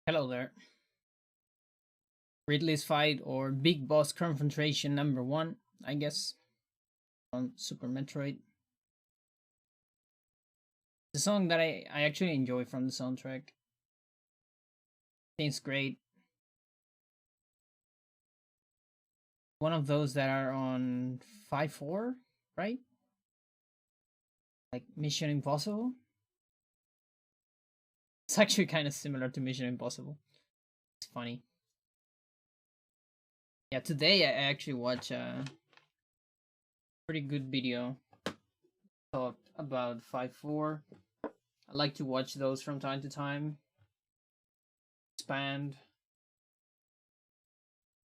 Hello there. Ridley's fight or Big Boss confrontation number 1, I guess, on Super Metroid. The song that I actually enjoy from the soundtrack. It's great. One of those that are on 5-4, right? Like Mission Impossible. It's actually kind of similar to Mission Impossible. It's funny. Yeah, today I actually watched a pretty good video thought about 5-4. I like to watch those from time to time. Expand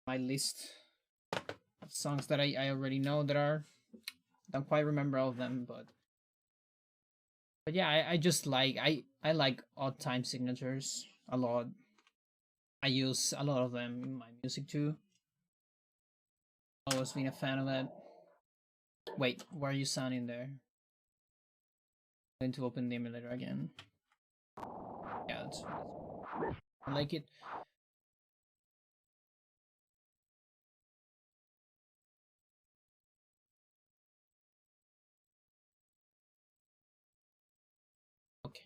my list of songs that I already know that are don't quite remember all of them, but yeah, I just like I like odd time signatures a lot. I use a lot of them in my music too. Always been a fan of that. Wait, why are you sounding there? I'm going to open the emulator again. Yeah, I like it. Okay.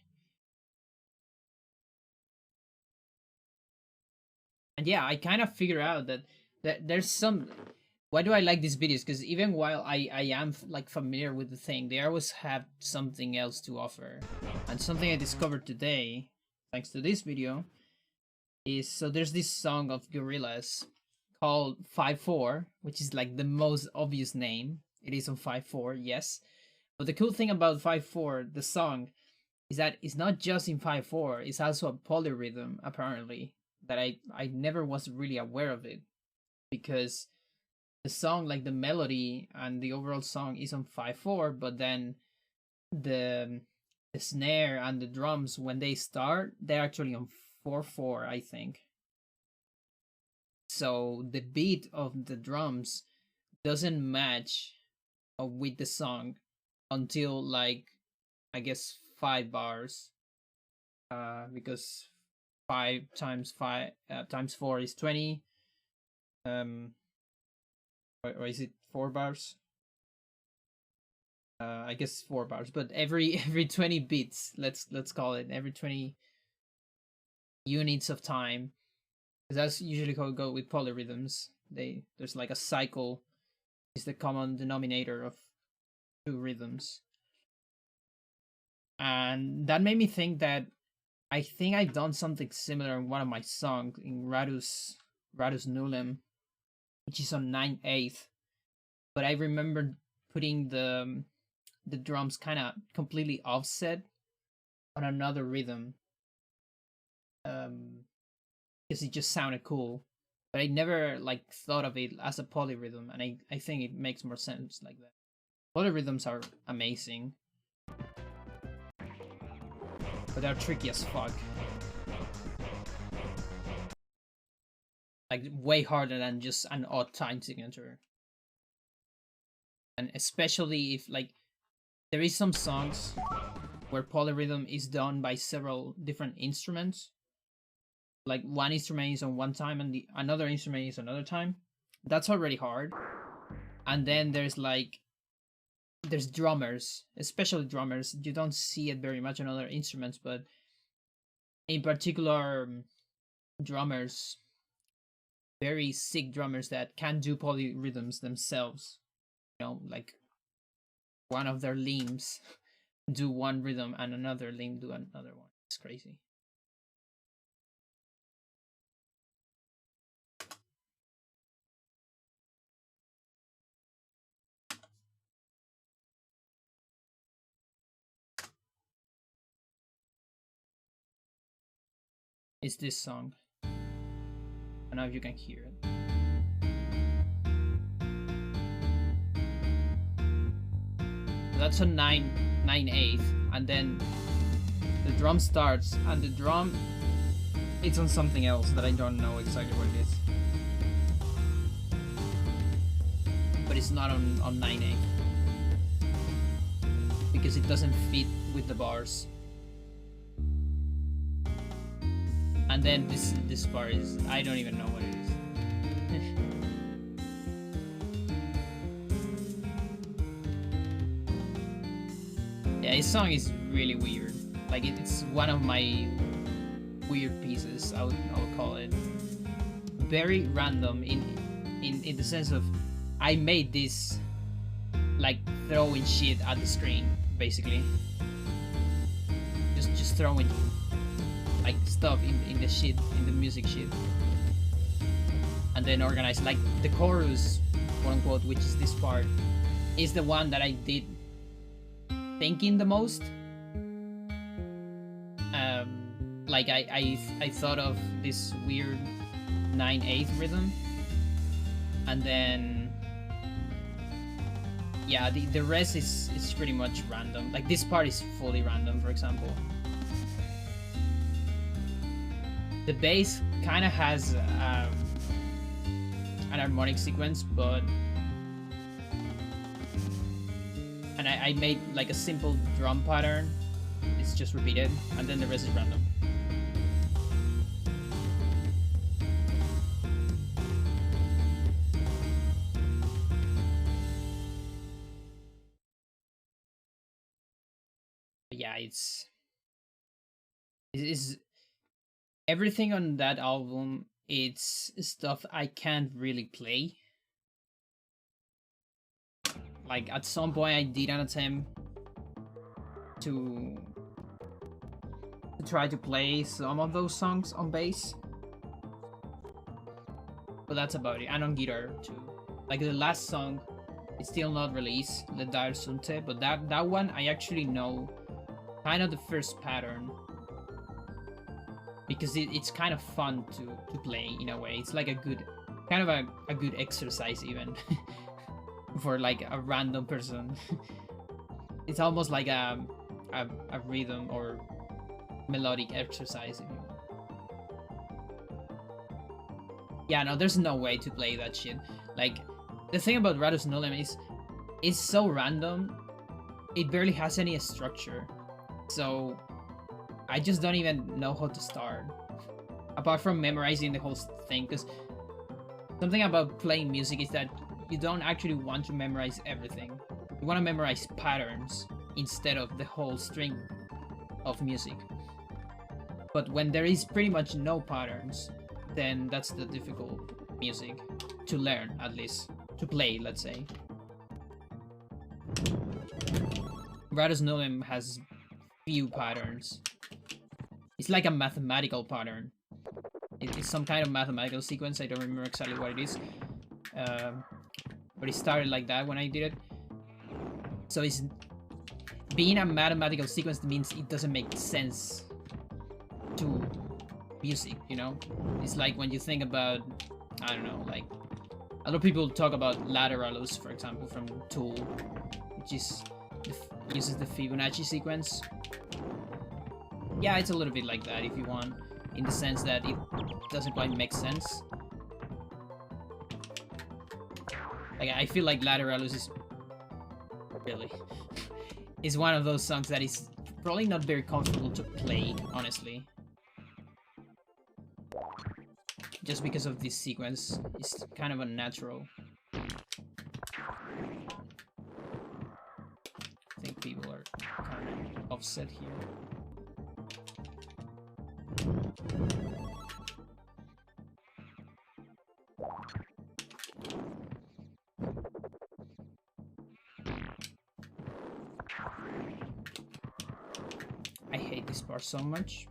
And yeah, I kind of figure out that there's some. Why do I like these videos? Because even while I am like familiar with the thing, they always have something else to offer. And something I discovered today, thanks to this video, is so there's this song of Gorillaz called 5-4, which is like the most obvious name. It is on 5-4, yes. But the cool thing about 5-4, the song, is that it's not just in 5-4, it's also a polyrhythm, apparently. That I never was really aware of it. Because the song, like the melody and the overall song is on 5-4, but then the snare and the drums when they start, they're actually on 4-4, I think. So the beat of the drums doesn't match with the song until like I guess 5 bars. Because 5 times 5 times 4 is 20. Or is it 4 bars? I guess 4 bars, but every 20 beats, let's call it, every 20 units of time, because that's usually how it go with polyrhythms. There's like a cycle is the common denominator of two rhythms, and that made me think that I think I've done something similar in one of my songs in Radus Nullum, which is on 9/8. But I remember putting the drums kind of completely offset on another rhythm, because it just sounded cool. But I never like thought of it as a polyrhythm, and I think it makes more sense like that. Polyrhythms are amazing, but they're tricky as fuck. Like way harder than just an odd time signature. And especially if like there is some songs where polyrhythm is done by several different instruments, like one instrument is on one time and the another instrument is another time. That's already hard. And then there's drummers, especially drummers. You don't see it very much on other instruments, but in particular, drummers, very sick drummers that can do polyrhythms themselves. You know, like one of their limbs do one rhythm and another limb do another one. It's crazy. It's this song. I don't know if you can hear it. That's a 9/8, and then the drum starts, and the drum, it's on something else that I don't know exactly what it is. But it's not on 9/8 because it doesn't fit with the bars. And then this part is, I don't even know what it is. Yeah, his song is really weird. Like it's one of my weird pieces, I would call it. Very random in the sense of I made this like throwing shit at the screen, basically. Just throwing like stuff in the shit, in the music shit. And then organize like the chorus, quote unquote, which is this part, is the one that I did thinking the most. Like I thought of this weird 9/8 rhythm, and then yeah, the rest is pretty much random. Like this part is fully random, for example. The bass kind of has an harmonic sequence, but and I made like a simple drum pattern. It's just repeated, and then the rest is random. But yeah, it's everything on that album. It's stuff I can't really play. Like at some point I did an attempt to try to play some of those songs on bass, but that's about it. And on guitar too. Like the last song, it's still not released, the Dire Sunte, but that one I actually know kind of the first pattern, because it's kind of fun to play in a way. It's like a good kind of a good exercise even for like a random person. It's almost like a rhythm or melodic exercise, if you want. Yeah, no, there's no way to play that shit. Like the thing about Radus Nullum is it's so random, it barely has any structure, so I just don't even know how to start apart from memorizing the whole thing. Because something about playing music is that you don't actually want to memorize everything. You want to memorize patterns instead of the whole string of music. But when there is pretty much no patterns, then that's the difficult music to learn, at least to play, let's say. Radus Nullum has few patterns. It's like a mathematical pattern. It's some kind of mathematical sequence. I don't remember exactly what it is, but it started like that when I did it. So it's being a mathematical sequence means it doesn't make sense to music, you know? It's like when you think about, I don't know, like a lot of people talk about Lateralus, for example, from Tool, which is uses the Fibonacci sequence. Yeah, it's a little bit like that if you want, in the sense that it doesn't quite make sense. Like I feel like Lateralus is one of those songs that is probably not very comfortable to play, honestly. Just because of this sequence, it's kind of unnatural. I think people are kind of upset here. I hate this part so much.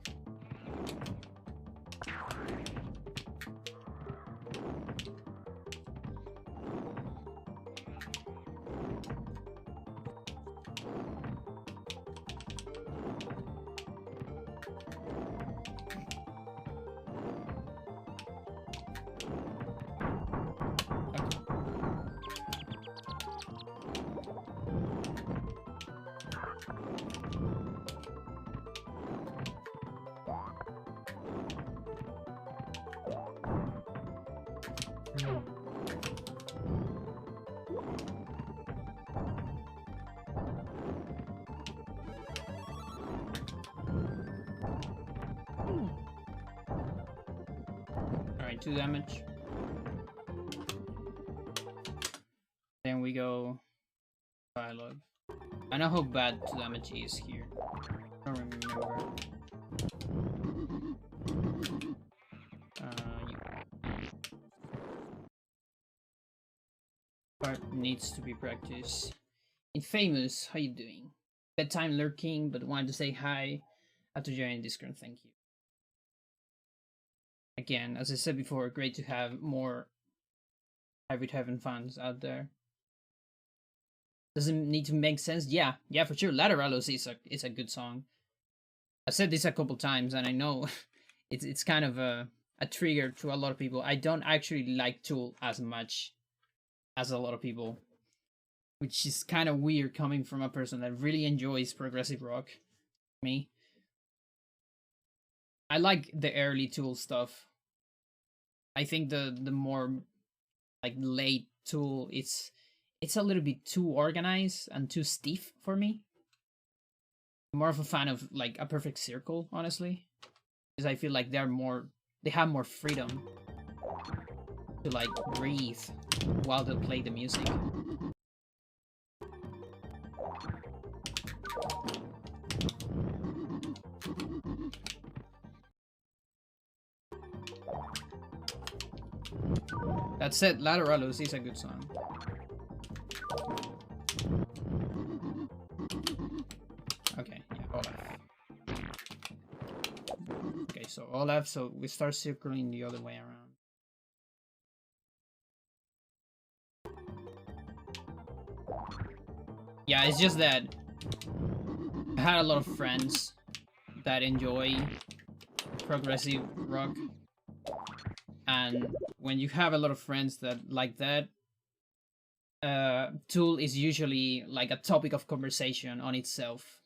Alright, 2 damage. Then we go dialogue. I know how bad 2 damage is here. I don't remember. Part needs to be practiced. Infamous, how you doing? Bedtime lurking, but wanted to say hi after joining Discord. Thank you. Again, as I said before, great to have more Hybrid Heaven fans out there. Doesn't need to make sense. Yeah, for sure. Lateralos is a good song. I said this a couple times, and I know it's kind of a trigger to a lot of people. I don't actually like Tool as much as a lot of people, which is kind of weird coming from a person that really enjoys progressive rock. Me, I like the early Tool stuff. I think the more like late Tool, it's a little bit too organized and too stiff for me. I'm more of a fan of like A Perfect Circle, honestly, because I feel like they have more freedom to like breathe while they play the music. That said, Lateralos is a good song. Okay, yeah, Olaf. Okay, so Olaf, so we start circling the other way around. Yeah, it's just that I had a lot of friends that enjoy progressive rock, and when you have a lot of friends that like that, Tool is usually like a topic of conversation on itself.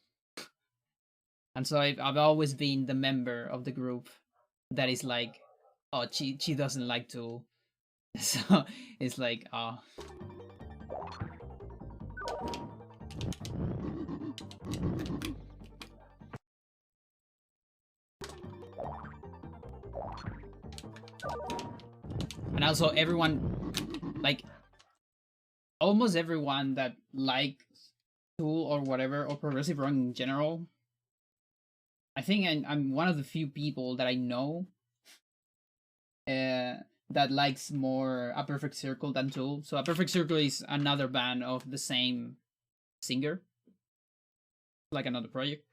And so I've always been the member of the group that is like, oh, she doesn't like Tool. So it's like, oh. And also everyone, like, almost everyone that likes Tool or whatever, or progressive rock in general, I think I'm one of the few people that I know that likes more A Perfect Circle than Tool. So A Perfect Circle is another band of the same singer, like another project,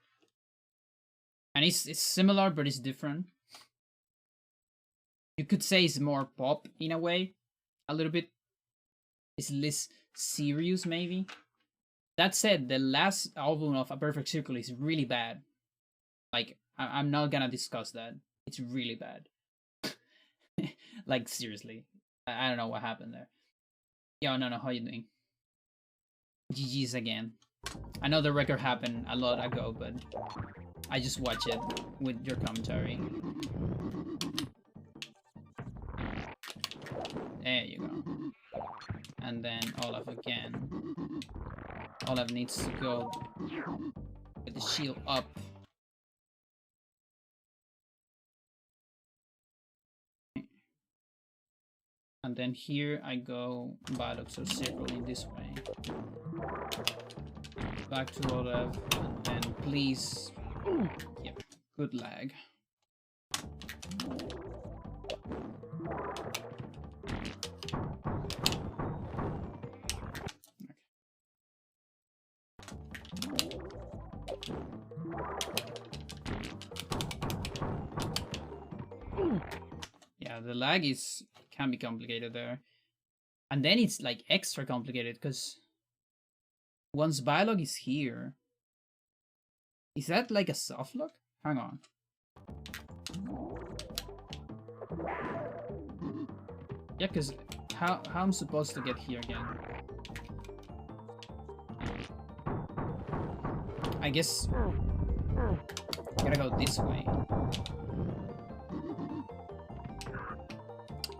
and it's similar but it's different. You could say it's more pop in a way, a little bit. It's less serious, maybe. That said, the last album of A Perfect Circle is really bad. Like, I'm not gonna discuss that. It's really bad. Like, seriously. I don't know what happened there. Yo, no, how you doing? GG's again. I know the record happened a lot ago, but I just watch it with your commentary. There you go. And then Olaf again. Olaf needs to go with the shield up. And then here I go buttocks or circling this way. Back to OLEV, and then please. Yep, good lag. Yeah, the lag can be complicated there. And then it's like extra complicated because once biolog is here, is that like a soft lock? Hang on. Yeah, because how I'm supposed to get here again? I guess gotta go this way.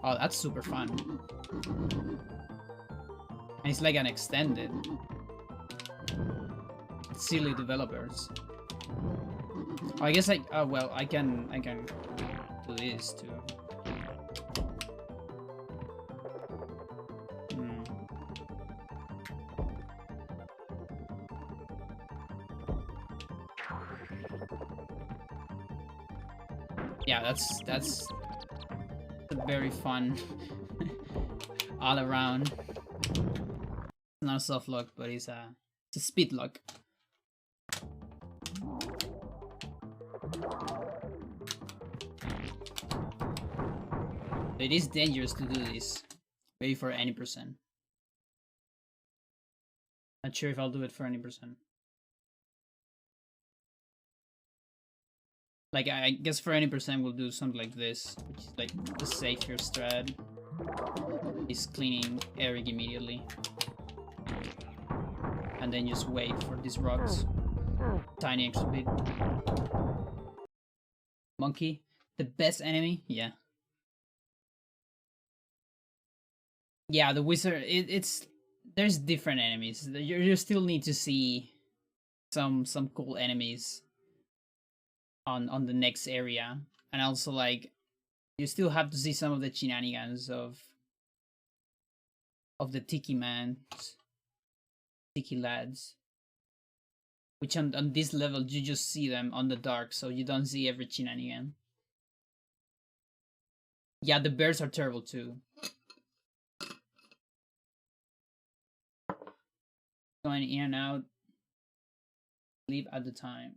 Oh, that's super fun. And it's like an extended. Silly developers. Oh, I guess well, I can do this too. Yeah, that's very fun all around. It's not a soft lock, but it's a speed lock. It is dangerous to do this. Wait for any percent. Not sure if I'll do it for any percent. Like, I guess for any percent we'll do something like this, which is like the safer strat. Is cleaning Eric immediately. And then just wait for these rocks. Tiny extra bit. Monkey, the best enemy? Yeah. Yeah, the wizard, there's different enemies. You still need to see some cool enemies on the next area, and also like you still have to see some of the shenanigans of the tiki lads, which on this level you just see them on the dark, so you don't see every shenanigan. Yeah, the bears are terrible too. Going in and out, leave at the time.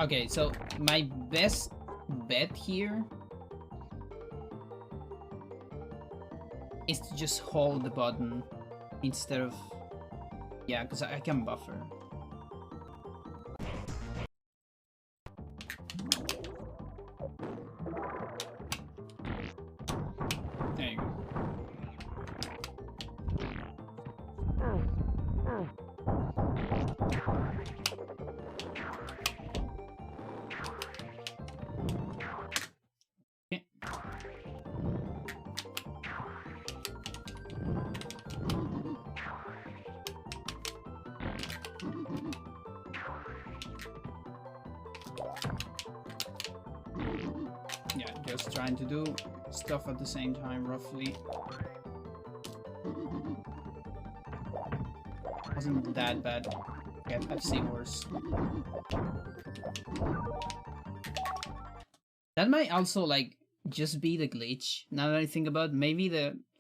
Okay, so my best bet here is to just hold the button instead of... Yeah, because I can buffer. There you go. Okay. Yeah, just trying to do stuff at the same time, roughly. Wasn't that bad. Yeah, I've seen worse. That might also like just be the glitch. Now that I think about it, maybe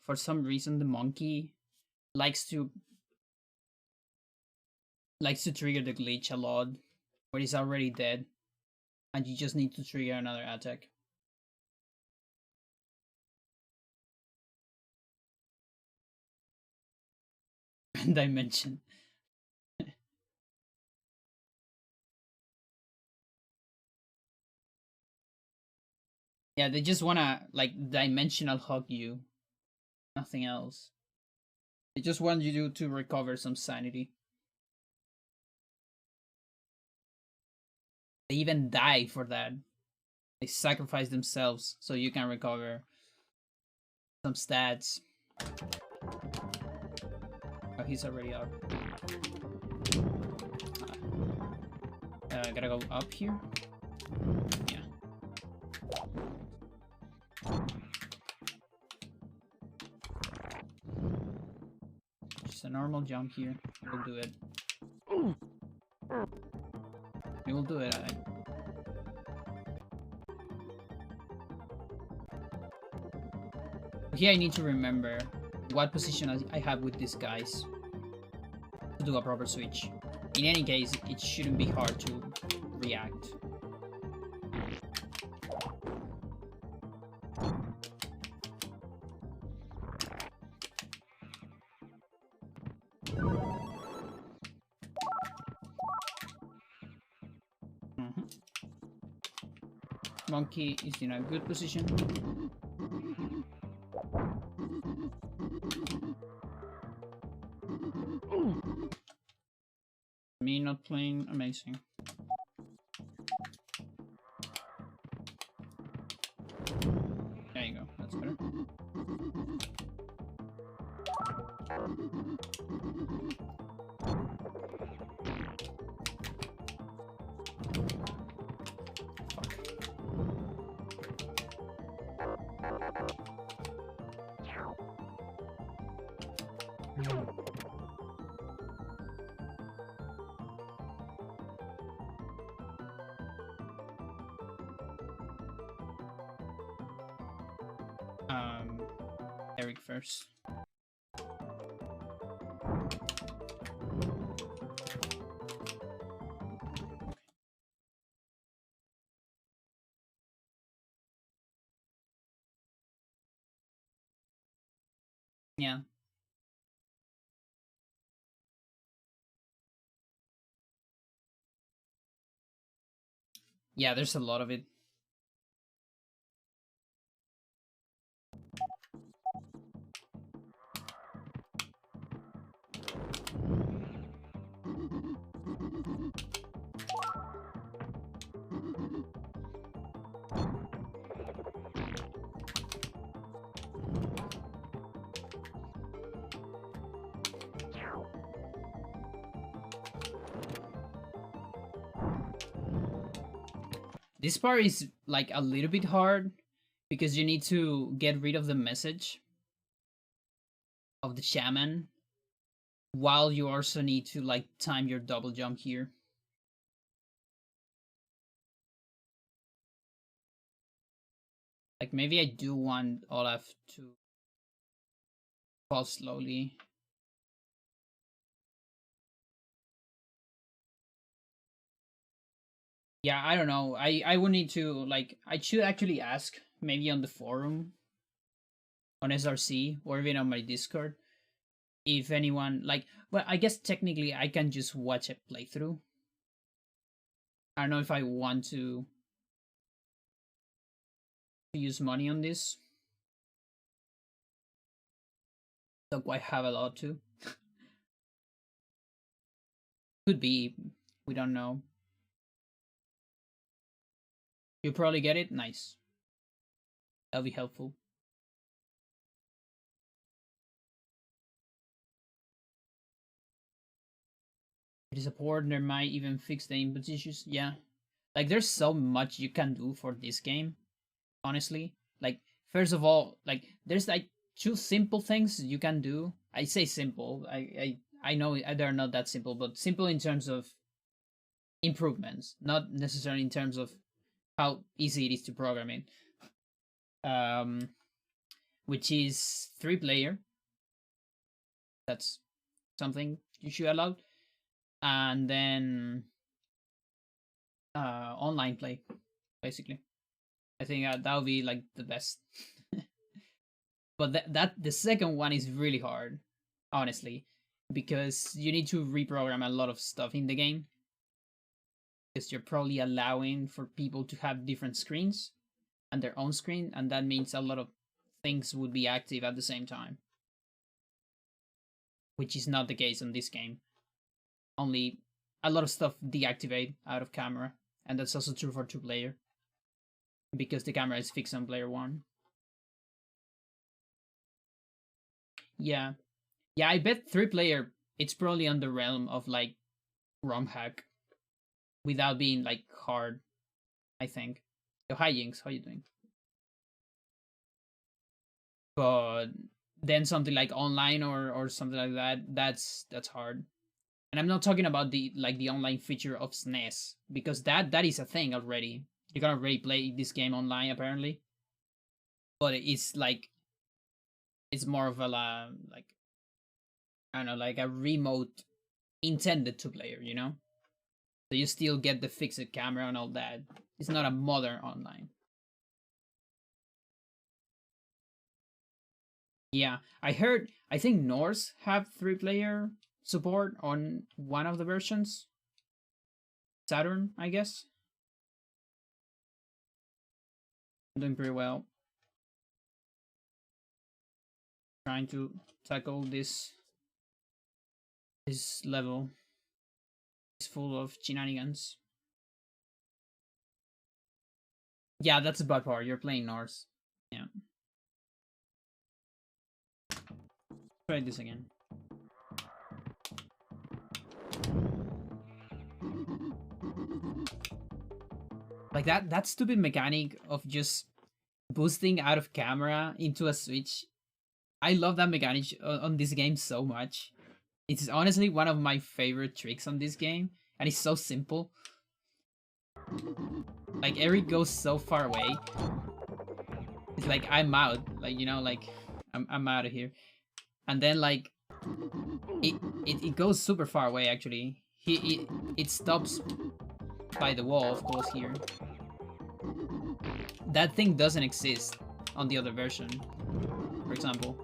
for some reason the monkey likes to trigger the glitch a lot, where he's already dead, and you just need to trigger another attack. Dimension. Yeah, they just wanna like dimensional hug you. Nothing else. They just want you to recover some sanity. They even die for that. They sacrifice themselves so you can recover some stats. Oh, he's already up. Gotta go up here. Yeah. Just a normal jump here. We'll do it. We will do it. Here I need to remember what position I have with these guys to do a proper switch. In any case, it shouldn't be hard to react. Monkey is in a good position. Me not playing amazing. There you go, that's better. Eric first. Yeah. Yeah, there's a lot of it. This part is like a little bit hard because you need to get rid of the message of the shaman while you also need to like time your double jump here. Like maybe I do want Olaf to fall slowly. Yeah, I don't know. I would need to like I should actually ask maybe on the forum on SRC or even on my Discord if anyone like well I guess technically I can just watch a playthrough. I don't know if I want to use money on this. Don't quite have a lot to. Could be. We don't know. You probably get it? Nice. That'll be helpful. If it is a port, there might even fix the input issues. Yeah. Like there's so much you can do for this game. Honestly. Like, first of all, like there's like two simple things you can do. I say simple. I know they're not that simple, but simple in terms of improvements, not necessarily in terms of how easy it is to program it. Which is 3-player. That's something you should allow, and then online play, basically. I think that would be like the best. But that the second one is really hard, honestly, because you need to reprogram a lot of stuff in the game. Because you're probably allowing for people to have different screens and their own screen, and that means a lot of things would be active at the same time, which is not the case in this game. Only a lot of stuff deactivate out of camera, and that's also true for 2-player. because the camera is fixed on player 1. Yeah. Yeah, I bet 3-player, it's probably on the realm of like ROM hack without being like hard, I think. Yo, hi Jinx, how you doing? But then something like online or something like that, that's hard. And I'm not talking about the like the online feature of SNES, because that is a thing already. You can already play this game online apparently. But it's like it's more of a like I don't know, like a remote intended to player, you know? So you still get the fixed camera and all that. It's not a modern online. Yeah, I think Norse have 3-player support on one of the versions. Saturn, I guess. I'm doing pretty well. Trying to tackle this level. It's full of shenanigans. Yeah, that's the bad part. You're playing Norse. Yeah. Try this again. Like that stupid mechanic of just boosting out of camera into a switch. I love that mechanic on this game so much. It's honestly one of my favorite tricks on this game, and it's so simple. Like Eric goes so far away. It's like I'm out. Like, you know, like I'm out of here. And then like it goes super far away actually. It stops by the wall, of course, here. That thing doesn't exist on the other version, for example.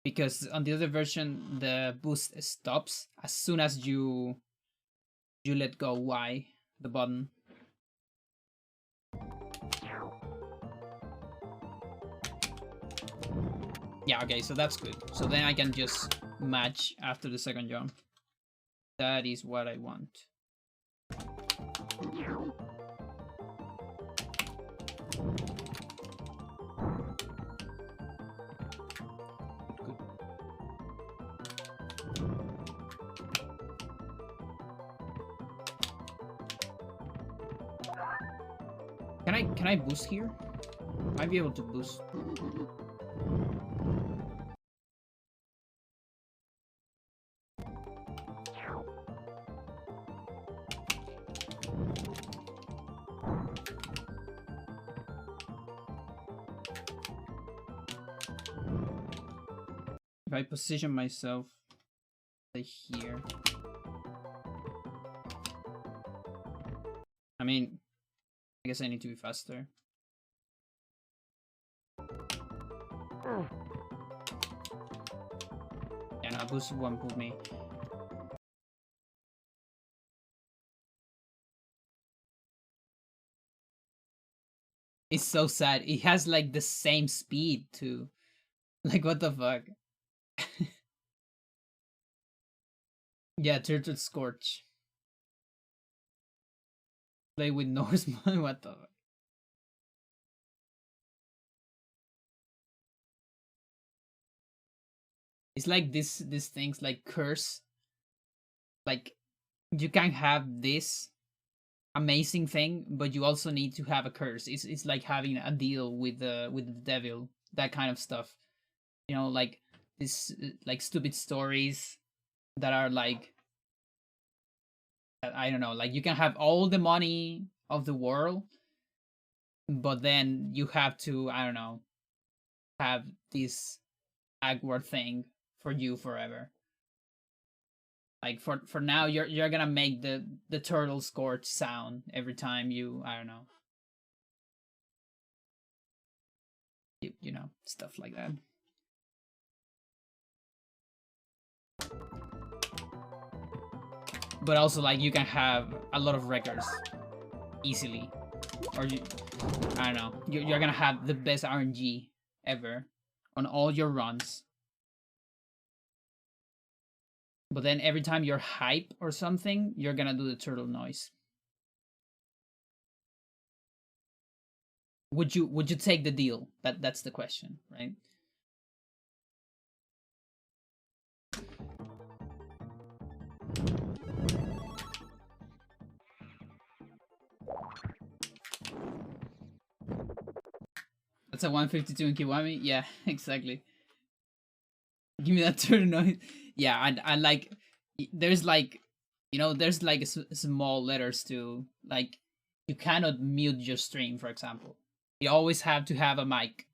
Because on the other version the boost stops as soon as you let go Y, the button. Yeah, okay, so that's good. So then I can just match after the second jump. That is what I want. Good. Can I boost here? Might be able to boost. If I position myself like here. I mean, I guess I need to be faster. Yeah, no, boost won't pull me. It's so sad. It has like the same speed too. Like what the fuck? Yeah, Turtle Scorch. Play with Norseman, what the fuck? It's like these things like curse. Like you can have this amazing thing, but you also need to have a curse. It's like having a deal with the devil, that kind of stuff. You know, like this like stupid stories that are like I don't know, like you can have all the money of the world, but then you have to, I don't know, have this awkward thing for you forever. Like for now, you're gonna make the turtle scorch sound every time you, I don't know, you know, stuff like that. But also like you can have a lot of records easily, or you, I don't know, you're gonna have the best RNG ever on all your runs. But then every time you're hype or something, you're gonna do the turtle noise. would you take the deal? That's the question, right? That's a 152 in Kiwami? Yeah, exactly. Give me that turtle noise. Yeah, and like, there's like, there's like small letters to, like, you cannot mute your stream, for example. You always have to have a mic,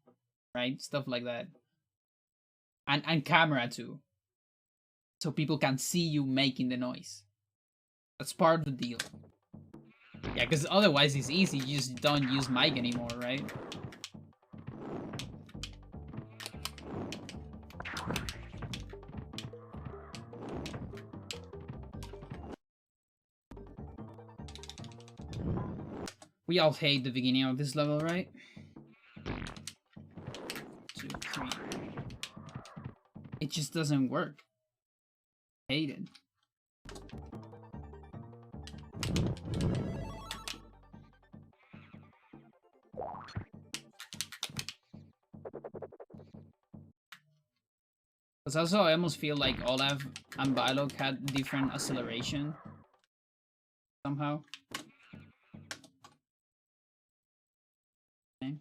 right? Stuff like that. And camera too. So people can see you making the noise. That's part of the deal. Yeah, because otherwise it's easy. You just don't use mic anymore, right? We all hate the beginning of this level, right? 2, 3. It just doesn't work. Hate it. Because also I almost feel like Olaf and Bylok had different acceleration somehow. Okay.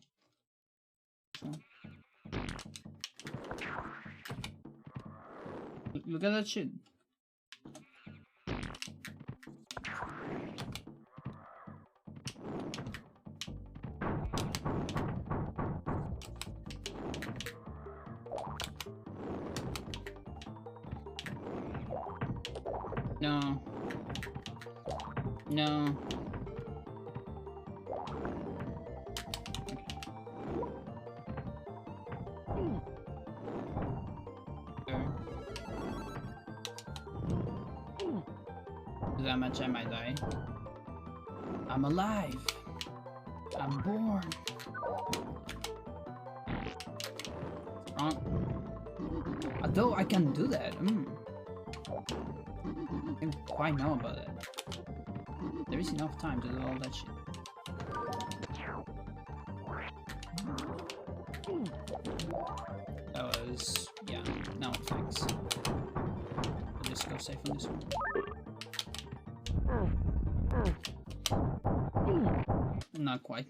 Look at that shit. No. No. That much I might die. I'm alive. I'm born. Although I can do that. I don't quite know about that. There is enough time to do all that shit. That was... yeah, no thanks. I'll just go safe on this one. Not quite.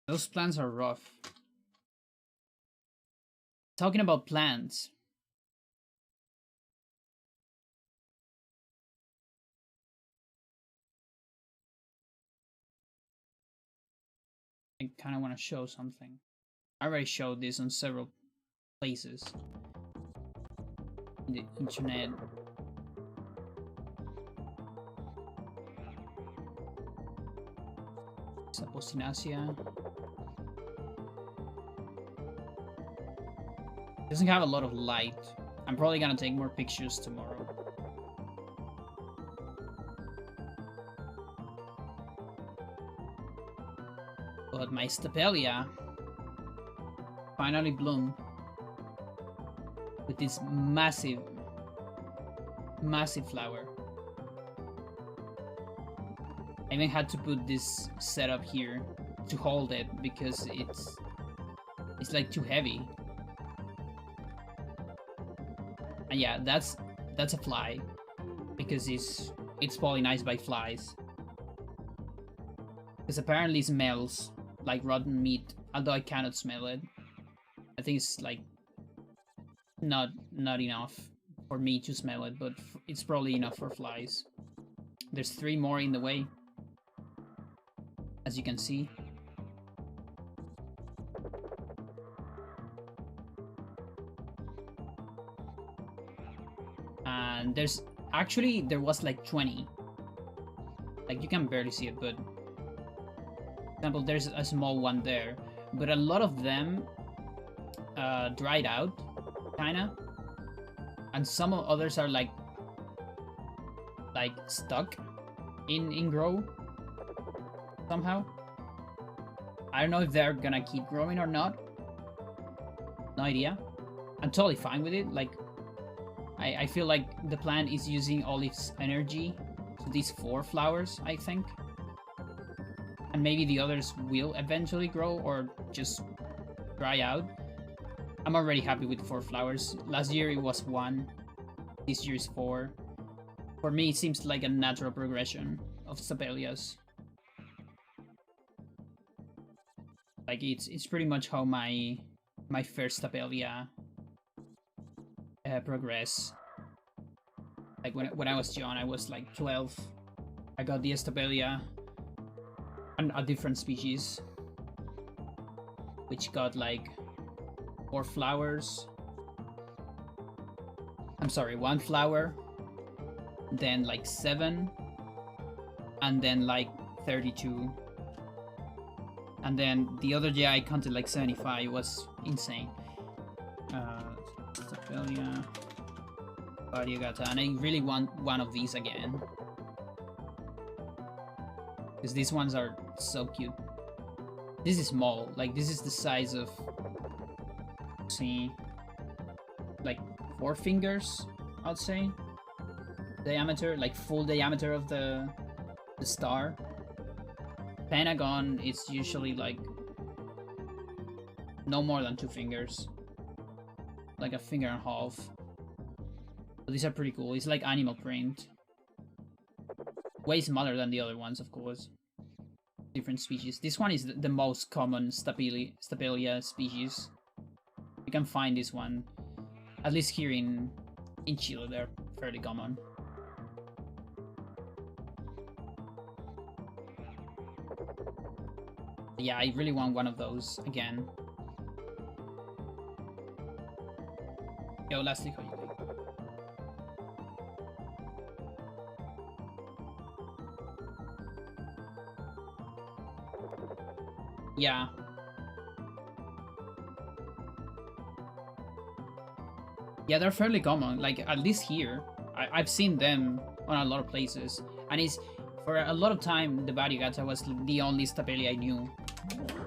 Those plants are rough. Talking about plants. I kind of want to show something. I already showed this on several places in the internet. Sapostinacia. Doesn't have a lot of light. I'm probably gonna take more pictures tomorrow. But my Stapelia finally bloomed with this massive flower. I even had to put this setup here to hold it because it's like too heavy. And yeah, that's a fly because it's pollinized by flies. Because apparently it smells like rotten meat, although I cannot smell it. I think it's like not enough for me to smell it, but it's probably enough for flies. There's 3 more in the way, as you can see. And there was like 20. Like, you can barely see it, but for example, there's a small one there, but a lot of them dried out, kinda, and some of others are like stuck in grow somehow. I don't know if they're gonna keep growing or not. No idea. I'm totally fine with it. Like, I feel like the plant is using all its energy to these 4 flowers, I think. And maybe the others will eventually grow or just dry out. I'm already happy with 4 flowers. Last year it was 1. This year is 4. For me, it seems like a natural progression of Stapelias. Like, it's pretty much how my first Stapelia progress. Like when I was young, I was like 12. I got the Stapelia and a different species, which got like 4 flowers. I'm sorry, 1 flower, then like 7, and then like 32. And then the other day I counted like 75. It was insane. Stapelia, Variegata, and I really want one of these again. Because these ones are so cute. This is small. Like, this is the size of... see... like 4 fingers, I'd say. Diameter, like full diameter of the star. Pentagon is usually like no more than 2 fingers, like a finger and a half. But these are pretty cool. It's like animal print, way smaller than the other ones, of course. Different species. This one is the most common Stapelia species. You can find this one, at least here in Chile. They're fairly common. Yeah, I really want one of those again. Yo, lastly, how you doing? Yeah. Yeah, they're fairly common. Like, at least here. I've seen them on a lot of places. And it's, for a lot of time, the Variegata was the only Stapelia I knew.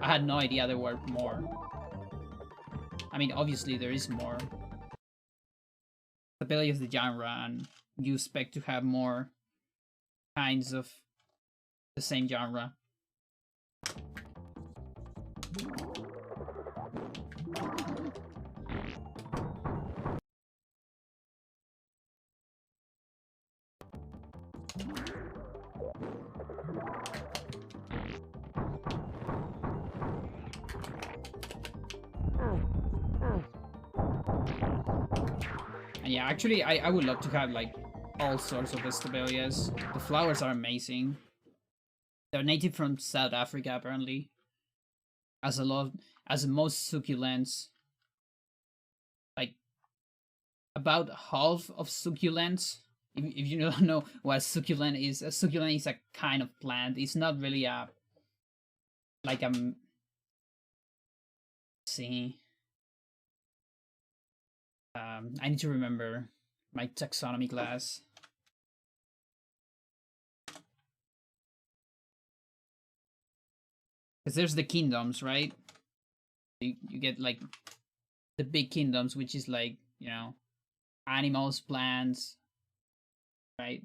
I had no idea there were more. I mean, obviously there is more. Stapelia is the genre, and you expect to have more kinds of the same genre. And yeah, actually, I would love to have like all sorts of Stapelias. The flowers are amazing. They're native from South Africa, apparently. As most succulents. Like, about half of succulents. If you don't know what a succulent is a kind of plant. It's not really a... like a... see... I need to remember my taxonomy class. Because there's the kingdoms, right? You get like the big kingdoms, which is like, you know, animals, plants, right?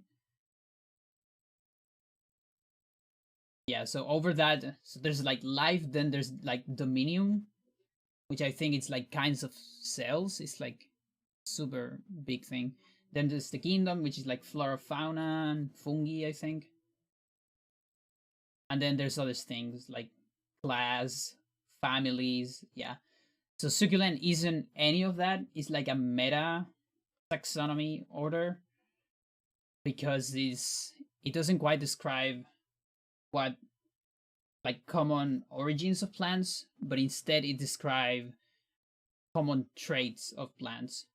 Yeah, so over that, so there's like life, then there's like dominium, which I think it's like kinds of cells. It's like super big thing. Then there's the kingdom, which is like flora, fauna, and fungi, I think. And then there's other things like class, families, yeah. So succulent isn't any of that. It's like a meta taxonomy order, because it doesn't quite describe what like common origins of plants, but instead it describes common traits of plants.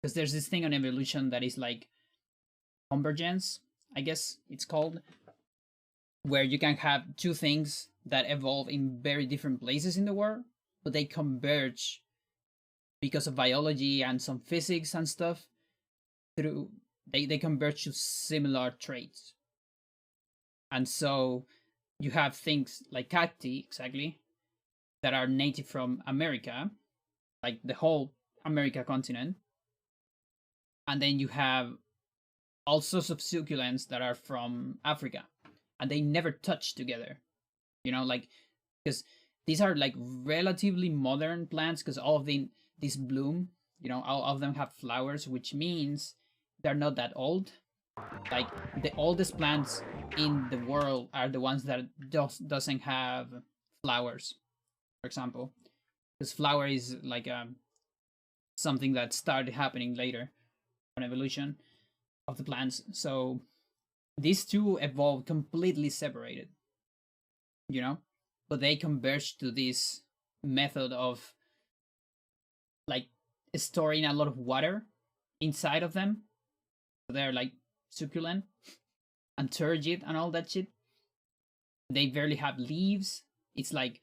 Because there's this thing on evolution that is like convergence, I guess it's called, where you can have 2 things that evolve in very different places in the world, but they converge because of biology and some physics and stuff. Through they converge to similar traits. And so you have things like cacti, exactly, that are native from America, like the whole America continent. And then you have all sorts of succulents that are from Africa, and they never touch together. Like, because these are like relatively modern plants, because all of these bloom. All of them have flowers, which means they're not that old. Like, the oldest plants in the world are the ones that doesn't have flowers, for example, because flower is like something that started happening later on evolution of the plants. So these two evolved completely separated, but they converge to this method of like storing a lot of water inside of them. So they're like succulent and turgid and all that shit. They barely have leaves. It's like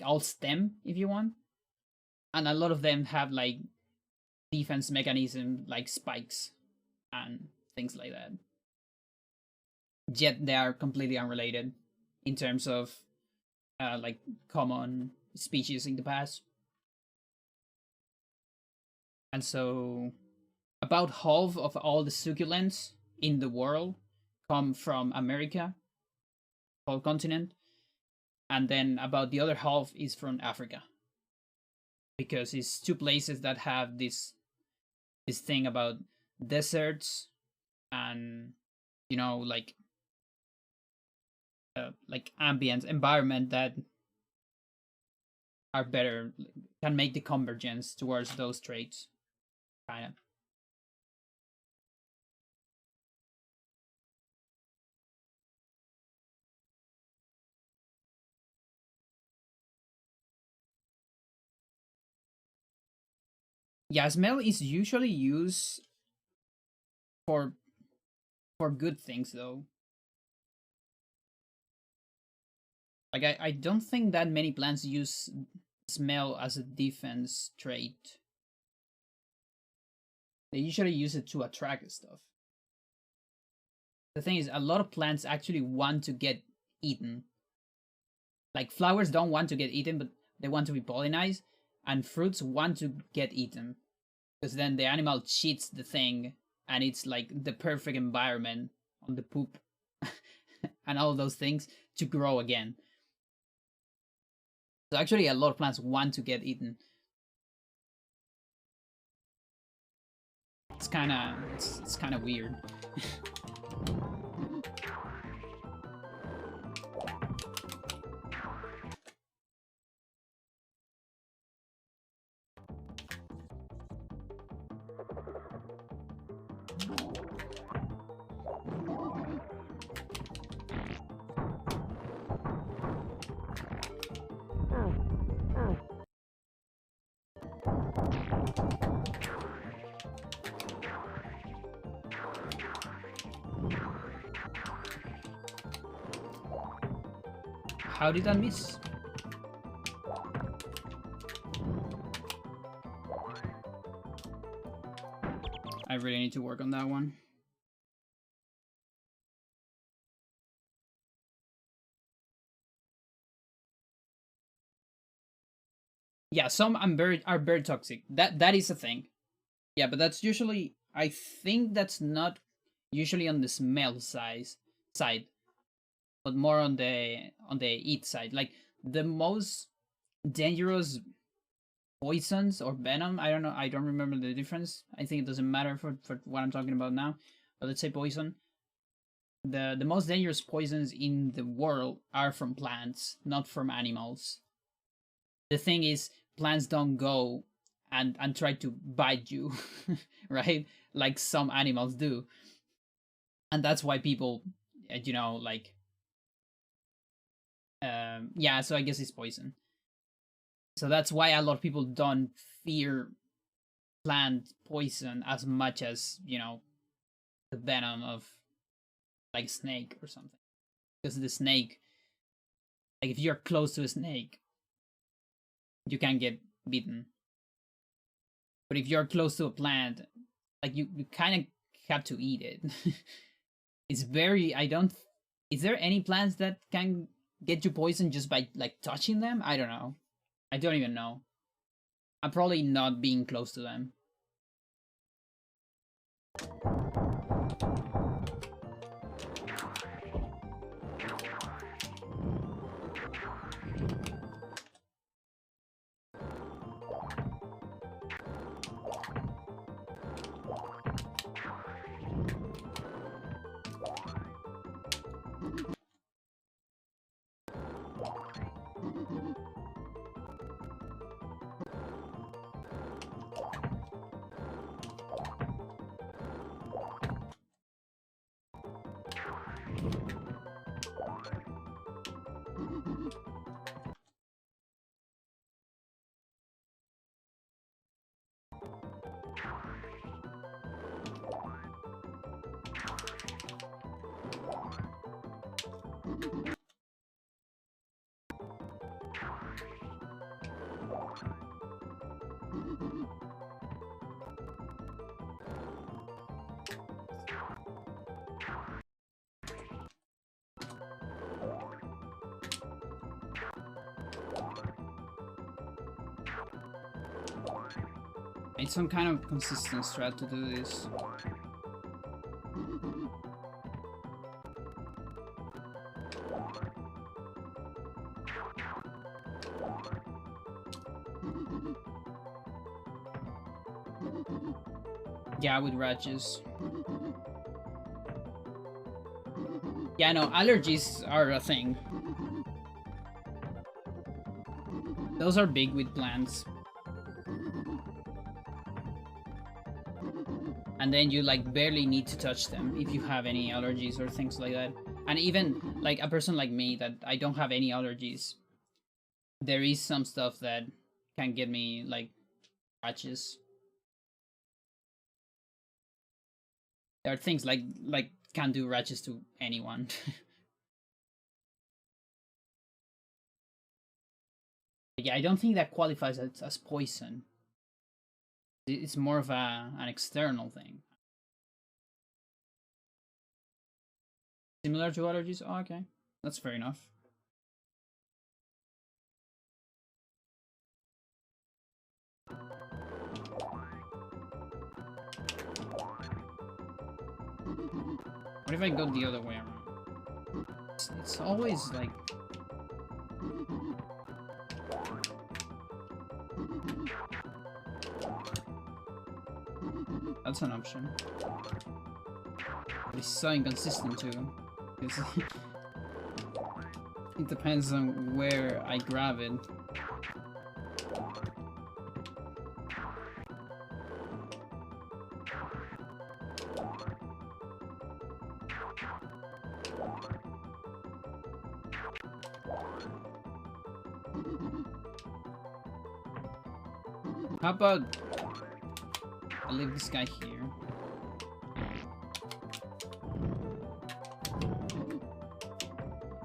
all stem, if you want. And a lot of them have like defense mechanism, like spikes and things like that. Yet they are completely unrelated in terms of like common species in the past. And so about half of all the succulents in the world come from America, whole continent, and then about the other half is from Africa, because it's two places that have this thing about deserts and like ambient environment that are better, can make the convergence towards those traits, kind of. Yeah, smell is usually used for good things though. Like, I don't think that many plants use smell as a defense trait. They usually use it to attract stuff. The thing is, a lot of plants actually want to get eaten. Like, flowers don't want to get eaten, but they want to be pollinized, and fruits want to get eaten, because then the animal cheats the thing, and it's like the perfect environment on the poop and all those things to grow again. So actually, a lot of plants want to get eaten. It's kind of weird. How did I miss? I really need to work on that one. Yeah, some are very toxic. That is a thing. Yeah, but that's usually, I think that's not usually on the smell side, but more on the eat side. Like, the most dangerous poisons or venom, I don't know, I don't remember the difference. I think it doesn't matter for what I'm talking about now. But let's say poison. The most dangerous poisons in the world are from plants, not from animals. The thing is, plants don't go and try to bite you, right? Like some animals do. And that's why people, like, yeah, so I guess it's poison. So that's why a lot of people don't fear plant poison as much as, the venom of like snake or something. Because the snake, like, if you're close to a snake, you can get bitten. But if you're close to a plant, like, you kind of have to eat it. It's very, I don't Is there any plants that can get you poisoned just by like touching them? I don't know. I don't even know. I'm probably not being close to them. It's some kind of consistent strat to do this. Yeah, with ratchets. Yeah, no, allergies are a thing. Those are big with plants. And then you like barely need to touch them if you have any allergies or things like that. And even like a person like me that I don't have any allergies, there is some stuff that can get me like patches. There are things like can't do ratchets to anyone. Yeah, I don't think that qualifies as poison. It's more of an external thing. Similar to allergies? Oh, okay. That's fair enough. What if I go the other way around? It's always like... That's an option. But it's so inconsistent too. It depends on where I grab it. How about I leave this guy here?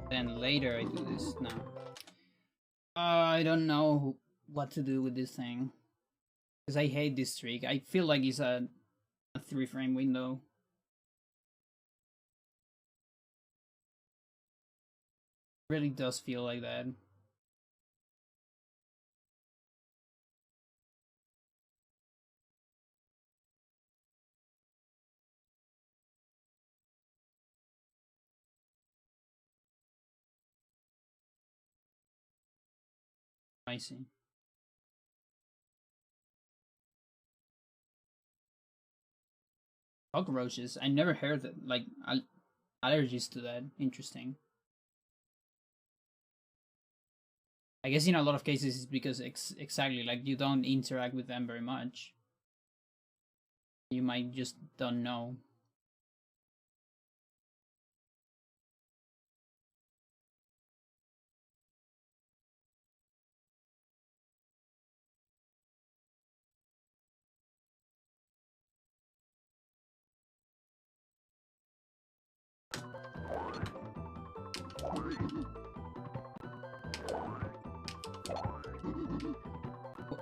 Then later I do this. No. I don't know what to do with this thing. Because I hate this trick. I feel like it's a 3-frame window. It really does feel like that. I see. Cockroaches. I never heard that. Like, allergies to that. Interesting. I guess in a lot of cases it's because exactly, like, you don't interact with them very much. You might just don't know.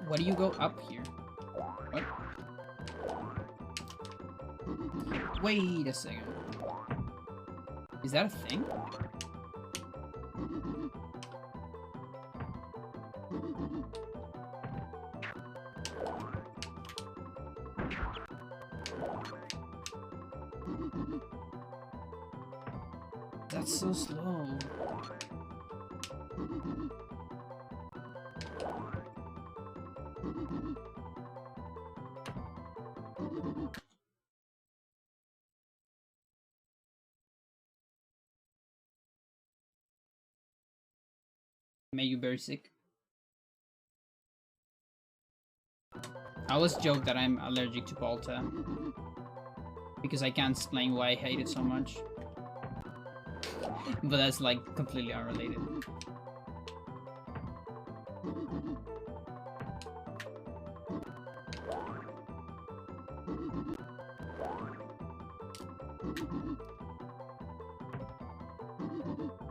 Why do you go up here? What? Wait a second. Is that a thing? That's so slow. Made you very sick. I always joke that I'm allergic to Balta because I can't explain why I hate it so much. But that's like completely unrelated.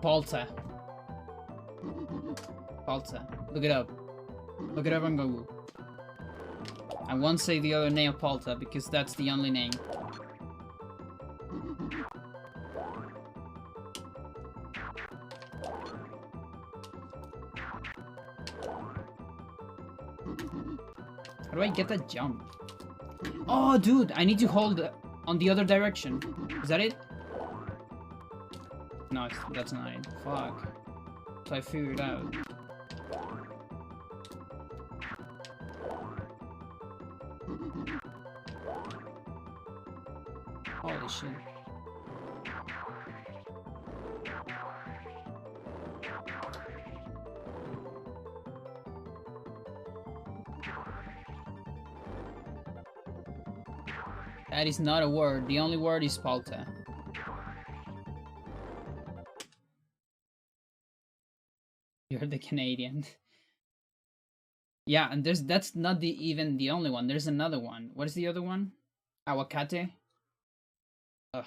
Balta. Balta. Look it up. Look it up on Google. I won't say the other name of Balta because that's the only name. How do I get that jump? Oh, dude, I need to hold on the other direction. Is that it? No, that's not it. Fuck. So I figured it out. Holy shit. That is not a word. The only word is Palta. You're the Canadian. Yeah, and that's not even the only one. There's another one. What is the other one? Aguacate? Ugh.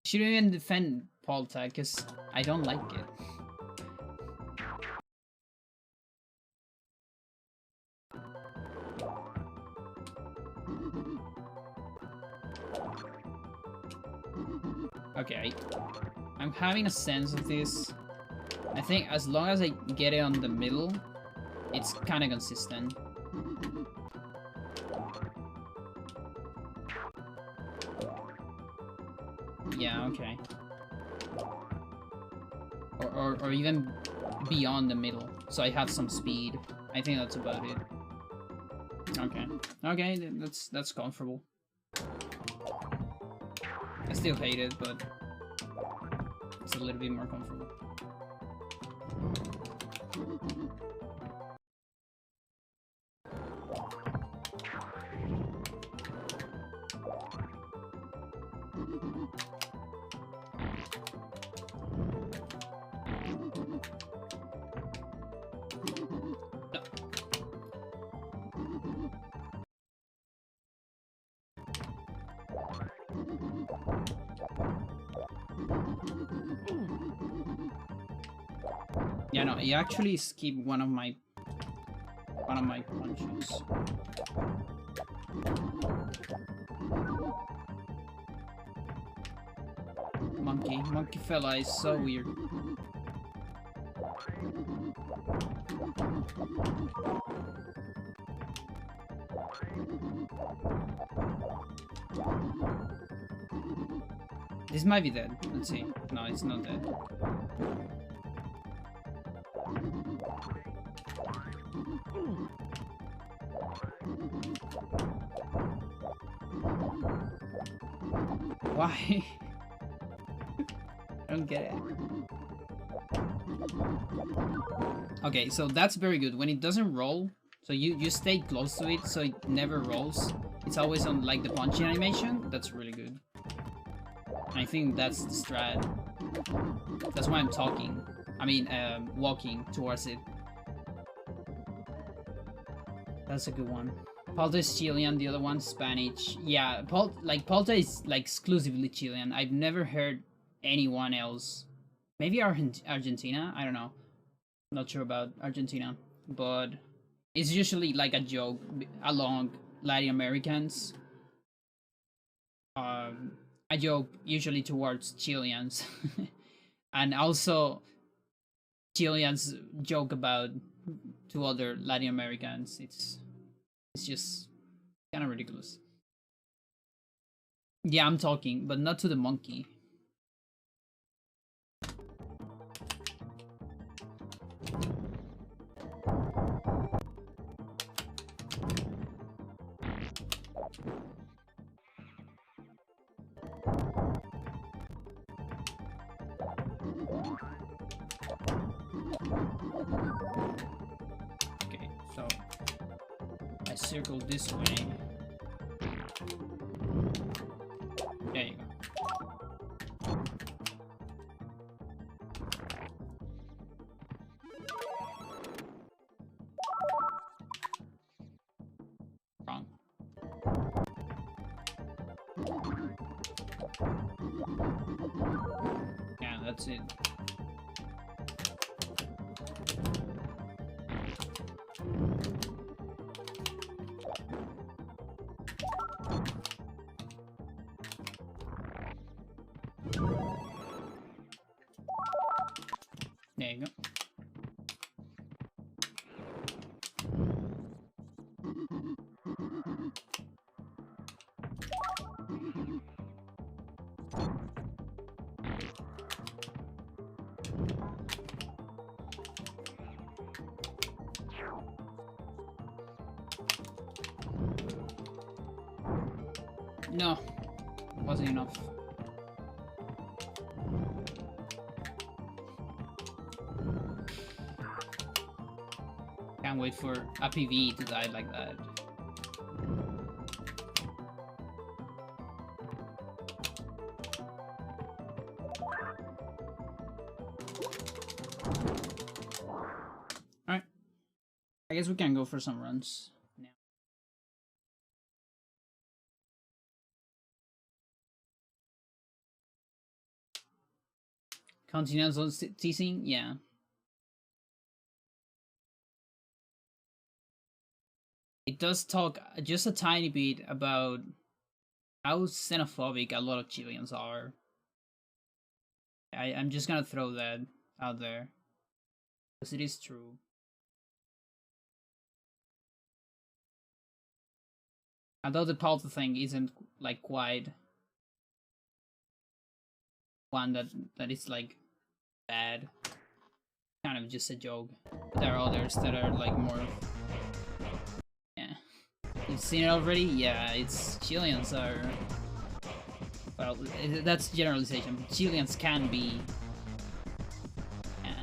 Shouldn't even defend Palta because I don't like it. Okay, I'm having a sense of this. I think as long as I get it on the middle, it's kind of consistent. Yeah, okay. Or even beyond the middle, so I have some speed. I think that's about it. Okay, okay, that's comfortable. I still hate it, but it's a little bit more comfortable. Yeah, no, you actually skip one of my punches. Monkey fella is so weird. This might be dead. Let's see. No, it's not dead. Why? I don't get it. Okay, so that's very good. When it doesn't roll, so you stay close to it so it never rolls. It's always on like the punchy animation. That's really good. I think that's the strat. That's why I'm talking. I mean, walking towards it. That's a good one. Palta is Chilean, the other one's Spanish. Yeah, Palta is like exclusively Chilean. I've never heard anyone else. Maybe Argentina? I don't know. Not sure about Argentina. But it's usually like a joke along Latin Americans, I joke usually towards Chileans, and also Chileans joke about to other Latin Americans. It's just kind of ridiculous. Yeah, I'm talking, but not to the monkey. Okay, so I circle this way. There you go. Wrong. Yeah, that's it. There you go. No, wasn't enough. Can't wait for a PV to die like that. Alright. I guess we can go for some runs now. Continental teasing? Yeah. It does talk just a tiny bit about how xenophobic a lot of Chileans are. I'm just gonna throw that out there, because it is true. Although the Palta thing isn't like quite one that is like bad, kind of just a joke. But there are others that are like more. Yeah, you've seen it already. Yeah, it's Chileans are. Well, that's generalization. But Chileans can be. Yeah.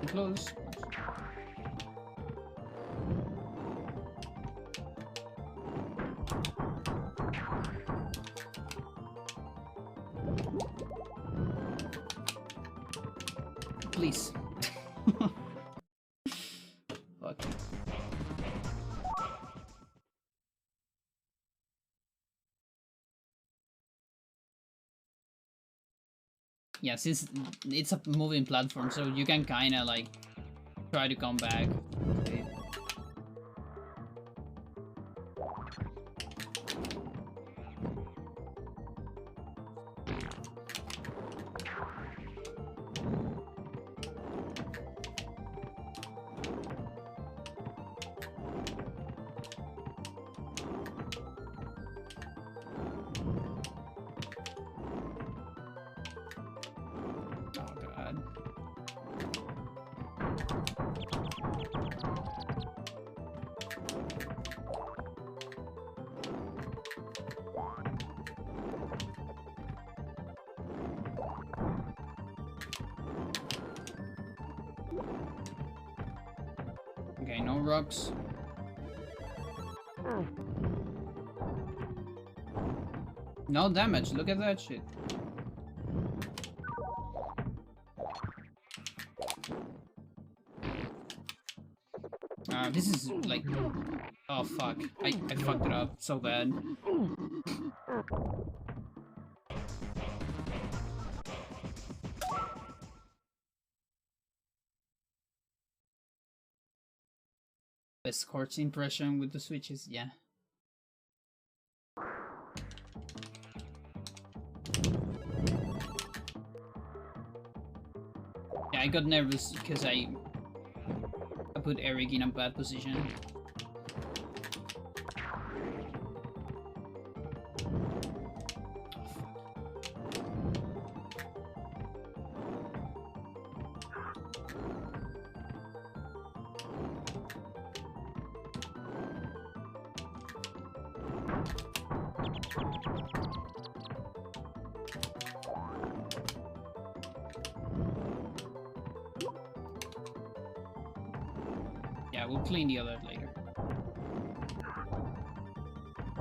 Close. Please. Fuck. Yeah, since it's a moving platform, so you can kind of like try to come back. Okay. Okay, no rocks. No damage, look at that shit. This is like... Oh fuck. I fucked it up so bad. The scorch impression with the switches, yeah. Yeah, I got nervous because I put Eric in a bad position. Yeah, we'll clean the other later.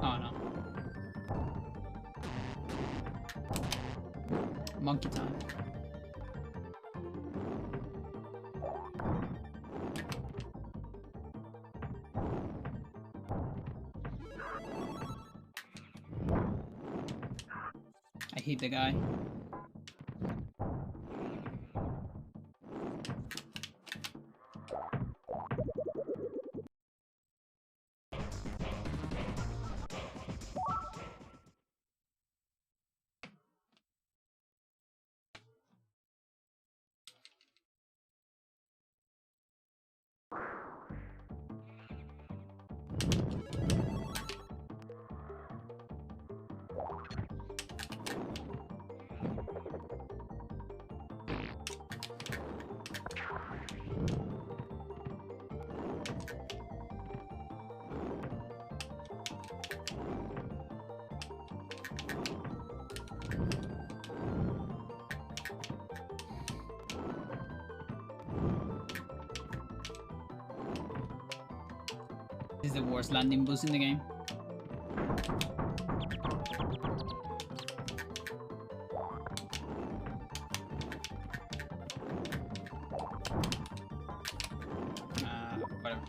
Oh no. Monkey time. I hate the guy. This is the worst landing boost in the game. Whatever.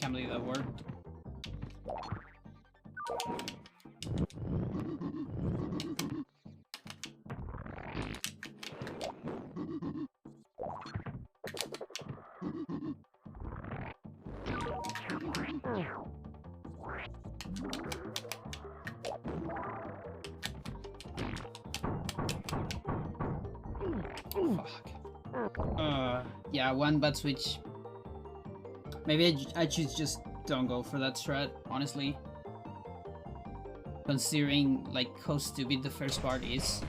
Can't believe that worked. Fuck. Yeah, one bad switch. Maybe I should just don't go for that strat, honestly. Considering like how stupid the first part is.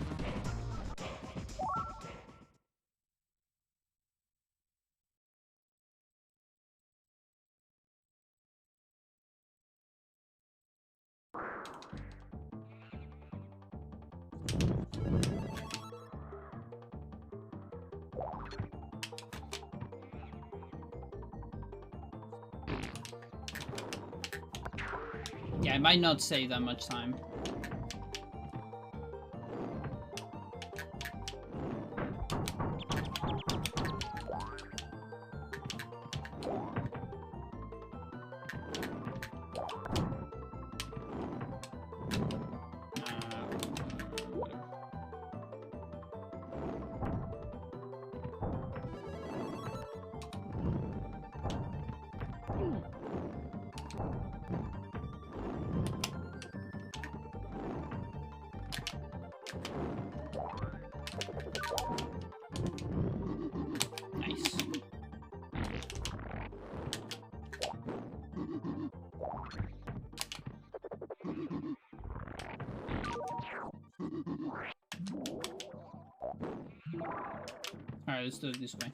Yeah, I might not save that much time. Nice. Alright, let's do it this way.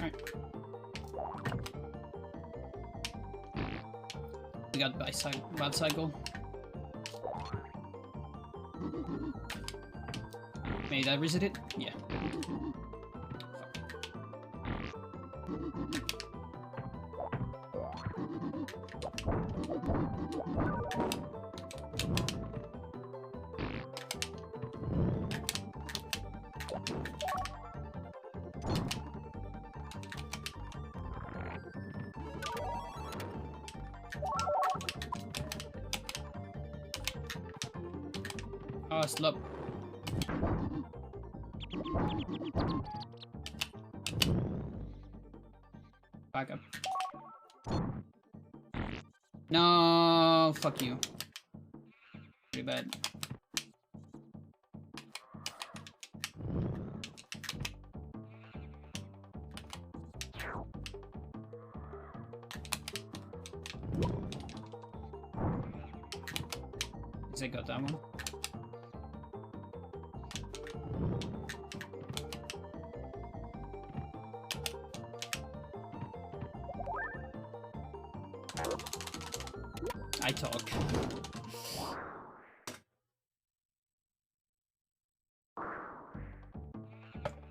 Alright. We got bad cycle. Maybe that reset it? Yeah. Oh, slop. Back up. No, fuck you. Pretty bad. I got that one. I talk.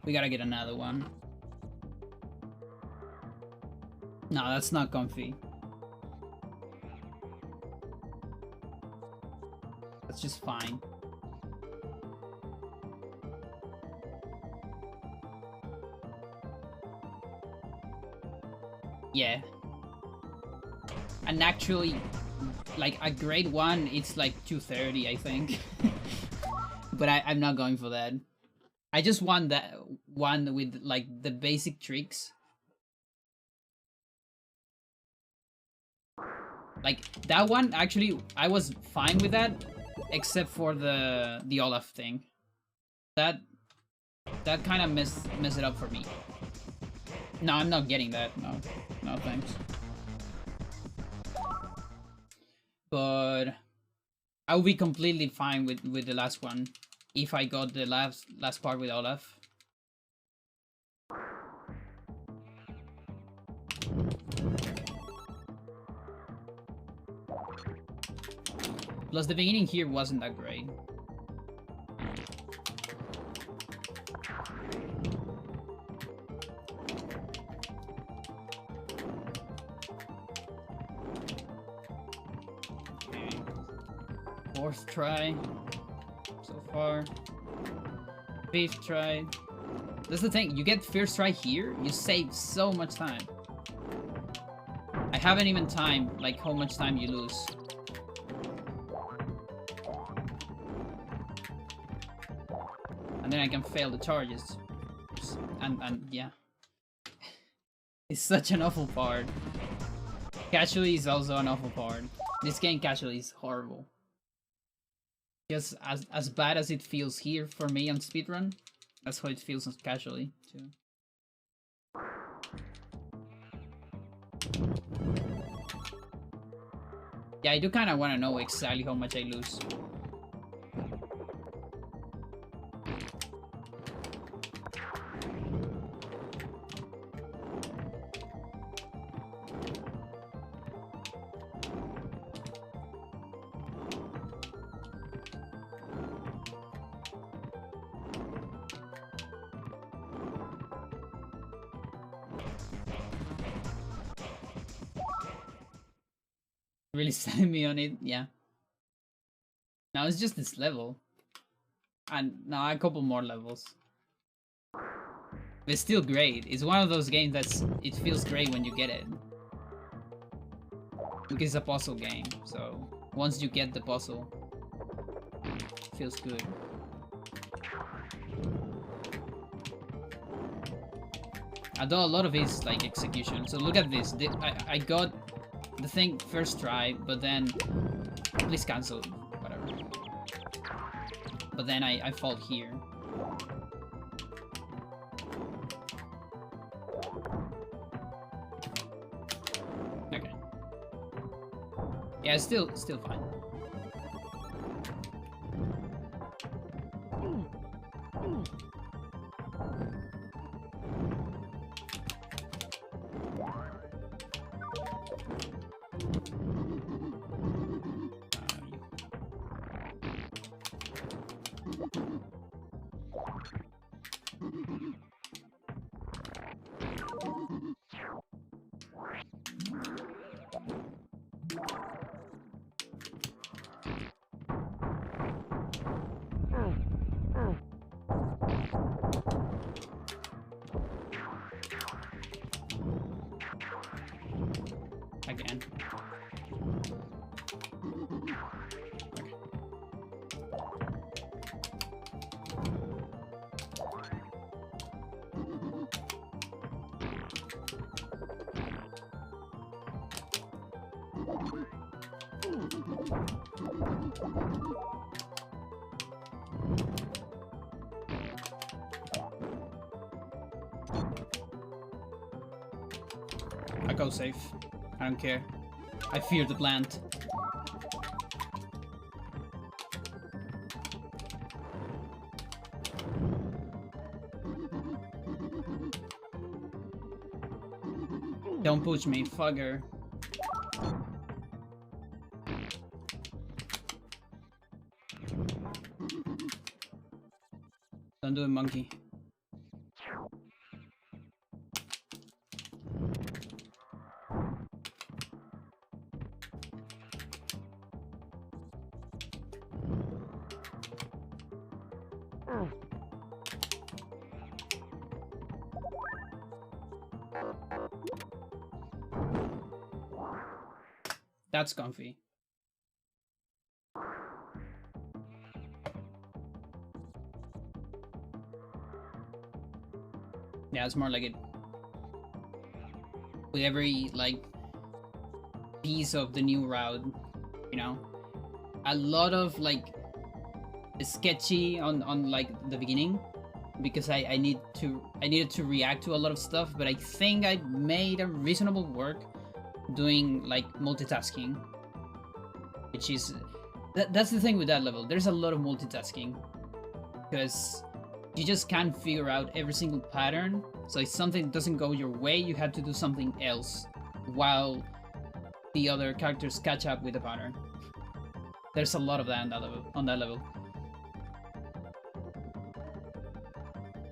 We gotta get another one. No, that's not comfy. That's just fine. Yeah. And actually, like a grade 1, it's like 230, I think. But I'm not going for that. I just want that one with like the basic tricks. Like that one, actually, I was fine with that, except for the Olaf thing. That kind of mess it up for me. No, I'm not getting that. No thanks. But I would be completely fine with the last one if I got the last part with Olaf. Plus the beginning here wasn't that great. Okay. 4th try so far. 5th try. That's the thing, you get first try here, you save so much time. I haven't even timed like how much time you lose. And then I can fail the charges. And yeah. It's such an awful part. Casually is also an awful part. This game casually is horrible. Just as bad as it feels here for me on speedrun, that's how it feels casually too. Yeah, I do kind of want to know exactly how much I lose. Really selling me on it, yeah. Now it's just this level. And now a couple more levels. It's still great. It's one of those games it feels great when you get it. Because it's a puzzle game, so once you get the puzzle, it feels good. Although a lot of it is like execution. So look at this. I got the thing first try, but then please cancel, whatever. But then I fall here. Okay. Yeah, it's still fine. I go safe. I don't care. I fear the plant. Don't push me, fugger. Don't do it, monkey. That's comfy. Yeah, it's more like it. With every, like, piece of the new route, you know? A lot of, like, sketchy on like, the beginning. Because I needed to react to a lot of stuff, but I think I made a reasonable work doing like multitasking, which is that's the thing with that level. There's a lot of multitasking because you just can't figure out every single pattern. So if something doesn't go your way, you have to do something else while the other characters catch up with the pattern. There's a lot of that on that level.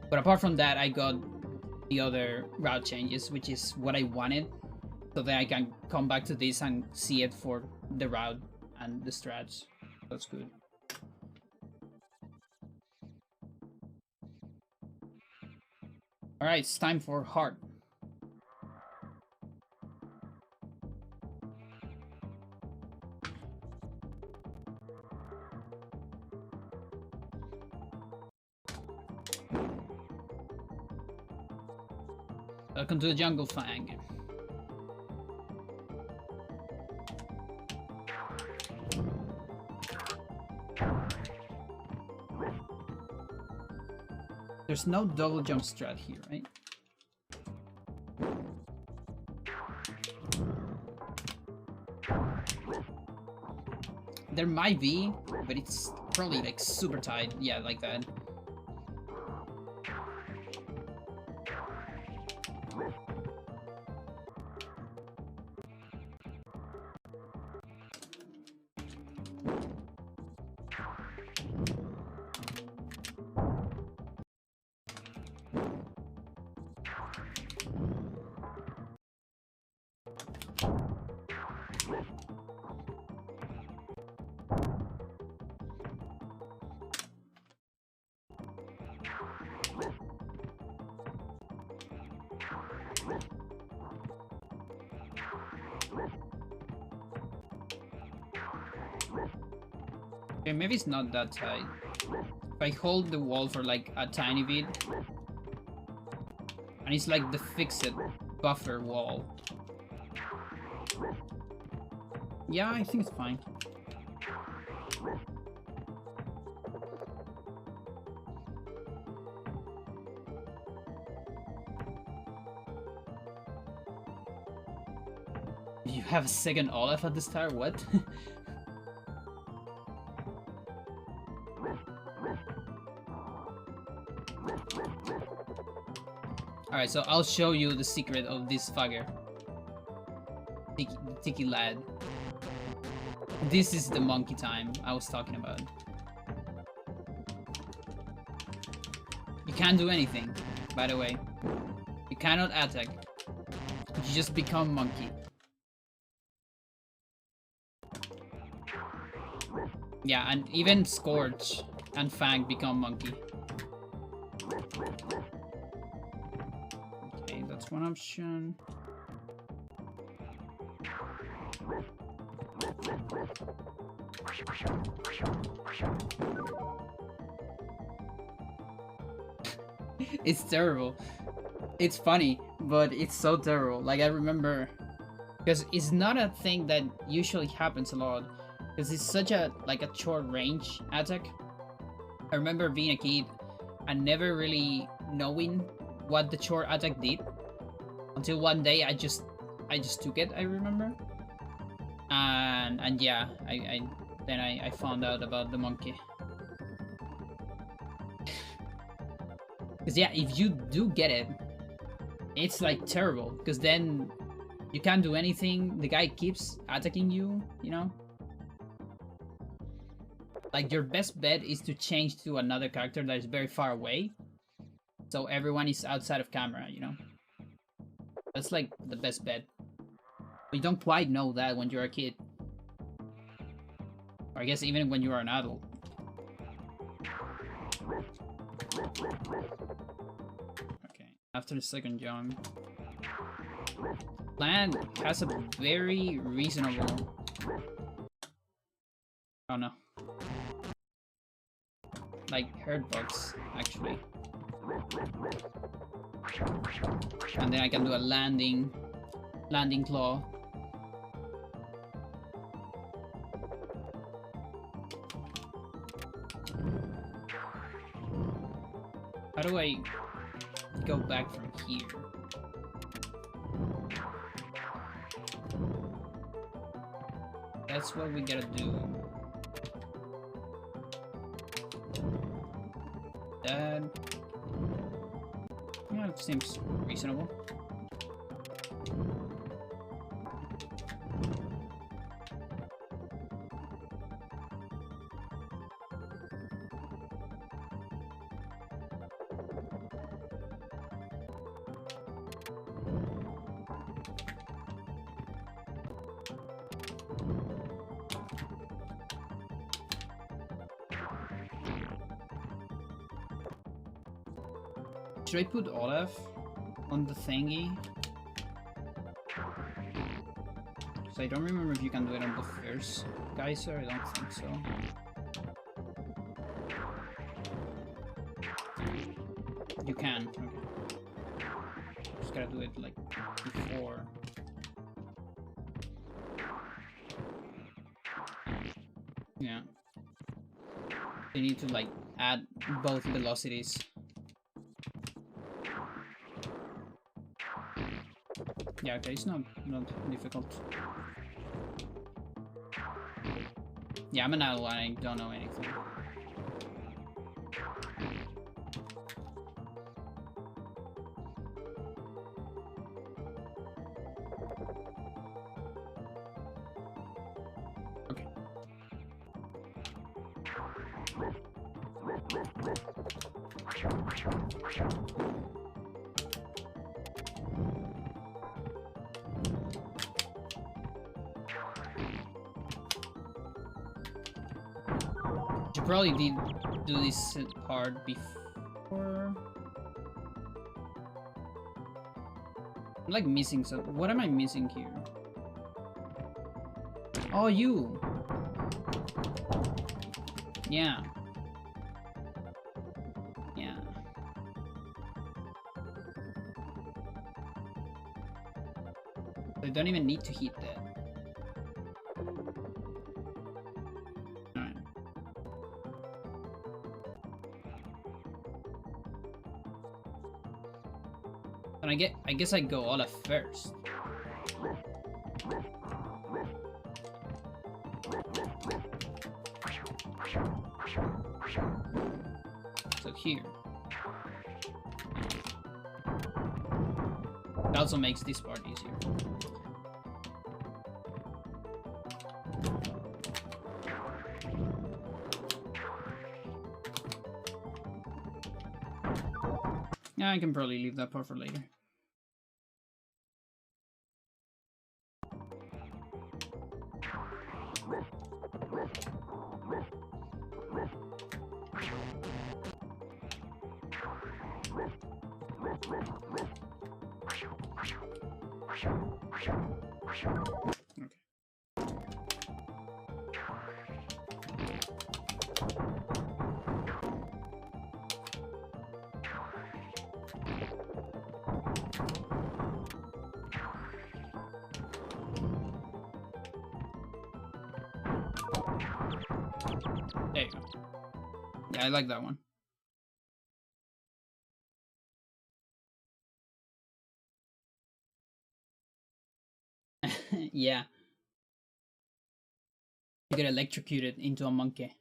But apart from that, I got the other route changes, which is what I wanted. So then I can come back to this and see it for the route and the strats. That's good. Alright, it's time for heart. Welcome to the jungle, Fang. There's no double jump strat here, right? There might be, but it's probably like super tight. Yeah, like that. Okay, maybe it's not that tight. If I hold the wall for like a tiny bit, and it's like the fixed buffer wall. Yeah, I think it's fine. You have a second Olaf at the start? What? Alright, so I'll show you the secret of this fugger. Tiki lad. This is the monkey time I was talking about. You can't do anything, by the way. You cannot attack. You just become monkey. Yeah, and even Scorch and Fang become monkey. Okay, that's one option. It's terrible. It's funny, but it's so terrible. Like, I remember, because it's not a thing that usually happens a lot, because it's such a like a short range attack. I remember being a kid and never really knowing what the short attack did until one day I just took it. I remember, and yeah, I found out about the monkey. Because yeah, if you do get it, it's like terrible, because then you can't do anything. The guy keeps attacking you, you know? Like, your best bet is to change to another character that is very far away, so everyone is outside of camera, you know? That's like the best bet. But you don't quite know that when you're a kid. Or I guess even when you are an adult. Okay, after the second jump. Plan has a very reasonable... Oh no. Like, hurt box, actually. And then I can do a landing claw. How do I go back from here? That's what we gotta do. That... yeah, it seems reasonable. Should I put Olaf on the thingy? Because I don't remember if you can do it on the first geyser, I don't think so. You can, okay. Just gotta do it like before. Yeah. You need to like add both velocities. Yeah, okay, it's not difficult. Yeah, I'm an adult and I don't know anything. Okay. Should probably do this part before. I'm like missing something. What am I missing here? Oh, you. Yeah. Yeah. I don't even need to hit that. And I guess I go Olaf first. So here. It also makes this part easier. Yeah, I can probably leave that part for later. There you go. Yeah, I like that one. Yeah. You get electrocuted into a monkey.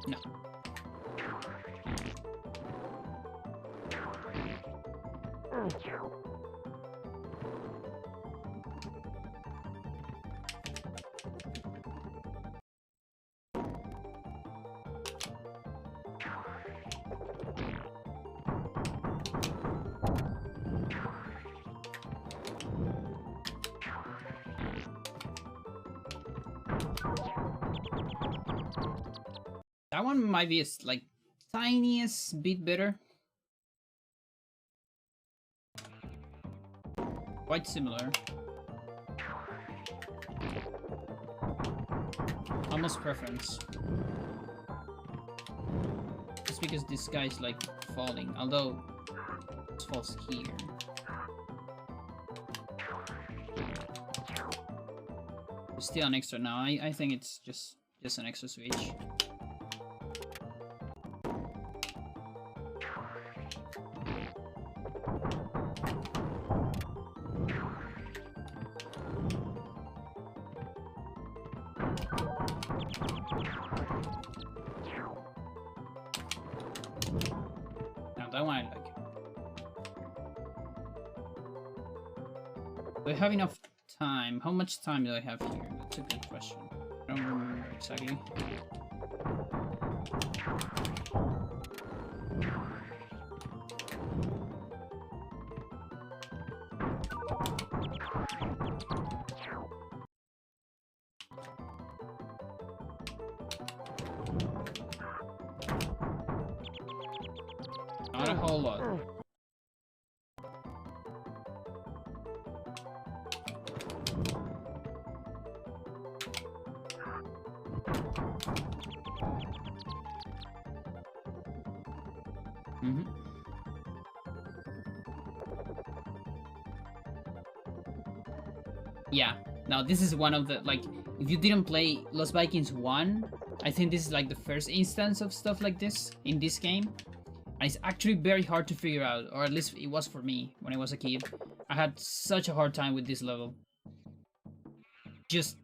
No. That one might be like tiniest bit better. Quite similar. Almost preference. Just because this guy's like falling, although it falls here. It's still an extra now. I think it's just an extra switch. Now that one I like. Do I have enough time? How much time do I have here? That's a good question. I don't remember exactly. Not a whole lot. Yeah, now this is one of the, like, if you didn't play Lost Vikings 1, I think this is like the first instance of stuff like this in this game. And it's actually very hard to figure out, or at least it was for me when I was a kid. I had such a hard time with this level. Just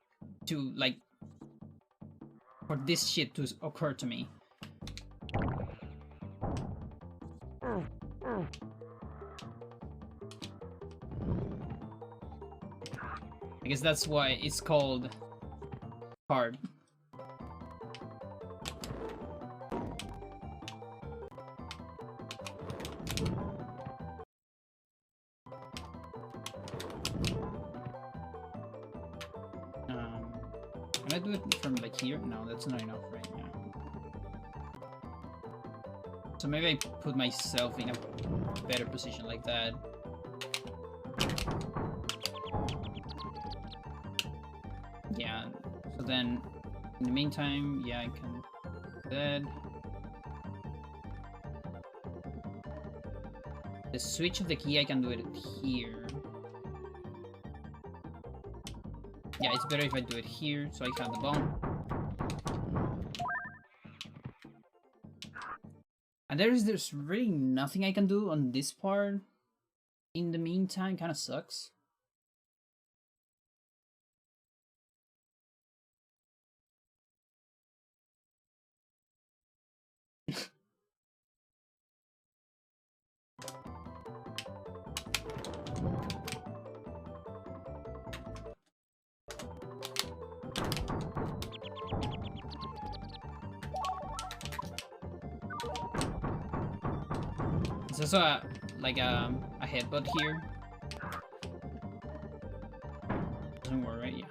to, like, for this shit to occur to me. I guess that's why it's called hard. Can I do it from like here? No, that's not enough right now. So maybe I put myself in a better position like that. Yeah, so then in the meantime, yeah, I can do that. The switch of the key, I can do it here. Yeah, it's better if I do it here, so I have the bomb. And there's really nothing I can do on this part. In the meantime, kind of sucks. There's also like a headbutt here. Doesn't work, right? Yeah.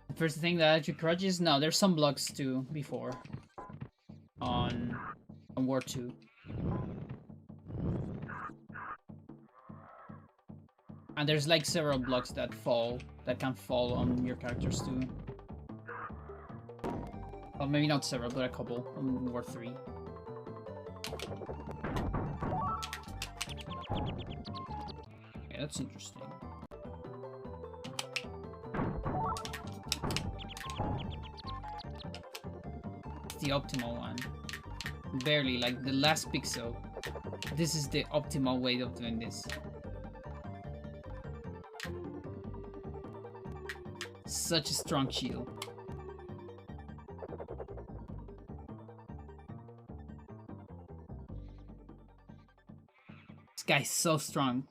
The first thing that actually crutches? No, there's some blocks too before. On War 2. And there's like several blocks that can fall on your characters too. Well, maybe not several, but a couple on War 3. Okay, that's interesting. It's the optimal one. Barely, like the last pixel. This is the optimal way of doing this. Such a strong shield. This guy's so strong.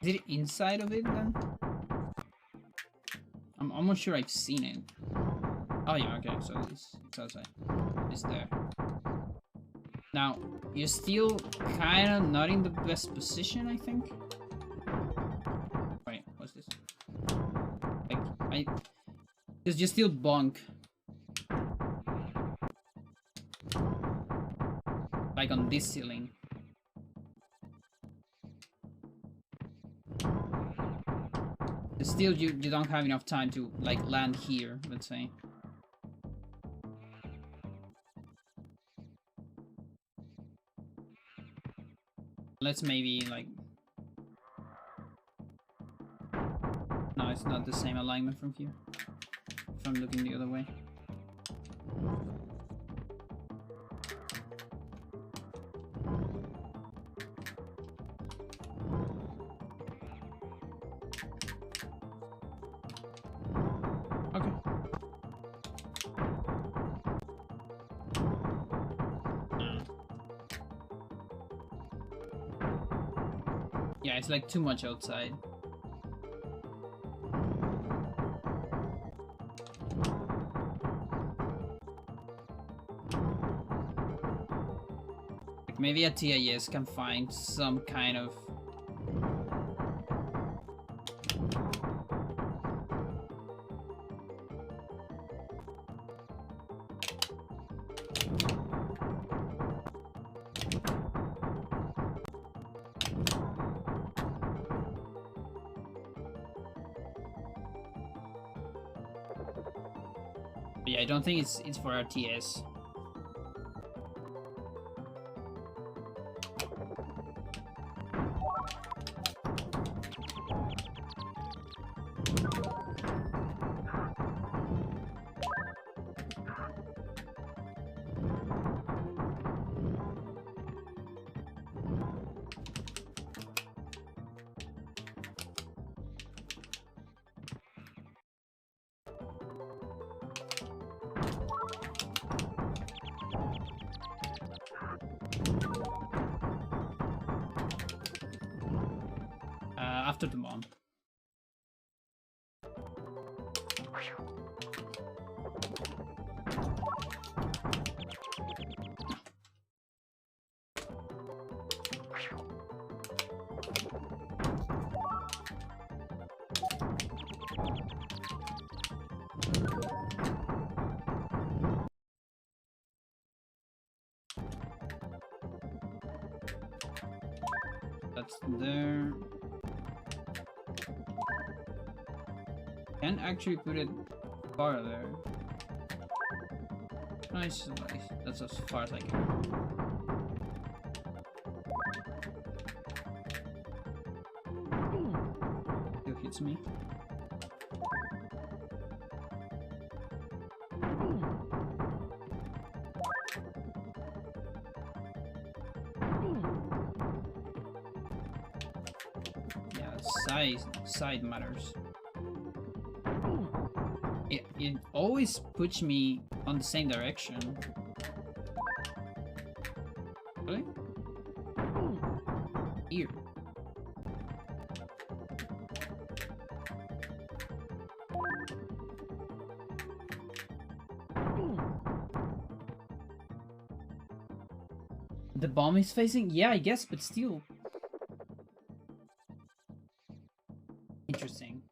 Is it inside of it then? I'm almost sure I've seen it. Oh yeah, okay, so it's outside. It's there. Now, you're still kind of not in the best position, I think. Wait, what's this? Like, because you're still bonk. Like on this ceiling. Still, you don't have enough time to like land here, let's say. Let's maybe like... No, it's not the same alignment from here. If I'm looking the other way. Yeah, it's like too much outside. Like maybe a TIS can find some kind of... Yeah, I don't think it's for RTS. After the bomb. That's there. Can't actually put it farther. Nice, nice. That's as far as I can. Still hits me. Yeah, side matters. It always puts me on the same direction. Really? Here. The bomb is facing? Yeah, I guess, but still. Interesting.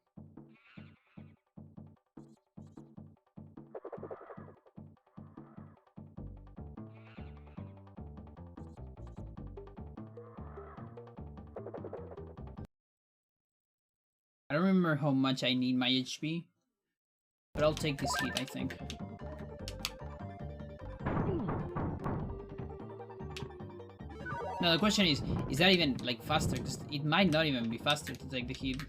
I don't remember how much I need my HP, but I'll take this hit, I think. Now the question is that even like faster? Because it might not even be faster to take the hit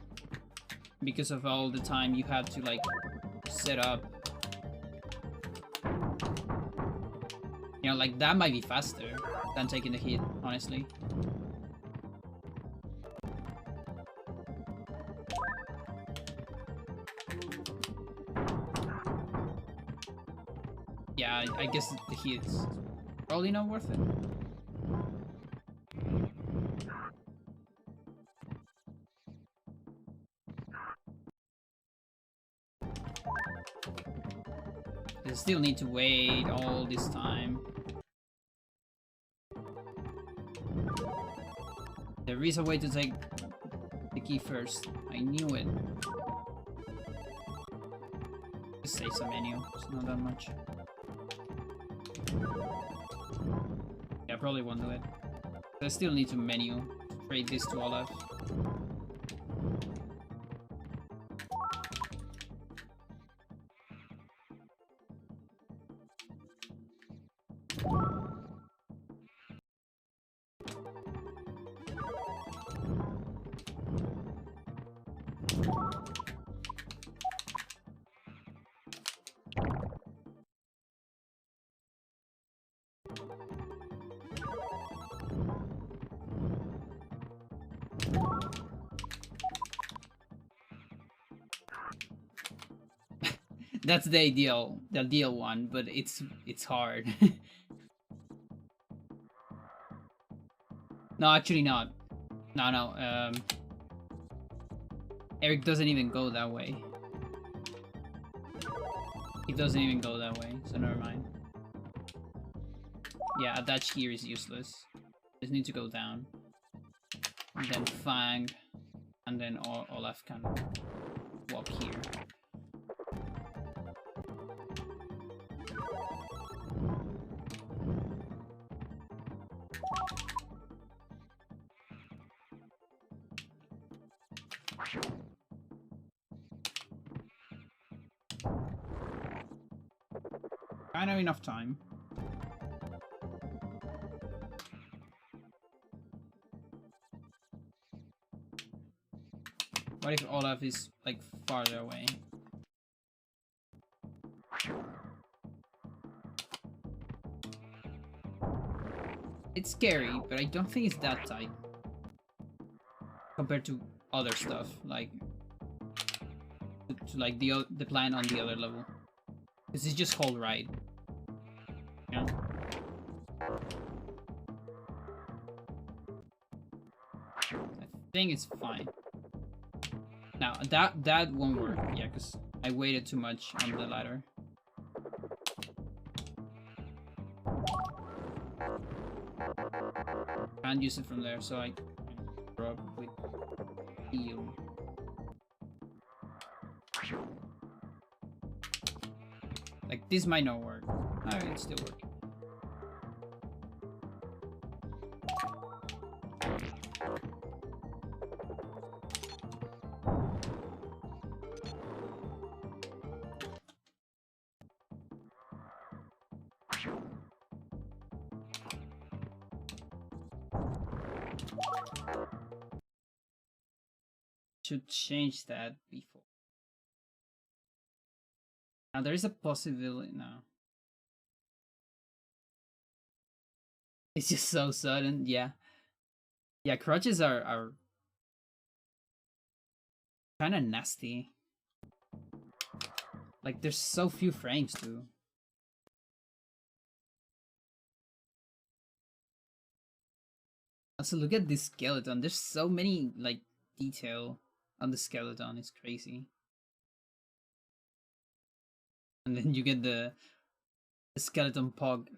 because of all the time you have to like set up. You know, like that might be faster than taking the hit, honestly. Yeah, I guess the hit's probably not worth it. I still need to wait all this time. There is a way to take the key first. I knew it. Just save some menu. It's not that much. Yeah, probably won't do it. I still need to menu. Trade this to Olaf. That's the ideal one, but it's hard. No, actually not. No. Eric doesn't even go that way. He doesn't even go that way, so never mind. Yeah, a dash here is useless. Just need to go down. And then Fang, and then Olaf can walk here. I know enough time. What if Olaf is like farther away? It's scary, but I don't think it's that tight compared to other stuff, like to like the plan on the other level. Because it's just hold right. Yeah. I think it's fine. Now that won't work, yeah, because I waited too much on the ladder. Can't use it from there, so I drop with heal. Like this might not work. Alright, it still works. Should change that before. Now there is a possibility now. It's just so sudden, yeah. Yeah, crutches are kind of nasty. Like there's so few frames too. Also, look at this skeleton. There's so many like detail on the skeleton. It's crazy. And then you get the skeleton pug.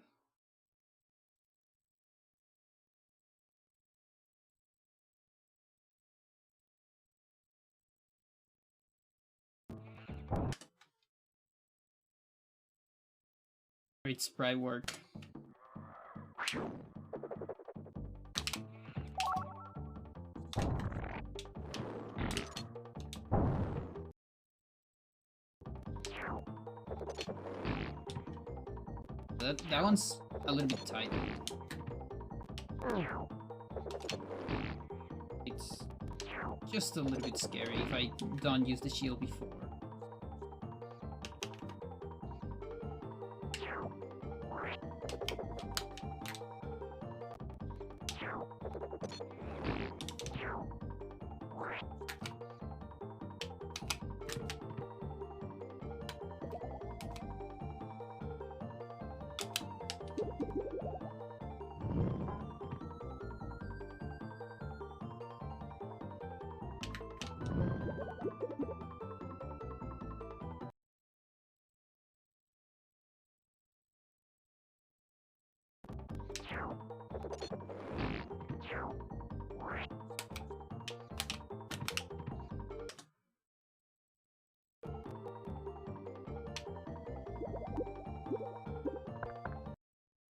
Great sprite work. That one's a little bit tight. It's just a little bit scary if I don't use the shield before.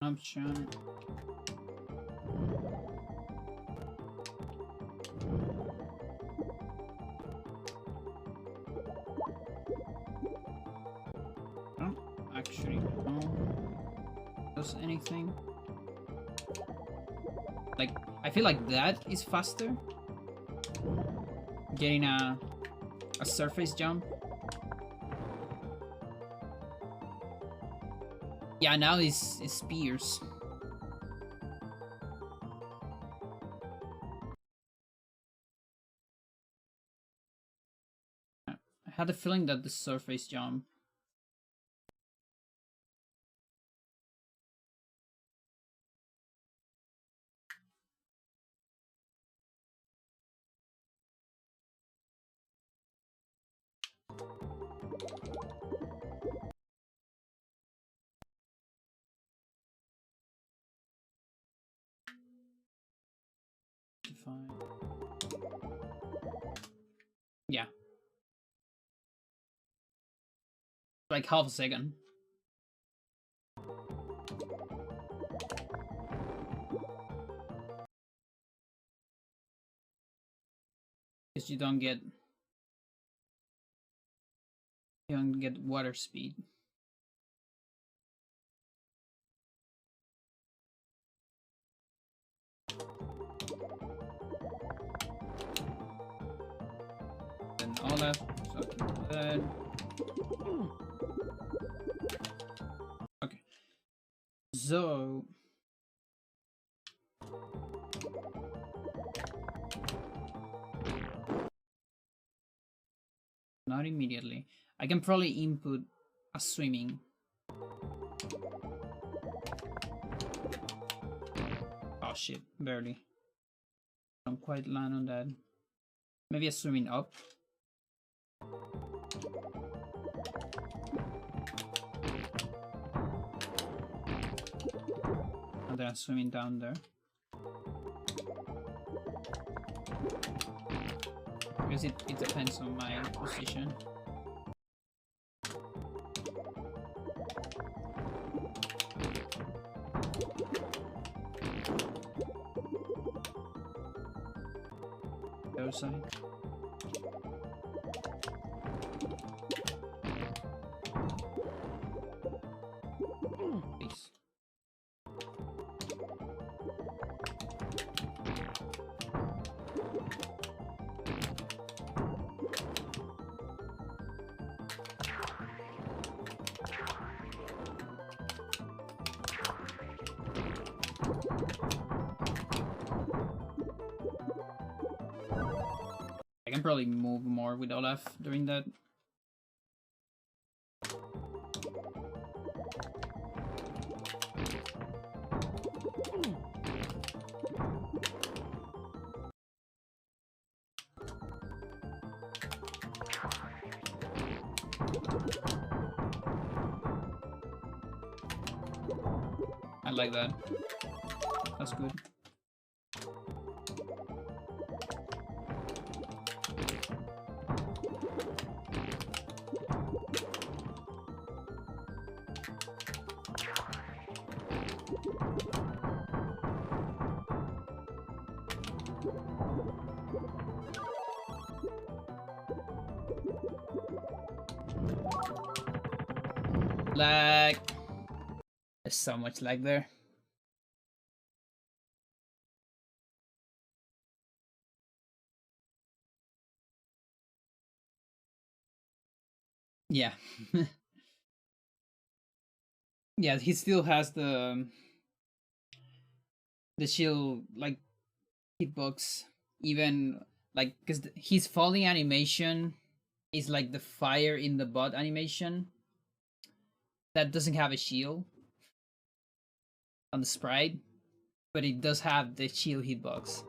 Option. Don't actually know. Does anything? Like, I feel like that is faster. Getting a surface jump. Yeah, now it's spears. I had a feeling that the surface jump. Yeah. Like half a second. Because you don't get water speed. Then all that, so I can do that. Okay. So not immediately. I can probably input a swimming. Oh shit, barely. Don't quite land on that. Maybe a swimming up. And then swimming down there. Because it depends on my position. The other side. Please. can probably move more with Olaf during that. I like that. That's good. Lag. There's so much lag there. Yeah. Yeah, he still has the shield like hitbox, even like because his falling animation is like the fire in the butt animation that doesn't have a shield on the sprite, but it does have the shield hitbox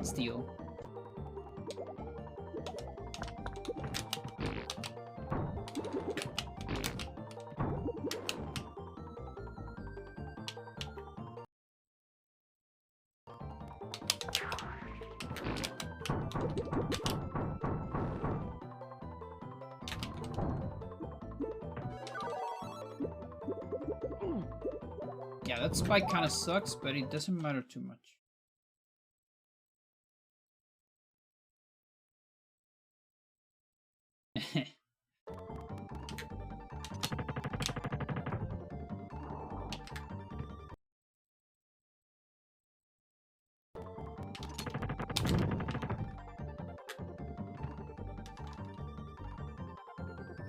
still. Yeah, that spike kind of sucks, but it doesn't matter too much.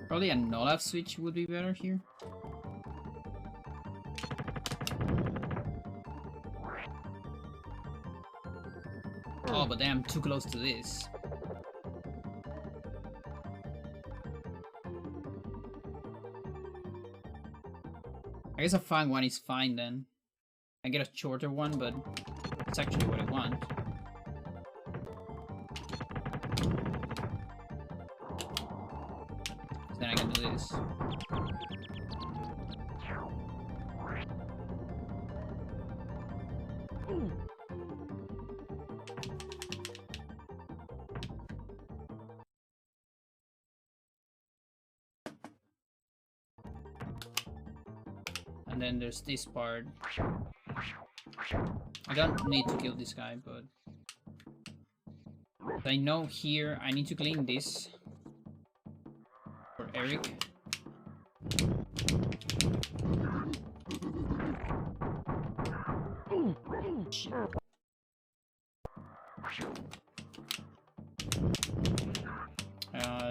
Probably a Olaf switch would be better here. Oh, but damn, too close to this. I guess a fang one is fine then. I get a shorter one, but it's actually what I want. Then I can do this. And then there's this part. I don't need to kill this guy, but I know here I need to clean this for Eric.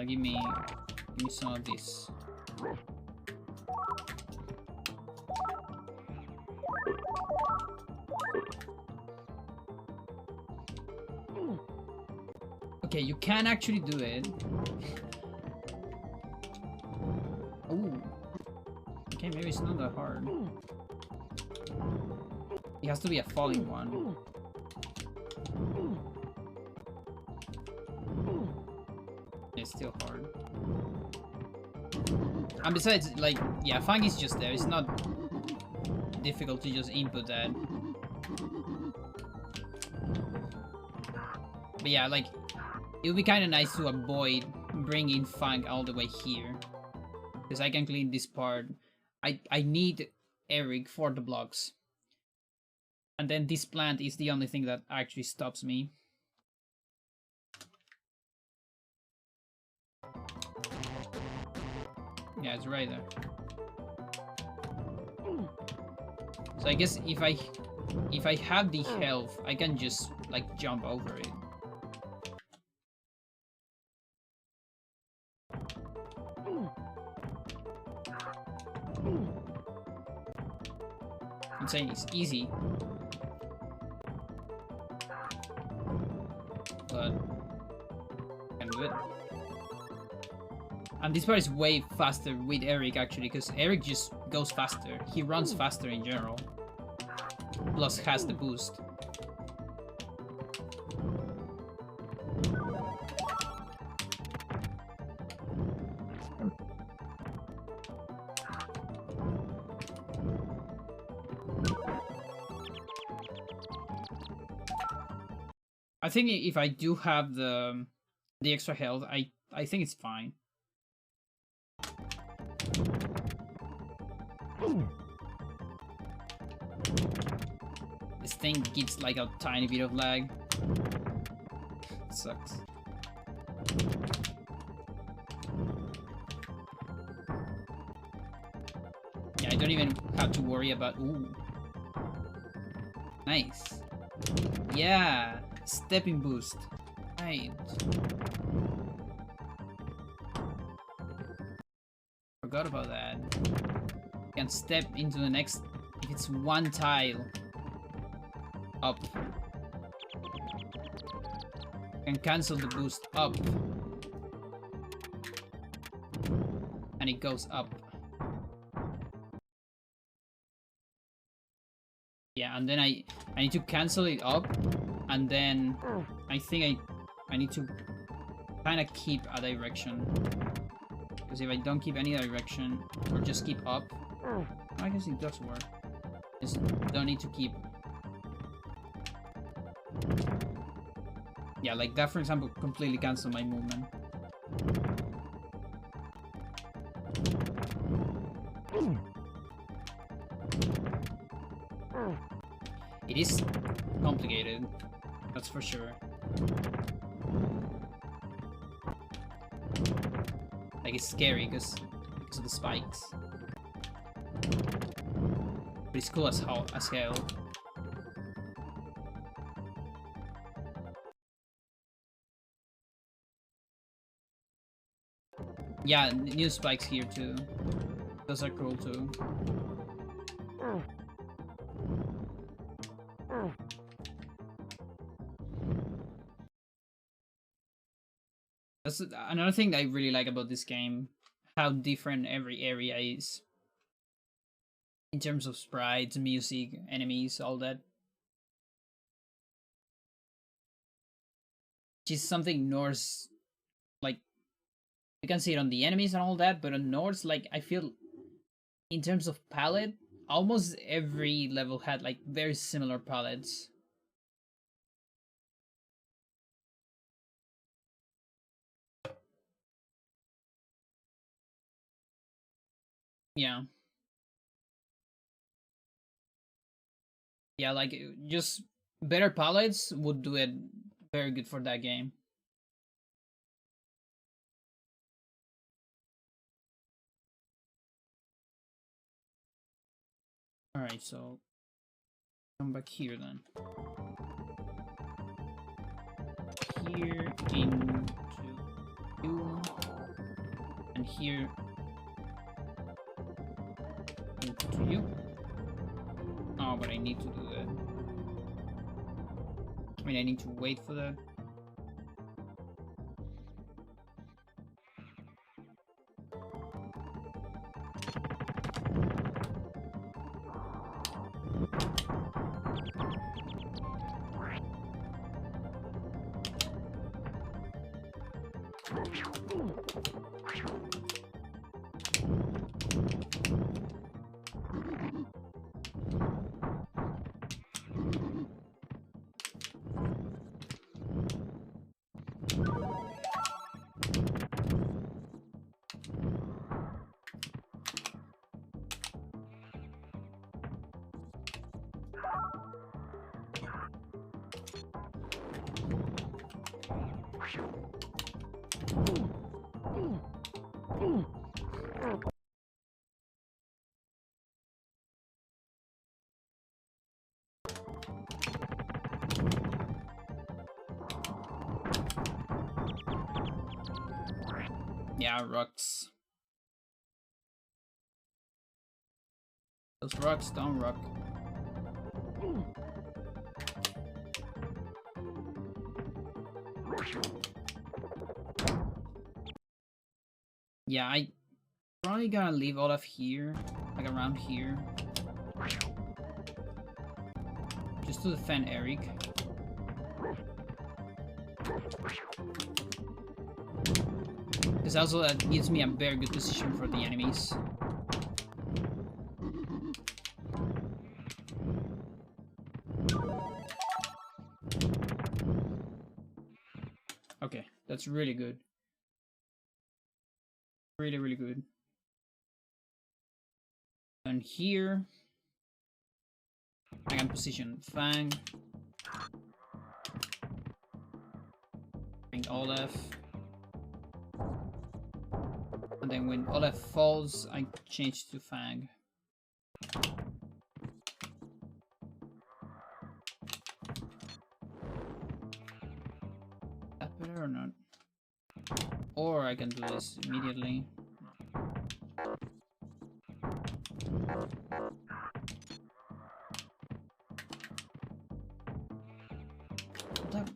Give me some of this. Okay, you can actually do it. Ooh. Okay, maybe it's not that hard. It has to be a falling one. It's still hard. And besides, like, yeah, Fang is just there. It's not difficult to just input that. But yeah, like, it would be kind of nice to avoid bringing Fang all the way here. Because I can clean this part. I need Eric for the blocks. And then this plant is the only thing that actually stops me. Yeah, it's right there. So I guess if I have the health, I can just like jump over it. I'm saying it's easy, but And this part is way faster with Eric, actually, because Eric just goes faster. He runs faster in general. Plus has the boost. I think if I do have the extra health, I think it's fine. This thing gives like a tiny bit of lag. It sucks. Yeah, I don't even have to worry about. Ooh, nice. Yeah, stepping boost. Right. Forgot about that. You can step into the next if it's one tile up. You can cancel the boost up. And it goes up. Yeah, and then I need to cancel it up, and then I think I need to kind of keep a direction, because if I don't keep any direction or just keep up, I guess it does work. Just don't need to keep. Yeah, like that, for example, completely cancel my movement. It is complicated, that's for sure. Like, it's scary because of the spikes. But it's cool as hell. Yeah, new spikes here too. Those are cool too. That's another thing that I really like about this game, how different every area is. In terms of sprites, music, enemies, all that. Which is something Norse, like, you can see it on the enemies and all that, but on Norse, like, I feel, in terms of palette, almost every level had, like, very similar palettes. Yeah. Yeah, like, just better palettes would do it very good for that game. Alright, so come back here then. Here into you, and here into you. Oh, but I need to do that. I mean, I need to wait for that. Yeah, rocks. Those rocks don't rock. Yeah, I probably gonna leave Olaf here, like around here. Just to defend Eric. Because also that gives me a very good position for the enemies. Okay, that's really good. Really, really good. And here, I can position Fang. Bring Olaf. And then when Olaf falls, I change to Fang. That better or not? Or I can do this immediately.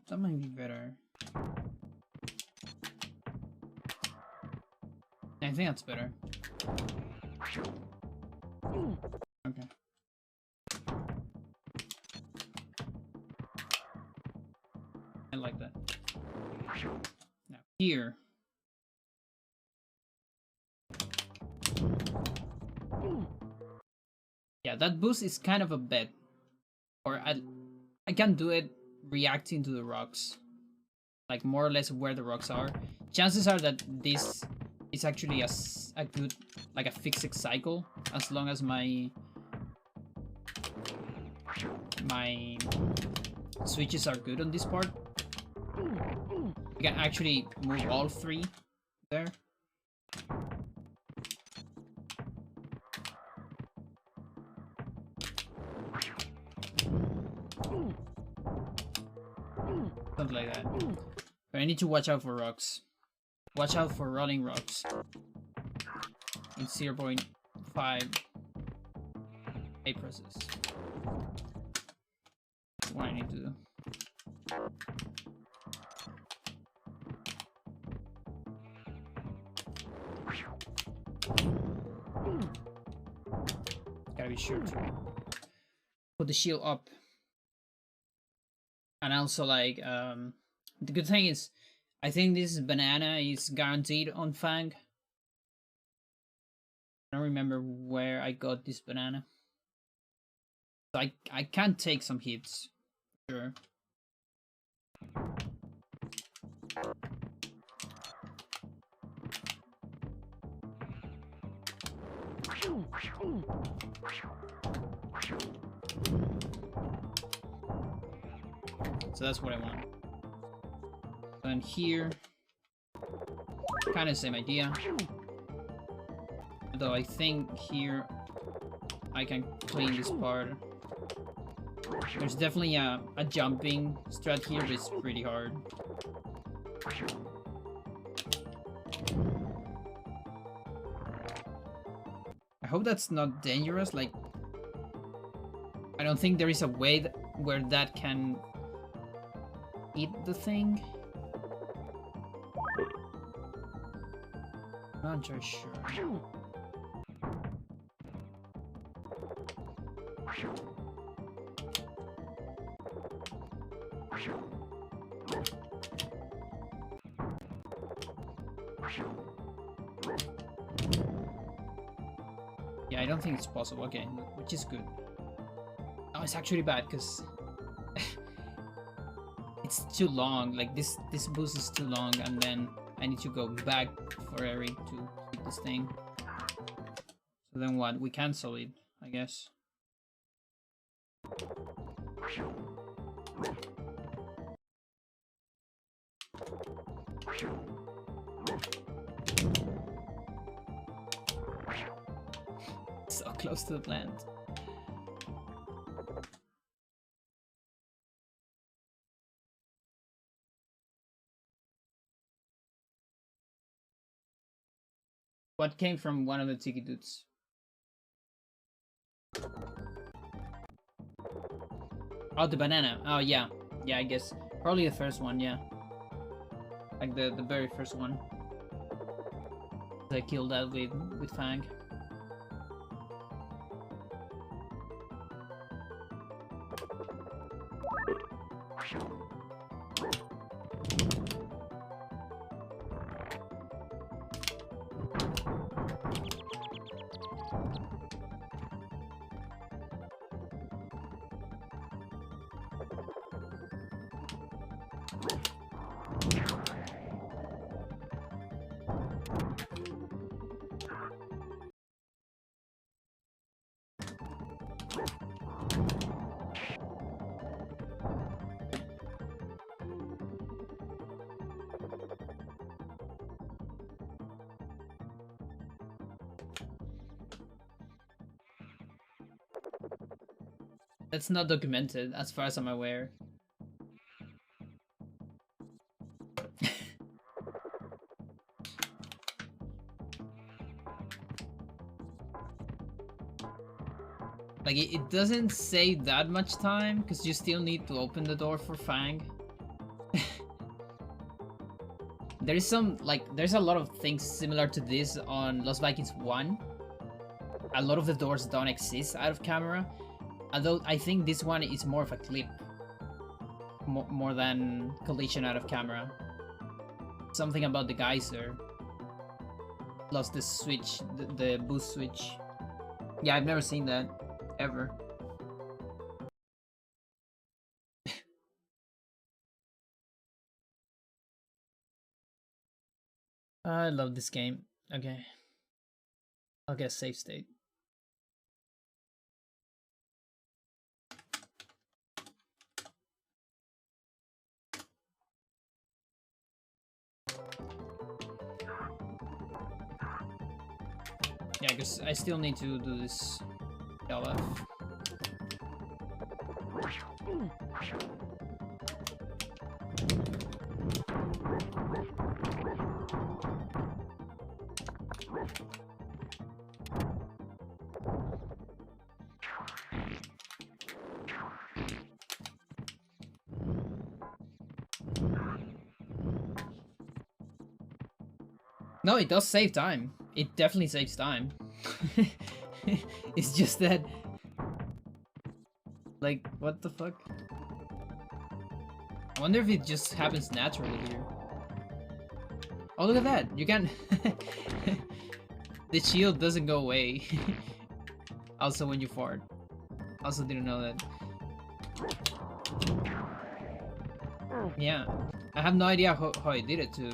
That might be better. I think that's better. Okay. I like that. Now here. Yeah, that boost is kind of a bet. Or I can do it reacting to the rocks. Like more or less where the rocks are. Chances are that this is actually a good, like a fixed cycle, as long as my switches are good on this part. You can actually move all three there. Something like that. But I need to watch out for rocks. Watch out for rolling rocks. In 0.5 8 presses. That's what I need to do. Gotta be sure to put the shield up. And also, like, the good thing is, I think this banana is guaranteed on Fang. I don't remember where I got this banana. So I can take some hits, sure. So that's what I want. And here, kind of same idea. Though I think here I can clean this part. There's definitely a jumping strat here, but it's pretty hard. I hope that's not dangerous. Like, I don't think there is a way where that can eat the thing. Not very sure. Yeah, I don't think it's possible. Okay, which is good. Oh, it's actually bad because it's too long. Like this boost is too long, and then I need to go back for Eric to keep this thing. So then what? We cancel it, I guess. So close to the plant. What came from one of the tiki dudes? Oh, the banana. Oh, yeah. Yeah, I guess. Probably the first one, yeah. Like the very first one. I killed that with Fang. That's not documented, as far as I'm aware. Like, it doesn't say that much time, because you still need to open the door for Fang. There is some, like, there's a lot of things similar to this on Lost Vikings 1. A lot of the doors don't exist out of camera. Although I think this one is more of a clip. More than collision out of camera. Something about the geyser. Plus the switch, the boost switch. Yeah, I've never seen that. Ever. I love this game. Okay. I'll get save state. Yeah, because I still need to do this LF. No, it does save time. It definitely saves time. It's just that... Like, what the fuck? I wonder if it just happens naturally here. Oh, look at that! You can... The shield doesn't go away. Also when you fart. Also didn't know that. Yeah. I have no idea how I did it too.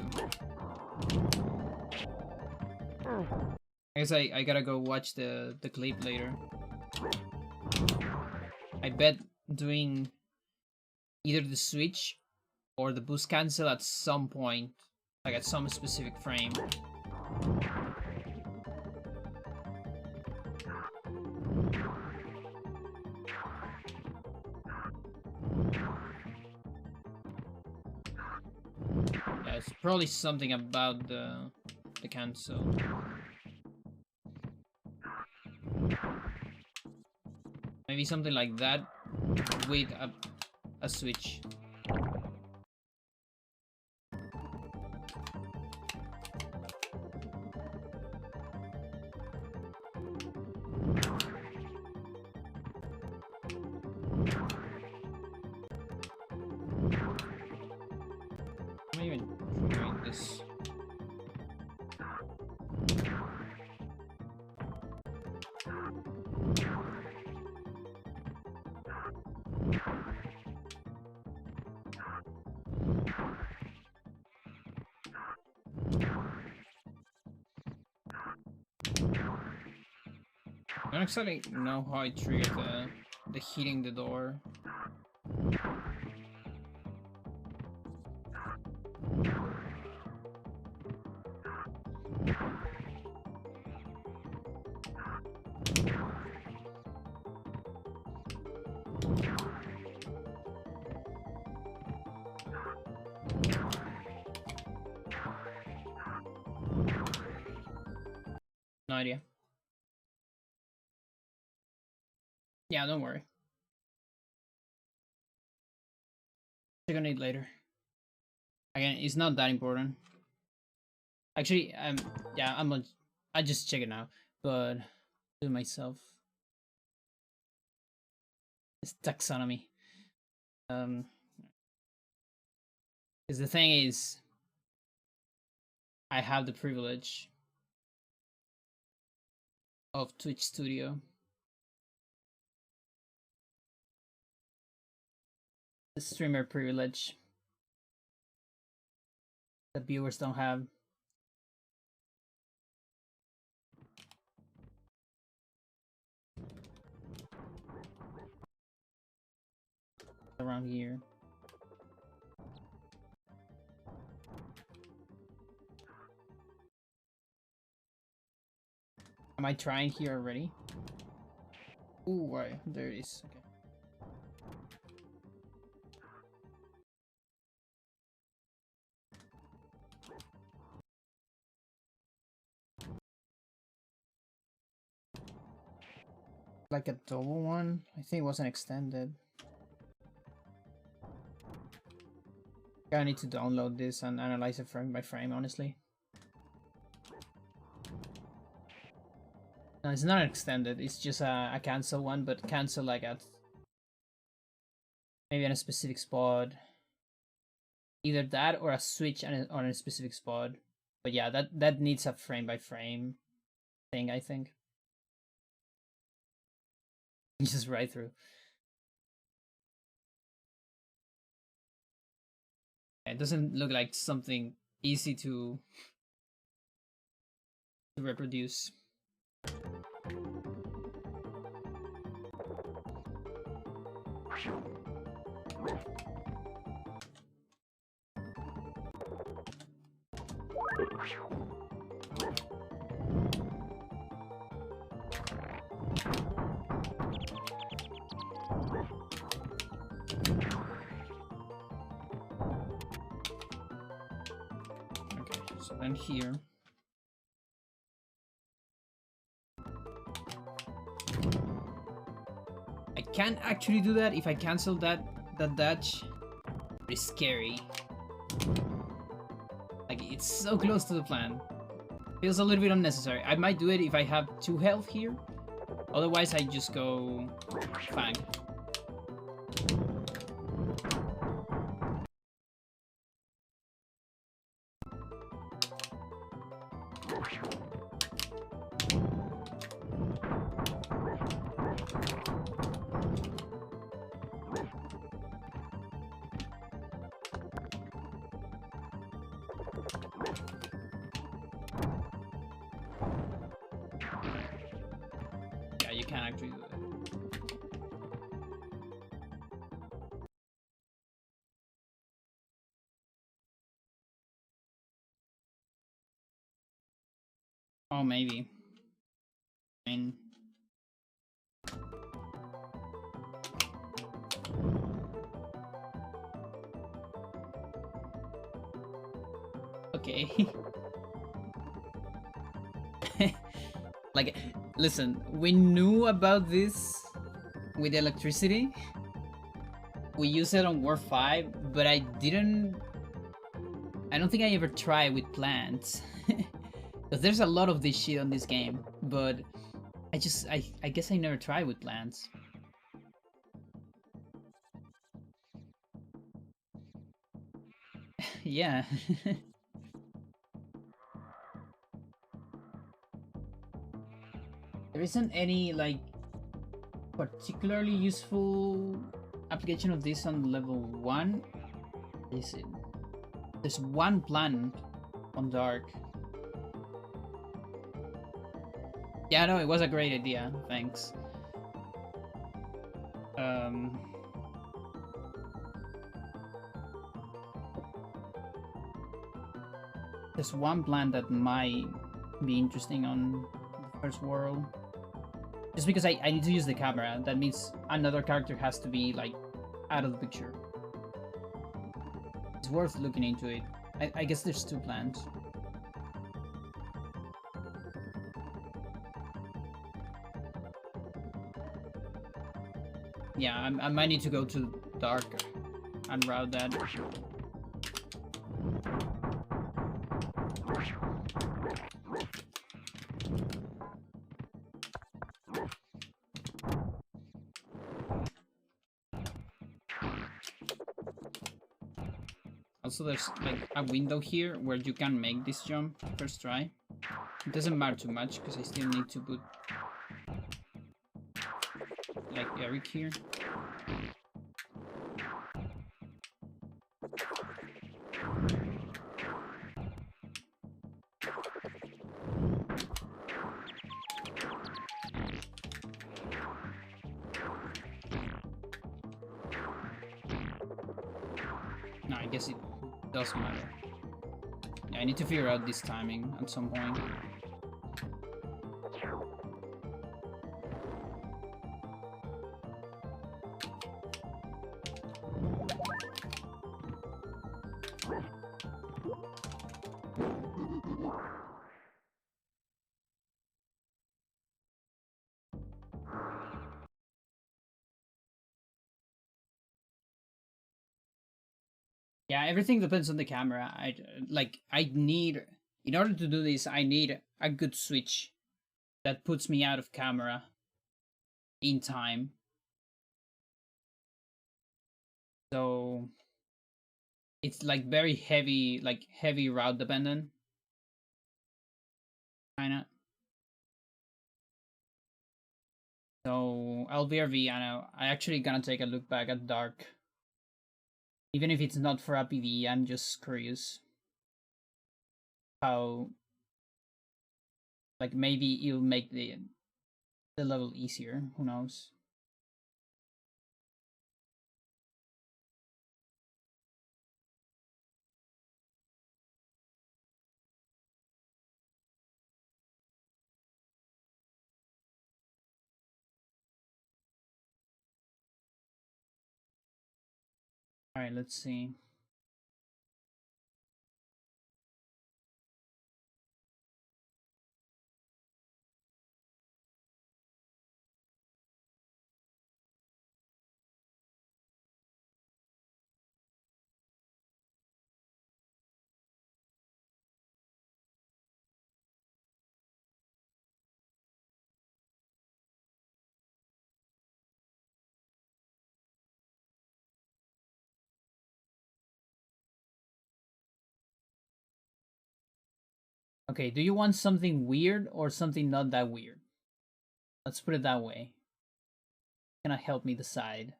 I guess I gotta go watch the clip later. I bet doing either the switch or the boost cancel at some point, like at some specific frame. Yeah, it's probably something about the cancel. Maybe something like that with a switch. I'm even doing this. I don't exactly know how I triggered the hitting the door. No idea. Yeah, don't worry. Check on it later. Again, it's not that important. Actually, yeah, I just check it now, but do it myself. It's taxonomy. Because the thing is, I have the privilege of Twitch Studio. The streamer privilege that viewers don't have. Around here. Am I trying here already? Ooh, right, there it is. Okay. Like a double one? I think it wasn't extended. I need to download this and analyze it frame by frame, honestly. No, it's not extended, it's just a cancel one, but cancel like at maybe on a specific spot. Either that or a switch on a specific spot. But yeah, that needs a frame by frame thing, I think. Just right through. It doesn't look like something easy to reproduce. Okay, so then here. I can't actually do that if I cancel that dash. It's scary. Like, it's so close to the plan. Feels a little bit unnecessary. I might do it if I have 2 health here. Otherwise, I just go Fang. Yeah, you can actually do it. Oh, maybe. I mean... Okay. Like, listen, we knew about this with electricity. We used it on War 5, but I don't think I ever tried with plants. Because there's a lot of this shit on this game, but I guess I never tried with plants. Yeah. There isn't any, like, particularly useful application of this on level 1. Is it? There's one plant on Dark. Yeah, no, it was a great idea. Thanks. There's one plant that might be interesting on the first world. Just because I need to use the camera, that means another character has to be, like, out of the picture. It's worth looking into it. I guess there's 2 plants. Yeah, I might need to go to Dark and route that. Also, there's like a window here where you can make this jump first try. It doesn't matter too much because I still need to put like Eric here. No, I guess it does matter. Yeah, I need to figure out this timing at some point. Yeah, everything depends on the camera. I need, in order to do this, I need a good switch that puts me out of camera in time. So it's like very heavy, like heavy route dependent. Kinda. So LVRV, I know. I actually gonna take a look back at Dark. Even if it's not for a PvE, I'm just curious how, like, maybe it'll make the level easier. Who knows? All right, let's see. Okay, do you want something weird or something not that weird? Let's put it that way. Gonna help me decide.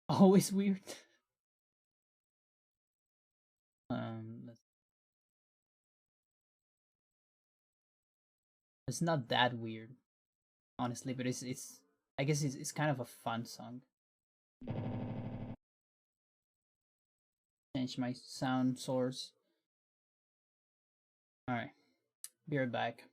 Always weird. Let's, it's not that weird, honestly, but it's I guess it's kind of a fun song. Change my sound source. All right, be right back.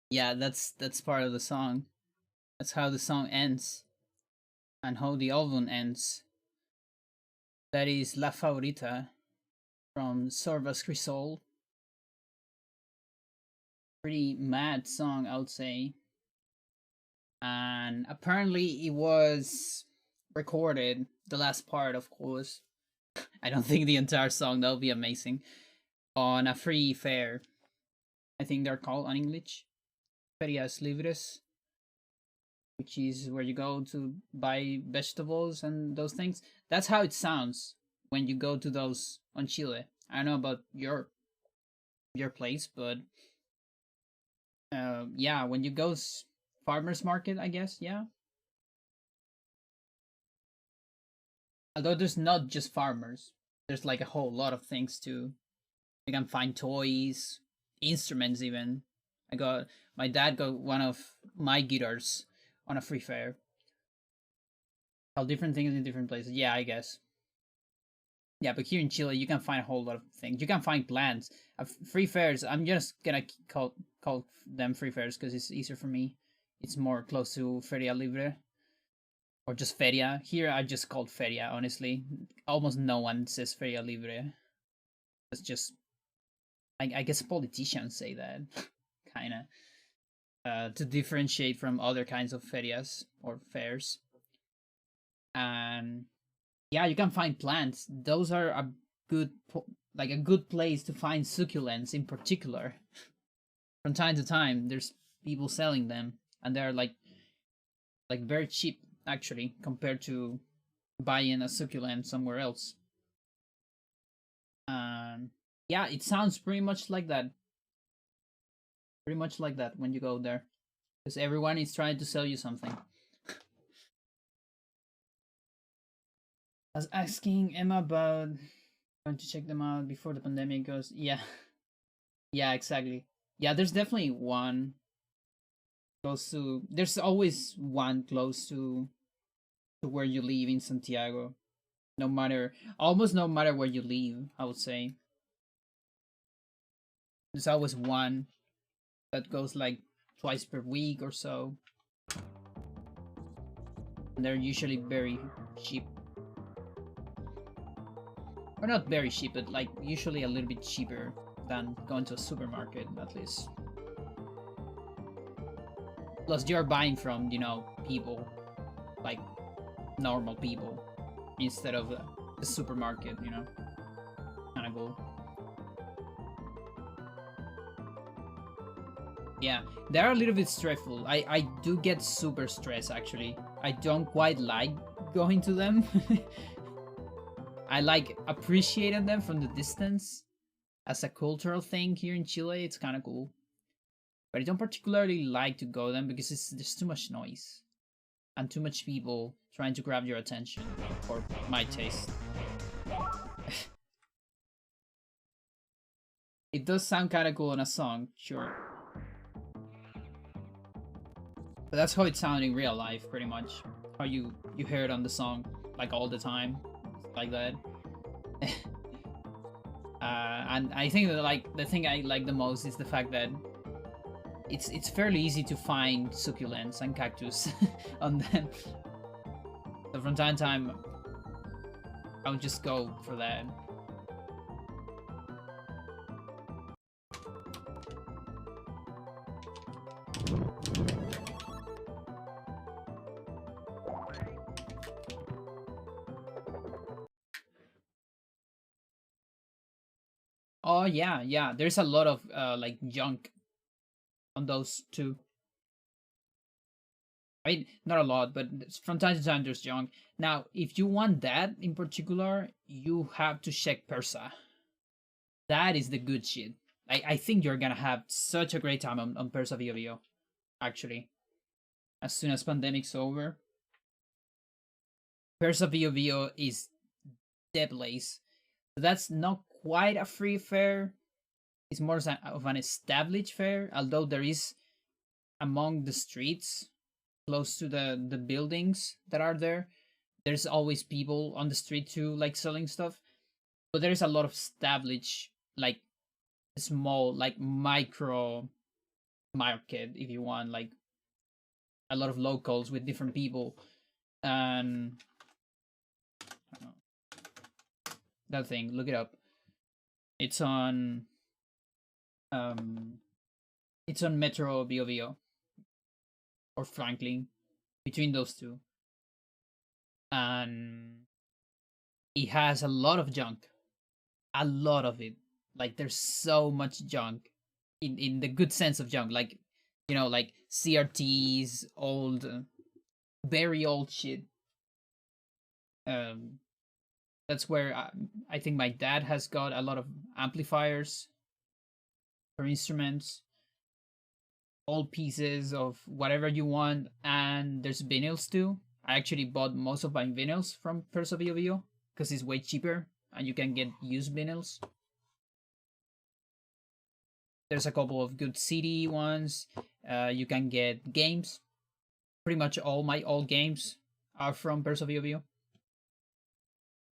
Yeah, that's part of the song. That's how the song ends and how the album ends. That is La Favorita from Sorvas Crisol. Pretty mad song, I would say. And apparently it was recorded, the last part, of course. I don't think the entire song, that would be amazing. On a free fair. I think they're called on English. Ferias Libres, which is where you go to buy vegetables and those things. That's how it sounds when you go to those on Chile. I don't know about your place, but yeah, when you go farmers market, I guess, yeah. Although there's not just farmers, there's like a whole lot of things too. You can find toys, instruments even. I got my dad got one of my guitars on a free fair. All different things in different places. Yeah, I guess. Yeah, but here in Chile, you can find a whole lot of things. You can find plants. Free fairs. I'm just gonna call them free fairs because it's easier for me. It's more close to Feria Libre or just Feria. Here, I just called Feria. Honestly, almost no one says Feria Libre. It's just, I guess politicians say that, kind of, to differentiate from other kinds of ferias or fairs. And yeah, you can find plants. Those are a good, like a good place to find succulents in particular. From time to time, there's people selling them, and they're like very cheap actually compared to buying a succulent somewhere else. Yeah, it sounds pretty much like that. Pretty much like that when you go there, because everyone is trying to sell you something. I was asking Emma about going to check them out before the pandemic goes. Yeah, yeah, exactly. Yeah, there's definitely one close to. There's always one close to where you live in Santiago. No matter, almost no matter where you live, I would say there's always one that goes like twice per week or so. And they're usually very cheap, or not very cheap, but like usually a little bit cheaper than going to a supermarket, at least. Plus, you're buying from, people, like normal people, instead of the supermarket, Kind of cool. Yeah, they're a little bit stressful. I do get super stressed, actually. I don't quite like going to them. I like appreciating them from the distance as a cultural thing here in Chile. It's kind of cool, but I don't particularly like to go them because there's too much noise and too much people trying to grab your attention, or my taste. It does sound kind of cool in a song, sure, but that's how it sounds in real life, pretty much. How you hear it on the song, like all the time, like that. And I think that like the thing I like the most is the fact that it's fairly easy to find succulents and cactus on them. So from time to time, I would just go for that. Oh yeah, yeah. There's a lot of like junk on those too. I mean, not a lot, but from time to time there's junk. Now, if you want that in particular, you have to check Persa. That is the good shit. I think you're gonna have such a great time on Persa Bio, actually. As soon as pandemic's over, Persa Bio is the place. That's not quite a free fair. It's more of an established fair, although there is among the streets close to the buildings that are there. There's always people on the street too, like selling stuff. But there's a lot of established, like small, like micro market, if you want, like a lot of locals with different people. And I don't know, that thing, look it up. It's on Metro Bio or Franklin, between those two. And it has a lot of junk, a lot of it. Like there's so much junk, in the good sense of junk, like, you know, like CRTs, old, very old shit. Um, that's where I think my dad has got a lot of amplifiers for instruments, old pieces of whatever you want, and there's vinyls too. I actually bought most of my vinyls from Perso Bio Bio because it's way cheaper and you can get used vinyls. There's a couple of good CD ones. You can get games. Pretty much all my old games are from Perso Bio Bio.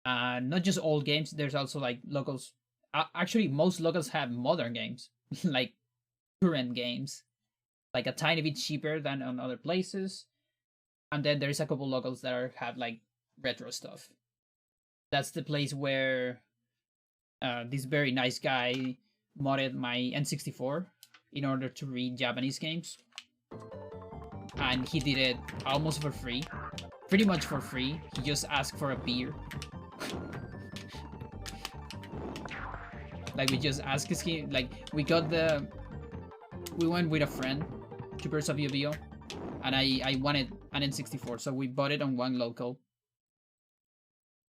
Not just old games. There's also like locals. Actually, most locals have modern games, like current games, like a tiny bit cheaper than on other places. And then there's a couple locals that have like retro stuff. That's the place where this very nice guy modded my N64 in order to read Japanese games. And he did it almost for free. Pretty much for free. He just asked for a beer. Like, we just asked him, like, we went with a friend to Perso Bio Bio, and I wanted an N64, so we bought it on one local.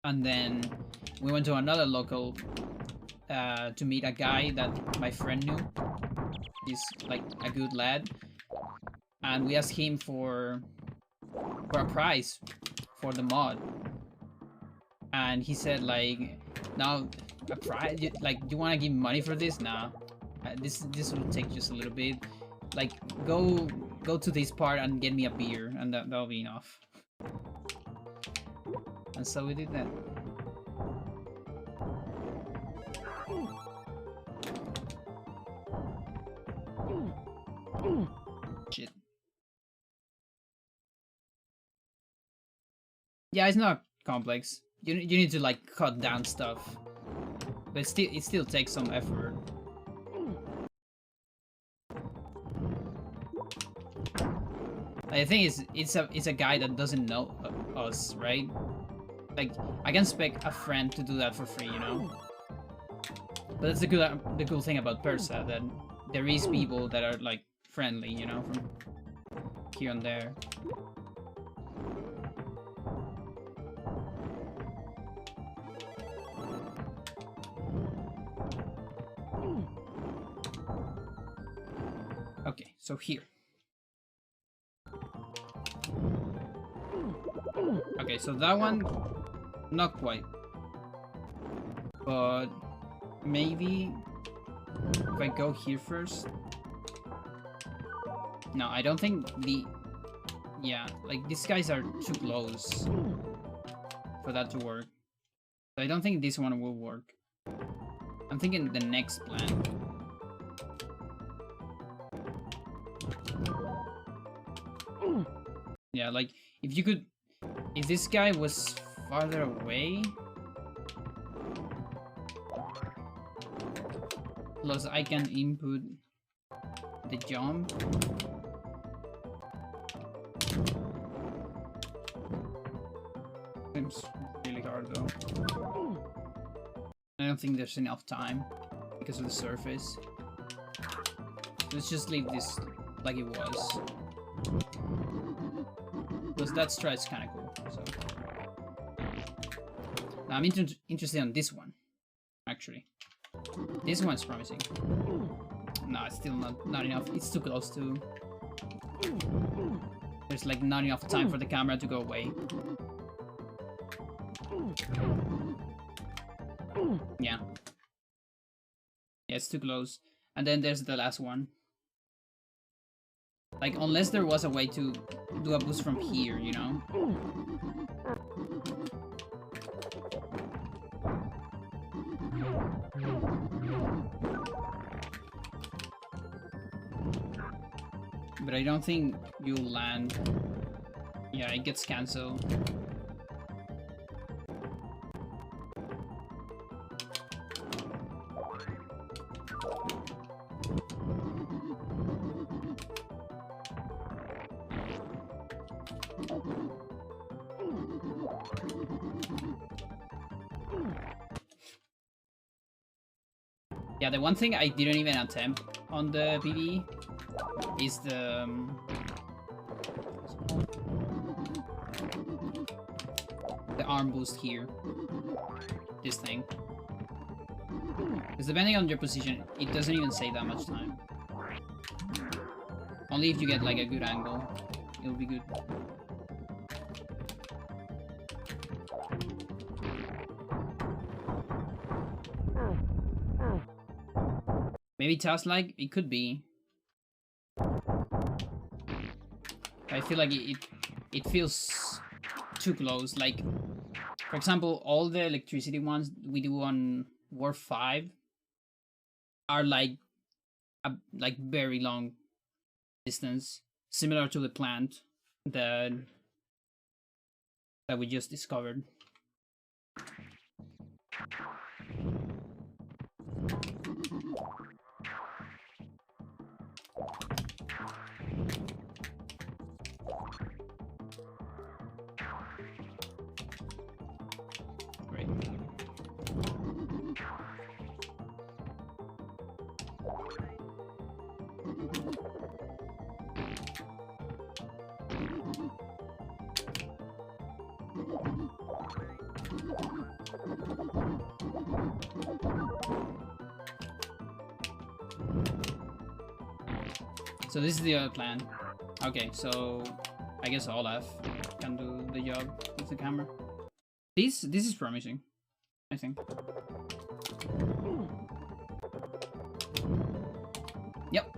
And then we went to another local to meet a guy that my friend knew. He's like a good lad. And we asked him for a price for the mod. And he said, like, now a price, like, do you want to give money for this? Nah, this will take just a little bit. Like, go to this part and get me a beer, and that'll be enough. And so we did that. Shit. Yeah, it's not complex. You need to like cut down stuff, but it still takes some effort. I think it's a guy that doesn't know us, right? Like, I can expect a friend to do that for free, you know. But that's the cool thing about Persa, that there is people that are like friendly, you know, from here and there. Okay, so here. Okay, so that one, not quite. But maybe if I go here first. No, I don't think yeah, like these guys are too close for that to work. So I don't think this one will work. I'm thinking the next plan. Yeah, like if this guy was farther away, plus I can input the jump. Seems really hard though. I don't think there's enough time because of the surface. Let's just leave this like it was. Because that stride's kind of cool. So now I'm interested in this one, actually. This one's promising. No, it's still not enough. It's too close to. There's like not enough time for the camera to go away. Yeah. Yeah, it's too close. And then there's the last one. Like, unless there was a way to do a boost from here, you know? But I don't think you'll land. Yeah, it gets cancelled. Yeah, the one thing I didn't even attempt on the PvE is the arm boost here. This thing. Because depending on your position, it doesn't even save that much time. Only if you get like a good angle, it'll be good. Maybe task-like? It could be. I feel like it feels too close. Like, for example, all the electricity ones we do on War 5 are like very long distance, similar to the plant that we just discovered. Great. So this is the other plan. Okay, so I guess Olaf can do the job with the camera. This is promising, I think. Yep.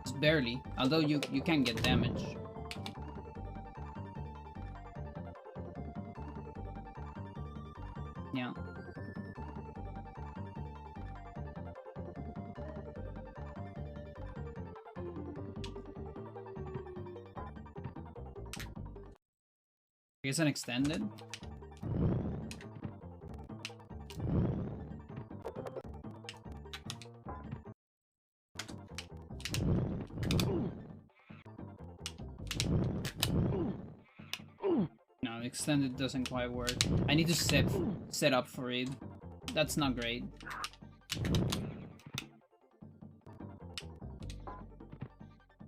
It's barely, although you can get damage. Yeah. I guess an extended. No, extended doesn't quite work. I need to set up for it. That's not great.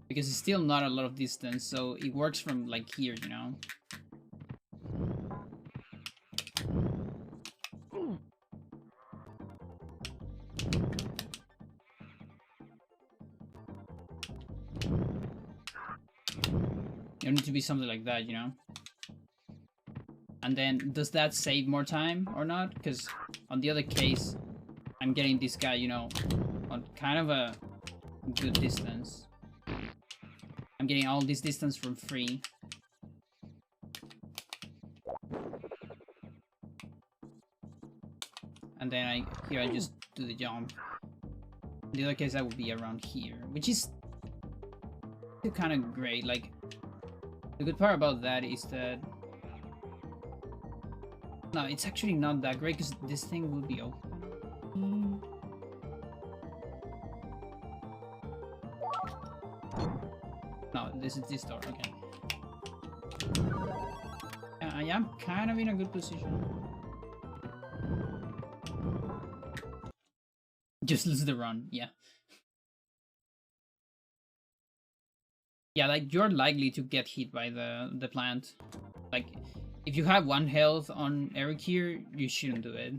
Because it's still not a lot of distance, so it works from like here, you know? You need to be something like that, you know? And then, does that save more time or not? Because on the other case, I'm getting this guy, you know, on kind of a good distance. I'm getting all this distance from free. And then here I just do the jump. In the other case, I would be around here, which is still kind of great. Like, the good part about that is that no, it's actually not that great because this thing will be open. No, this is this door. Okay. I am kind of in a good position. Just lose the run, yeah. Yeah, like you're likely to get hit by the plant. Like, if you have 1 health on Eric here, you shouldn't do it.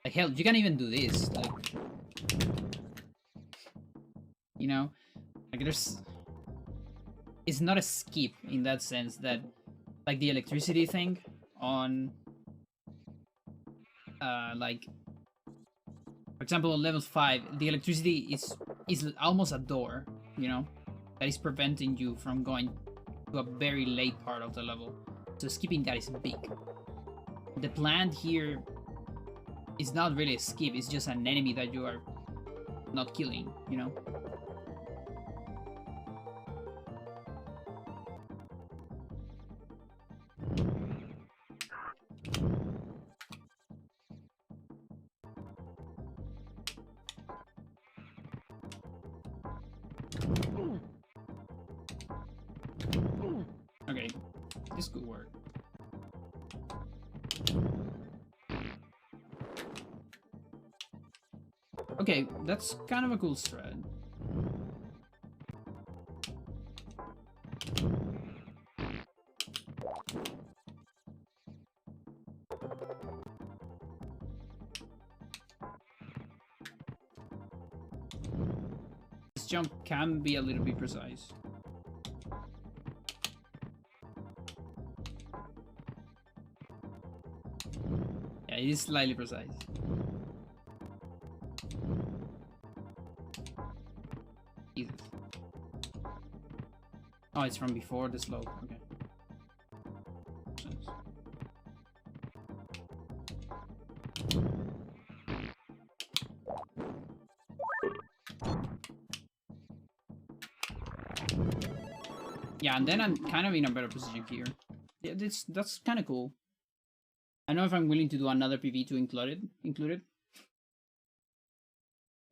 Like hell, you can't even do this. Like, you know, like it's not a skip in that sense that, like the electricity thing on, like, for example, on level 5, the electricity is almost a door, you know, that is preventing you from going to a very late part of the level. So skipping that is big. The plant here it's not really a skip, it's just an enemy that you are not killing, you know? Okay, this could work. Okay, that's kind of a cool strat. This jump can be a little bit precise. Yeah, it is slightly precise. Jesus. Oh, it's from before the slope. Okay. Yeah, and then I'm kind of in a better position here. Yeah, that's kind of cool. I don't know if I'm willing to do another PV to include it.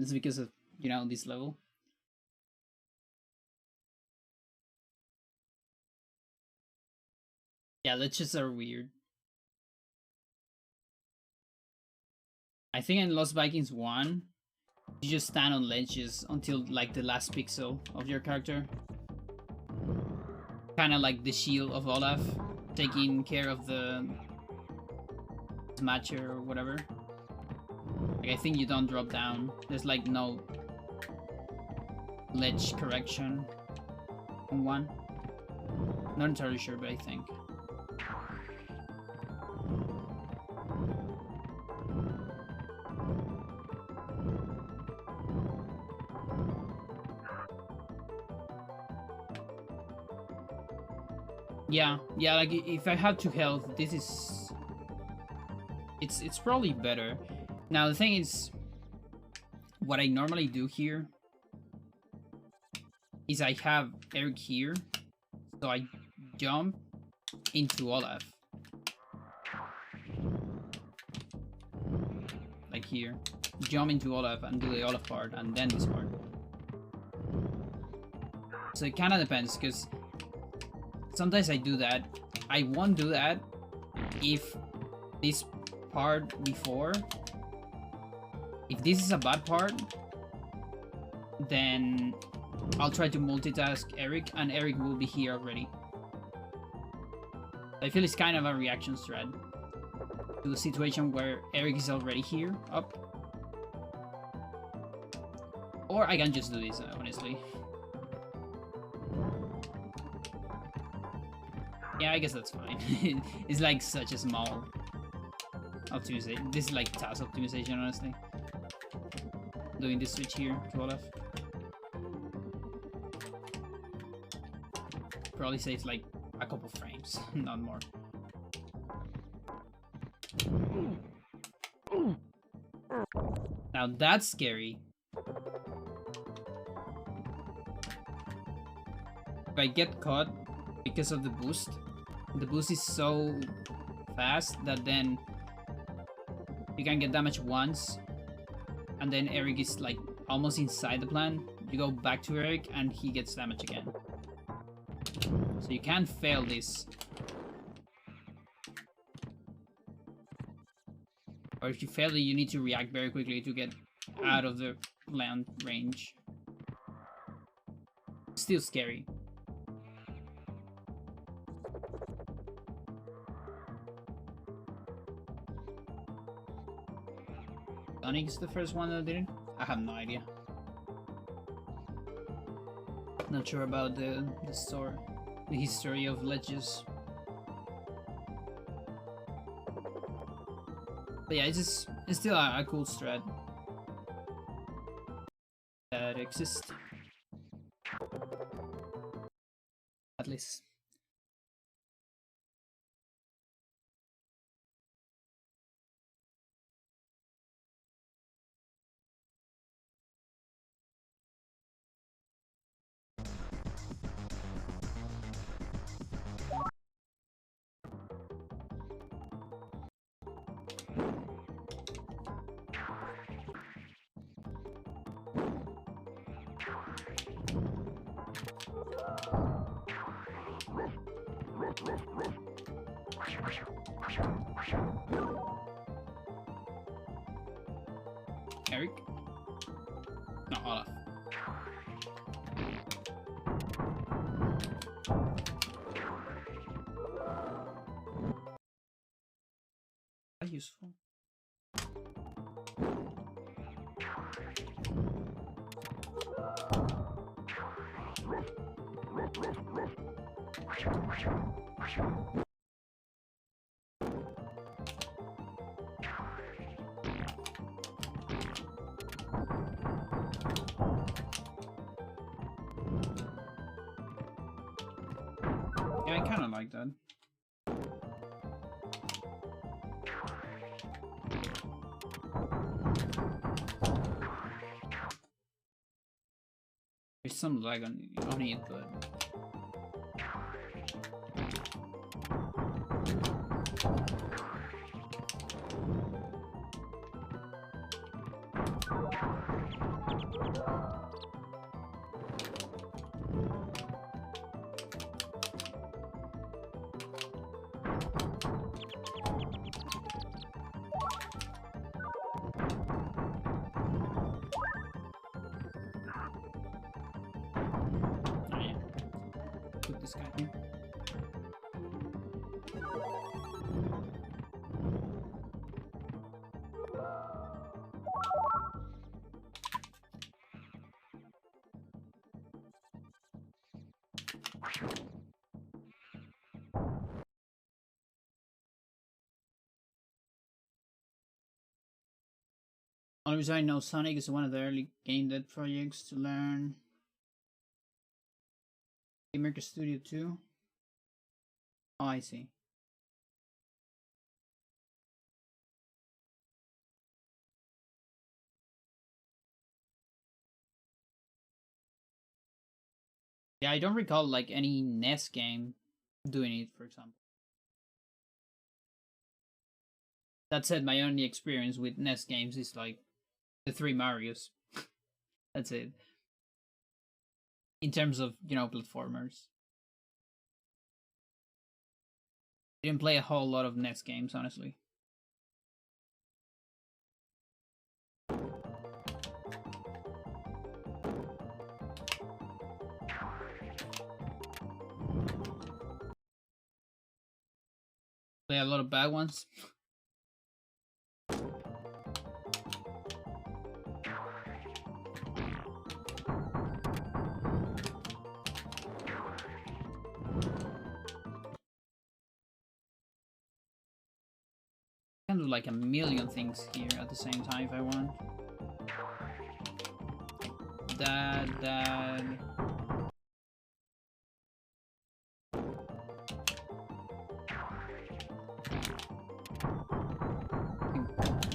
It's because of, you know, this level. Yeah, ledges are weird. I think in Lost Vikings 1, you just stand on ledges until like the last pixel of your character. Kind of like the shield of Olaf, taking care of the smatcher or whatever. Like, I think you don't drop down. There's like no ledge correction on 1. Not entirely sure, but I think. Yeah, like if I had 2 health, this is... It's probably better. Now the thing is, what I normally do here is I have Eric here, so I jump into Olaf. Like here. Jump into Olaf and do the Olaf part, and then this part. So it kinda depends, because sometimes I do that. I won't do that if this part before, if this is a bad part, then I'll try to multitask Eric, and Eric will be here already. I feel it's kind of a reaction strat to the situation where Eric is already here, up. Or I can just do this, honestly. Yeah, I guess that's fine. It's like such a small optimization. This is like task optimization, honestly. Doing this switch here to Olaf. Probably saves like a couple frames, not more. Now that's scary. If I get caught because of the boost is so fast that then you can get damage once, and then Eric is like almost inside the plan. You go back to Eric and he gets damage again. So you can't fail this. Or if you fail it, you need to react very quickly to get out of the land range. Still scary. Sonic's the first one that didn't? I have no idea. Not sure about the history of ledges. But yeah, it's still a cool strat that exists. At least. Eric? No, Olaf. How useful. Yeah, I kind of like that. There's some lag on it, but put this guy here. Only reason I know Sonic is one of the early game dev projects to learn. Maker Studio 2. Oh, I see. Yeah, I don't recall like any NES game doing it, for example. That said, my only experience with NES games is like the 3 Marios. That's it. In terms of, you know, platformers. I didn't play a whole lot of NES games, honestly. Play a lot of bad ones. I can do like a million things here at the same time if I want. That.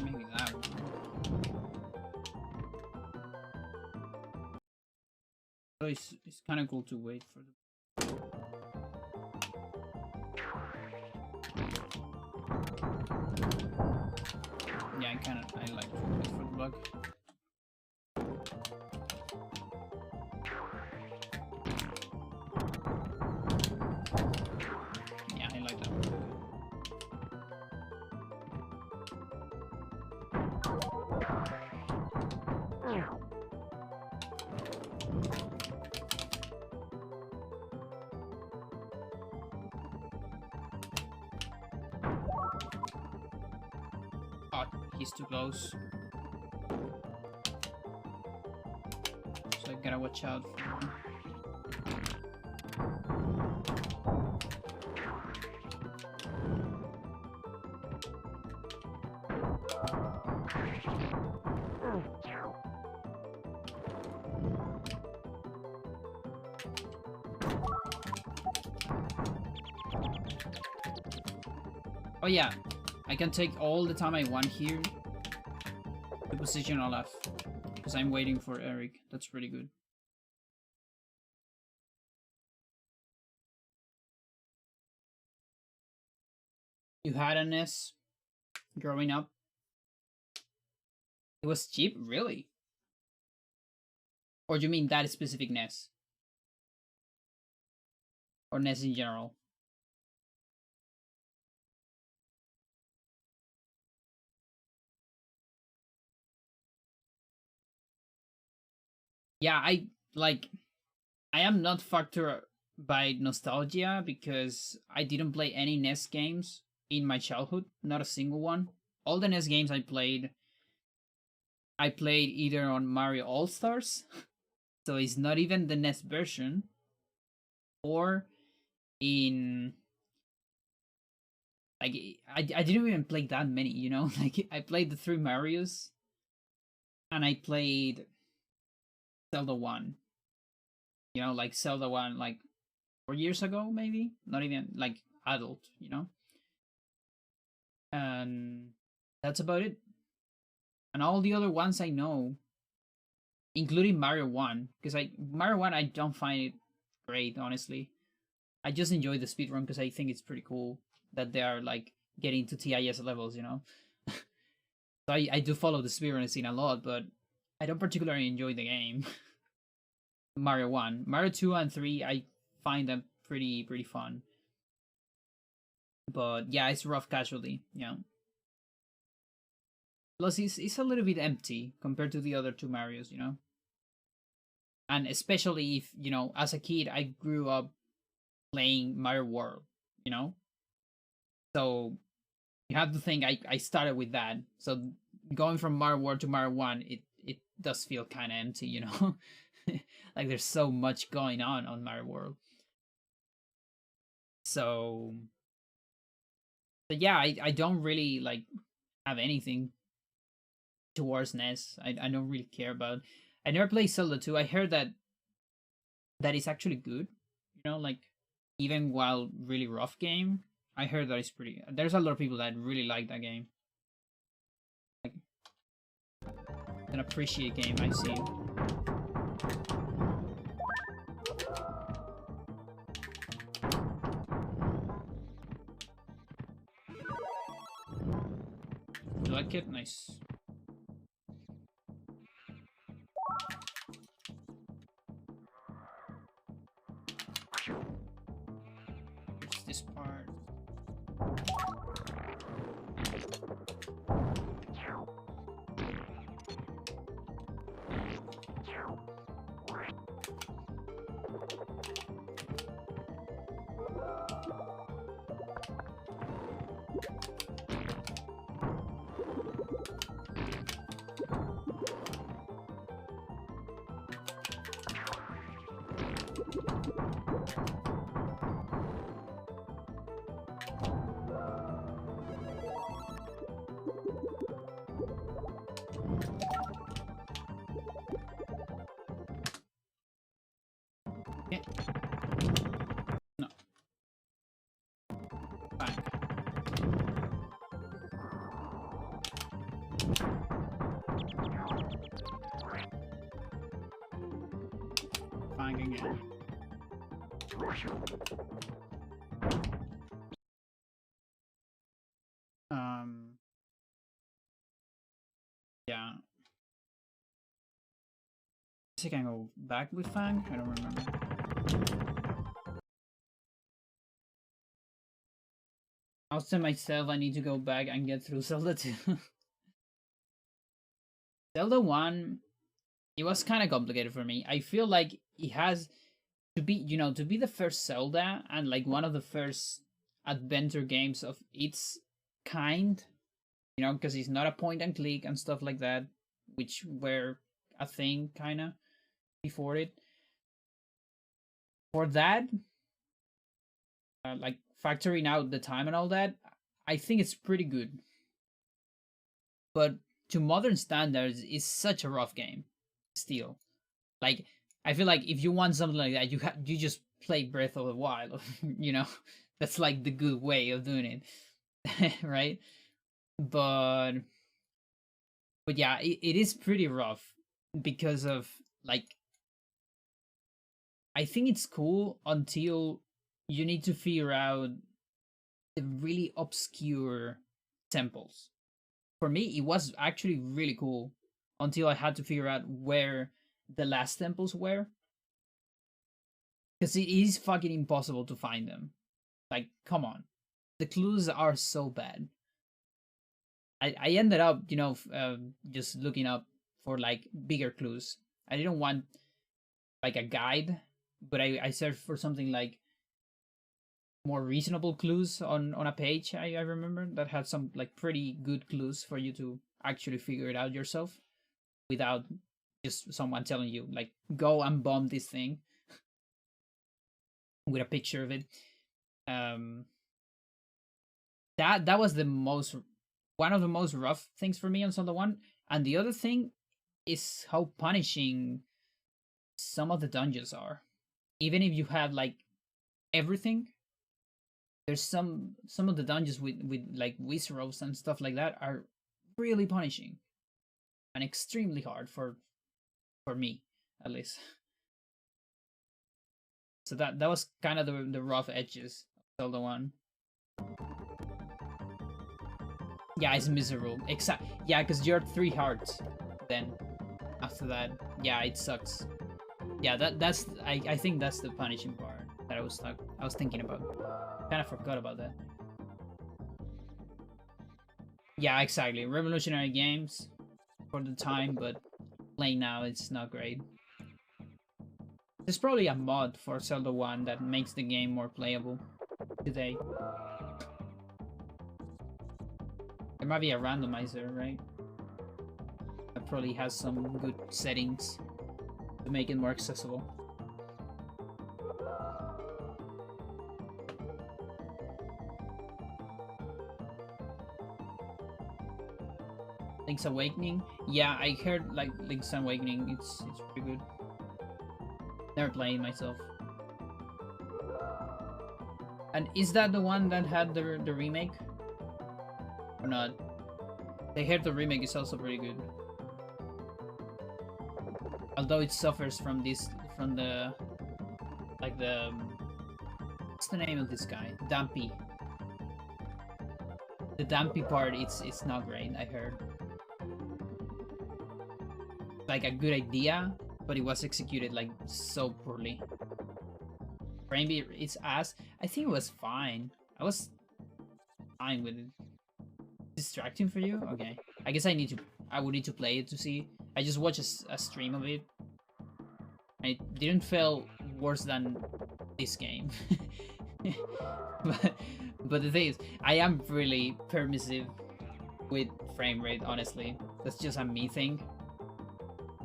Maybe that one. So it's kind of cool to wait for the. Yeah, I like to wait for the bug. Yeah, I like that one. Oh, he's too close. So I gotta watch out for him. Oh yeah, I can take all the time I want here to position Olaf, because I'm waiting for Eric. That's pretty good. You had a NES growing up? It was cheap? Really? Or do you mean that specific NES? Or NES in general? Yeah, I am not factored by nostalgia because I didn't play any NES games in my childhood, not a single one. All the NES games I played either on Mario All Stars, so it's not even the NES version, or in like I didn't even play that many, you know. Like I played the three Mario's, and I played Zelda One. You know, like Zelda One, like 4 years ago, maybe not even like adult, you know. And that's about it. And all the other ones I know, including Mario One, because I Mario One I don't find it great, honestly. I just enjoy the speedrun because I think it's pretty cool that they are like getting to TIS levels, you know. So I do follow the speedrun scene a lot, but I don't particularly enjoy the game. Mario One, Mario Two and Three, I find them pretty fun. But yeah, it's rough casualty. Yeah. Plus, it's a little bit empty compared to the other two Mario's, you know. And especially if you know, as a kid, I grew up playing Mario World, you know. So you have to think I started with that. So going from Mario World to Mario One, it does feel kind of empty, you know. Like there's so much going on Mario World. So, but yeah, I don't really like have anything towards NES. I don't really care about. I never played Zelda 2. I heard that is actually good. You know, like even while really rough game, I heard that it's pretty. There's a lot of people that really like that game. Like an appreciate game I've seen. You like it? Nice. Here's this part. Yeah. No. Fine. Fine again. Um. Yeah. I think I can go back with Fang. I don't remember. I'll tell myself I need to go back and get through Zelda 2. Zelda 1, it was kind of complicated for me. I feel like it has to be, you know, to be the first Zelda and like one of the first adventure games of its kind, you know, because it's not a point and click and stuff like that, which were a thing kind of before it. For that, like factoring out the time and all that, I think it's pretty good. But to modern standards, it's such a rough game still. Like I feel like if you want something like that, you just play Breath of the Wild, you know. That's like the good way of doing it, right? But but yeah, it is pretty rough because of like I think it's cool until you need to figure out the really obscure temples. For me, it was actually really cool until I had to figure out where the last temples were. Because it is fucking impossible to find them. Like, come on. The clues are so bad. I ended up, you know, just looking up for like bigger clues. I didn't want like a guide, but I searched for something like more reasonable clues on a page. I remember that had some like pretty good clues for you to actually figure it out yourself without just someone telling you like go and bomb this thing with a picture of it. Um, that was the most one of the most rough things for me on Zelda 1. And the other thing is how punishing some of the dungeons are. Even if you have like everything, there's some of the dungeons with like Wizards and stuff like that are really punishing and extremely hard for me at least. So that was kind of the rough edges of Zelda 1. Yeah, it's miserable. Yeah, because you're 3 hearts then after that. Yeah, it sucks. Yeah, that's I think that's the punishing part that I was thinking about. Kind of forgot about that. Yeah, exactly. Revolutionary games for the time, but playing now it's not great. There's probably a mod for Zelda 1 that makes the game more playable today. There might be a randomizer, right? That probably has some good settings to make it more accessible. Link's Awakening? Yeah, I heard like Link's Awakening, it's pretty good. Never played myself. And is that the one that had the remake? Or not? They heard the remake is also pretty good. Although it suffers from the what's the name of this guy? Dampy. The Dampy part, it's not great, I heard. Like a good idea, but it was executed like so poorly. Rainbow, it's ass. I think it was fine. I was fine with it. Distracting for you? Okay. I guess I would need to play it to see. I just watched a stream of it. And it didn't feel worse than this game. but the thing is, I am really permissive with frame rate, honestly. That's just a me thing.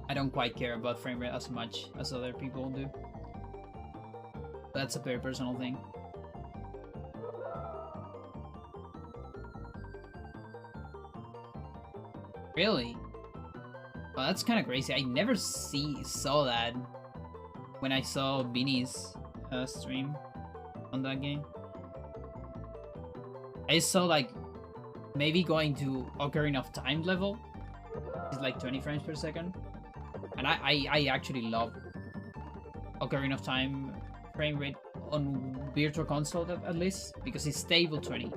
I don't quite care about frame rate as much as other people do. That's a very personal thing. Really? Well, that's kind of crazy. I never saw that when I saw Vinny's stream on that game. I saw like maybe going to Ocarina of Time level. It's like 20 frames per second. And I actually love Ocarina of Time frame rate on Virtual Console at least, because it's stable 20.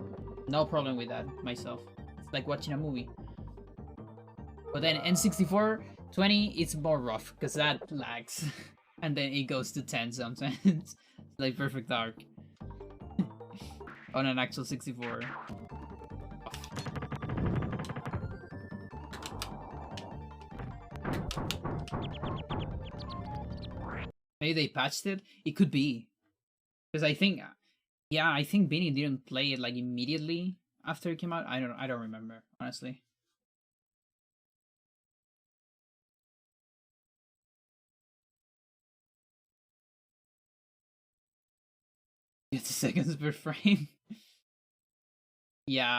No problem with that myself. It's like watching a movie. But then N64 20, it's more rough because that lags. And then it goes to 10 sometimes. It's like Perfect Dark. On an actual 64. Maybe they patched it? It could be. Because I think, yeah, I think Vinny didn't play it like immediately after it came out. I don't remember, honestly. It's seconds per frame. Yeah,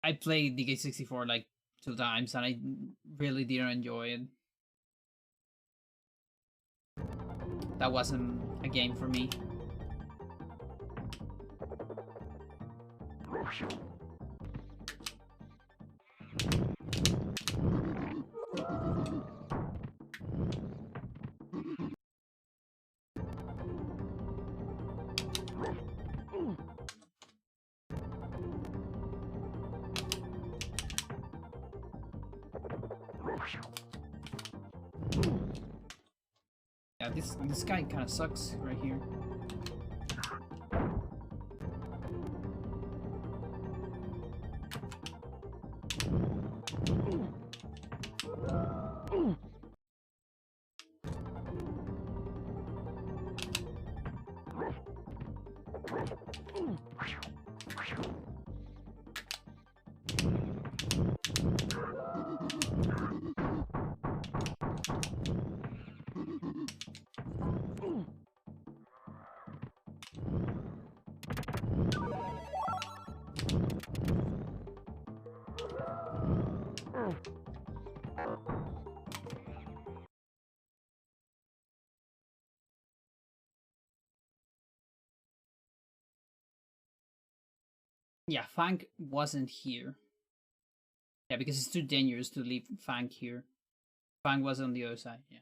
I played DK64 like 2 times and I really didn't enjoy it. That wasn't a game for me. Yeah, this guy kind of sucks right here. Yeah, Fang wasn't here. Yeah, because it's too dangerous to leave Fang here. Fang was on the other side, yeah.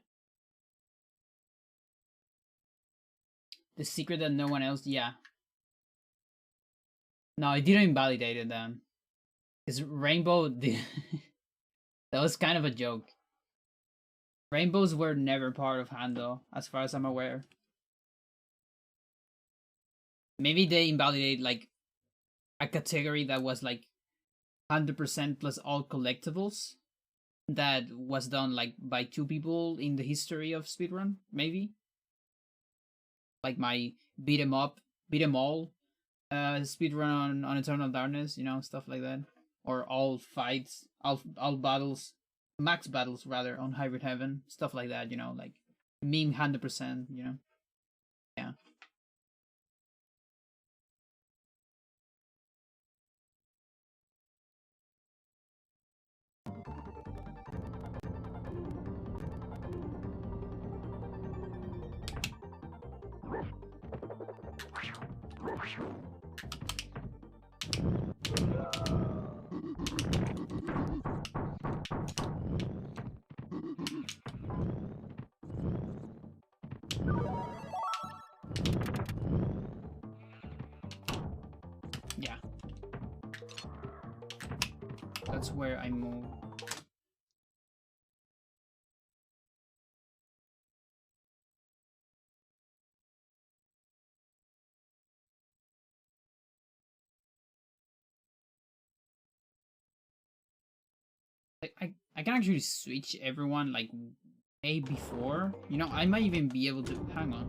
The secret that no one else, yeah. No, it didn't invalidate it then. Because Rainbow did. That was kind of a joke. Rainbows were never part of Hando, as far as I'm aware. Maybe they invalidate like a category that was like 100% plus all collectibles that was done like by 2 people in the history of speedrun, maybe. Like my beat 'em up, beat 'em all speedrun on Eternal Darkness, you know, stuff like that. Or all fights, all battles, max battles rather on Hybrid Heaven, stuff like that, you know, like meme 100%, you know. Yeah. Yeah. That's where I move. I can actually switch everyone like way before. You know, I might even be able to hang on.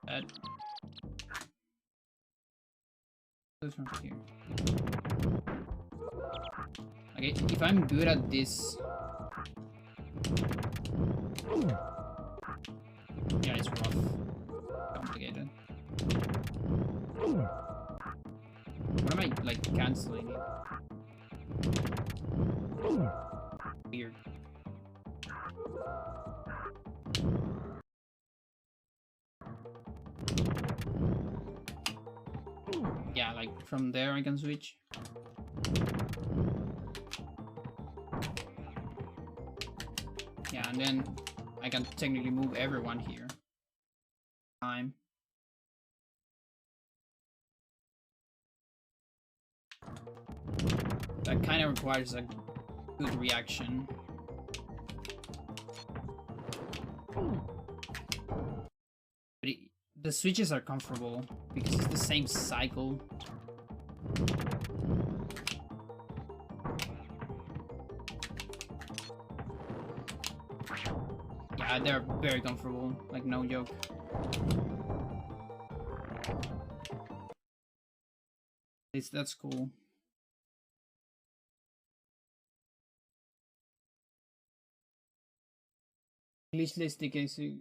That goes from here. Okay, if I'm good at this. Yeah, it's rough. Complicated. What am I like canceling it? Weird. Yeah, like from there I can switch. Yeah, and then I can technically move everyone here. Time. That kind of requires a good reaction. But the switches are comfortable because it's the same cycle. Yeah, they're very comfortable, like no joke. That's cool. Glitchless DK 60.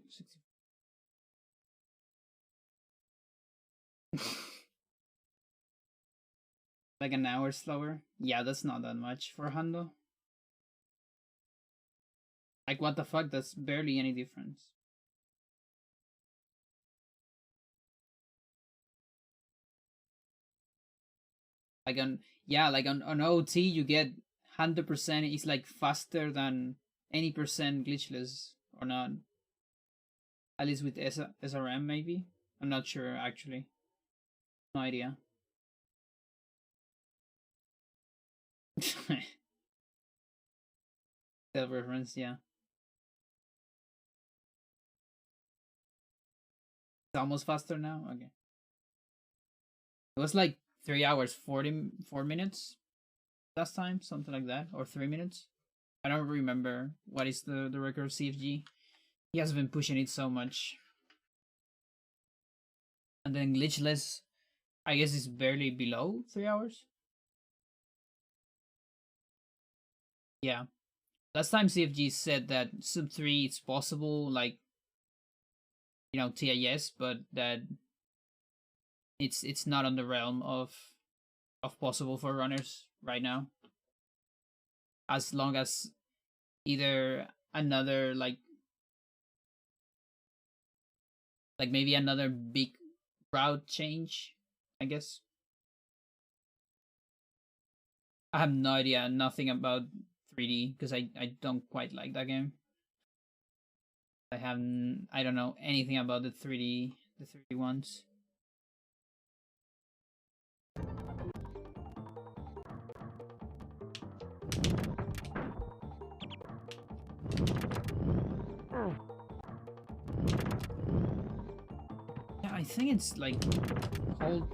Like an hour slower? Yeah, that's not that much for Hando. Like what the fuck? That's barely any difference. Like on yeah, like on OT you get 100% is like faster than any percent glitchless or not. At least with SRM maybe. I'm not sure actually. No idea. That reference, yeah. It's almost faster now. Okay. It was like 3 hours 44 minutes last time, something like that, or 3 minutes. I don't remember what is the record of CFG. He has been pushing it so much. And then glitchless, I guess is barely below 3 hours. Yeah. Last time CFG said that sub 3 it's possible, like, you know, TIS, but that it's not on the realm of possible for runners right now. As long as either another like maybe another big route change, I guess. I have no idea, nothing about 3D because I don't quite like that game. I don't know anything about the 3D ones. Yeah, I think it's like called.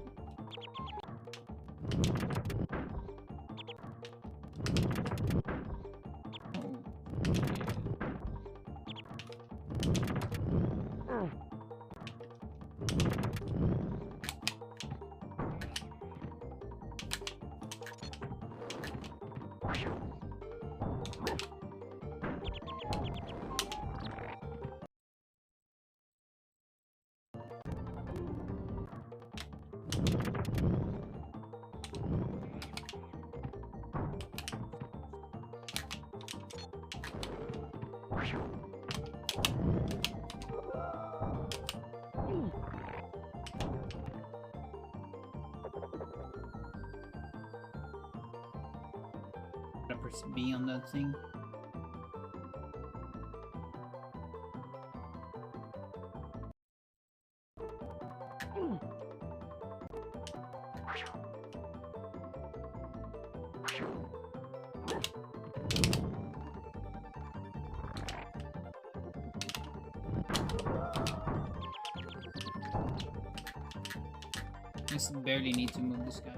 Press B on that thing. Just barely need to move this guy.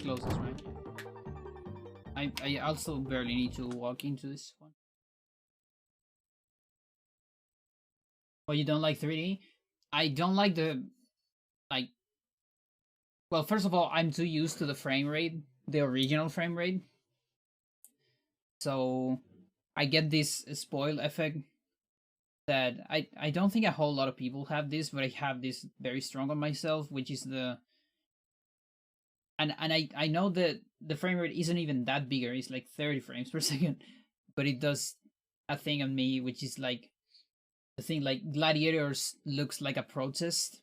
Closest, right? I also barely need to walk into this one. Oh, you don't like 3D? I don't like the like. Well, first of all, I'm too used to the frame rate, the original frame rate, so I get this spoil effect that I don't think a whole lot of people have this, but I have this very strong on myself, which is the and I know that the frame rate isn't even that bigger, it's like 30 frames per second, but it does a thing on me, which is like the thing like Gladiators looks like a protest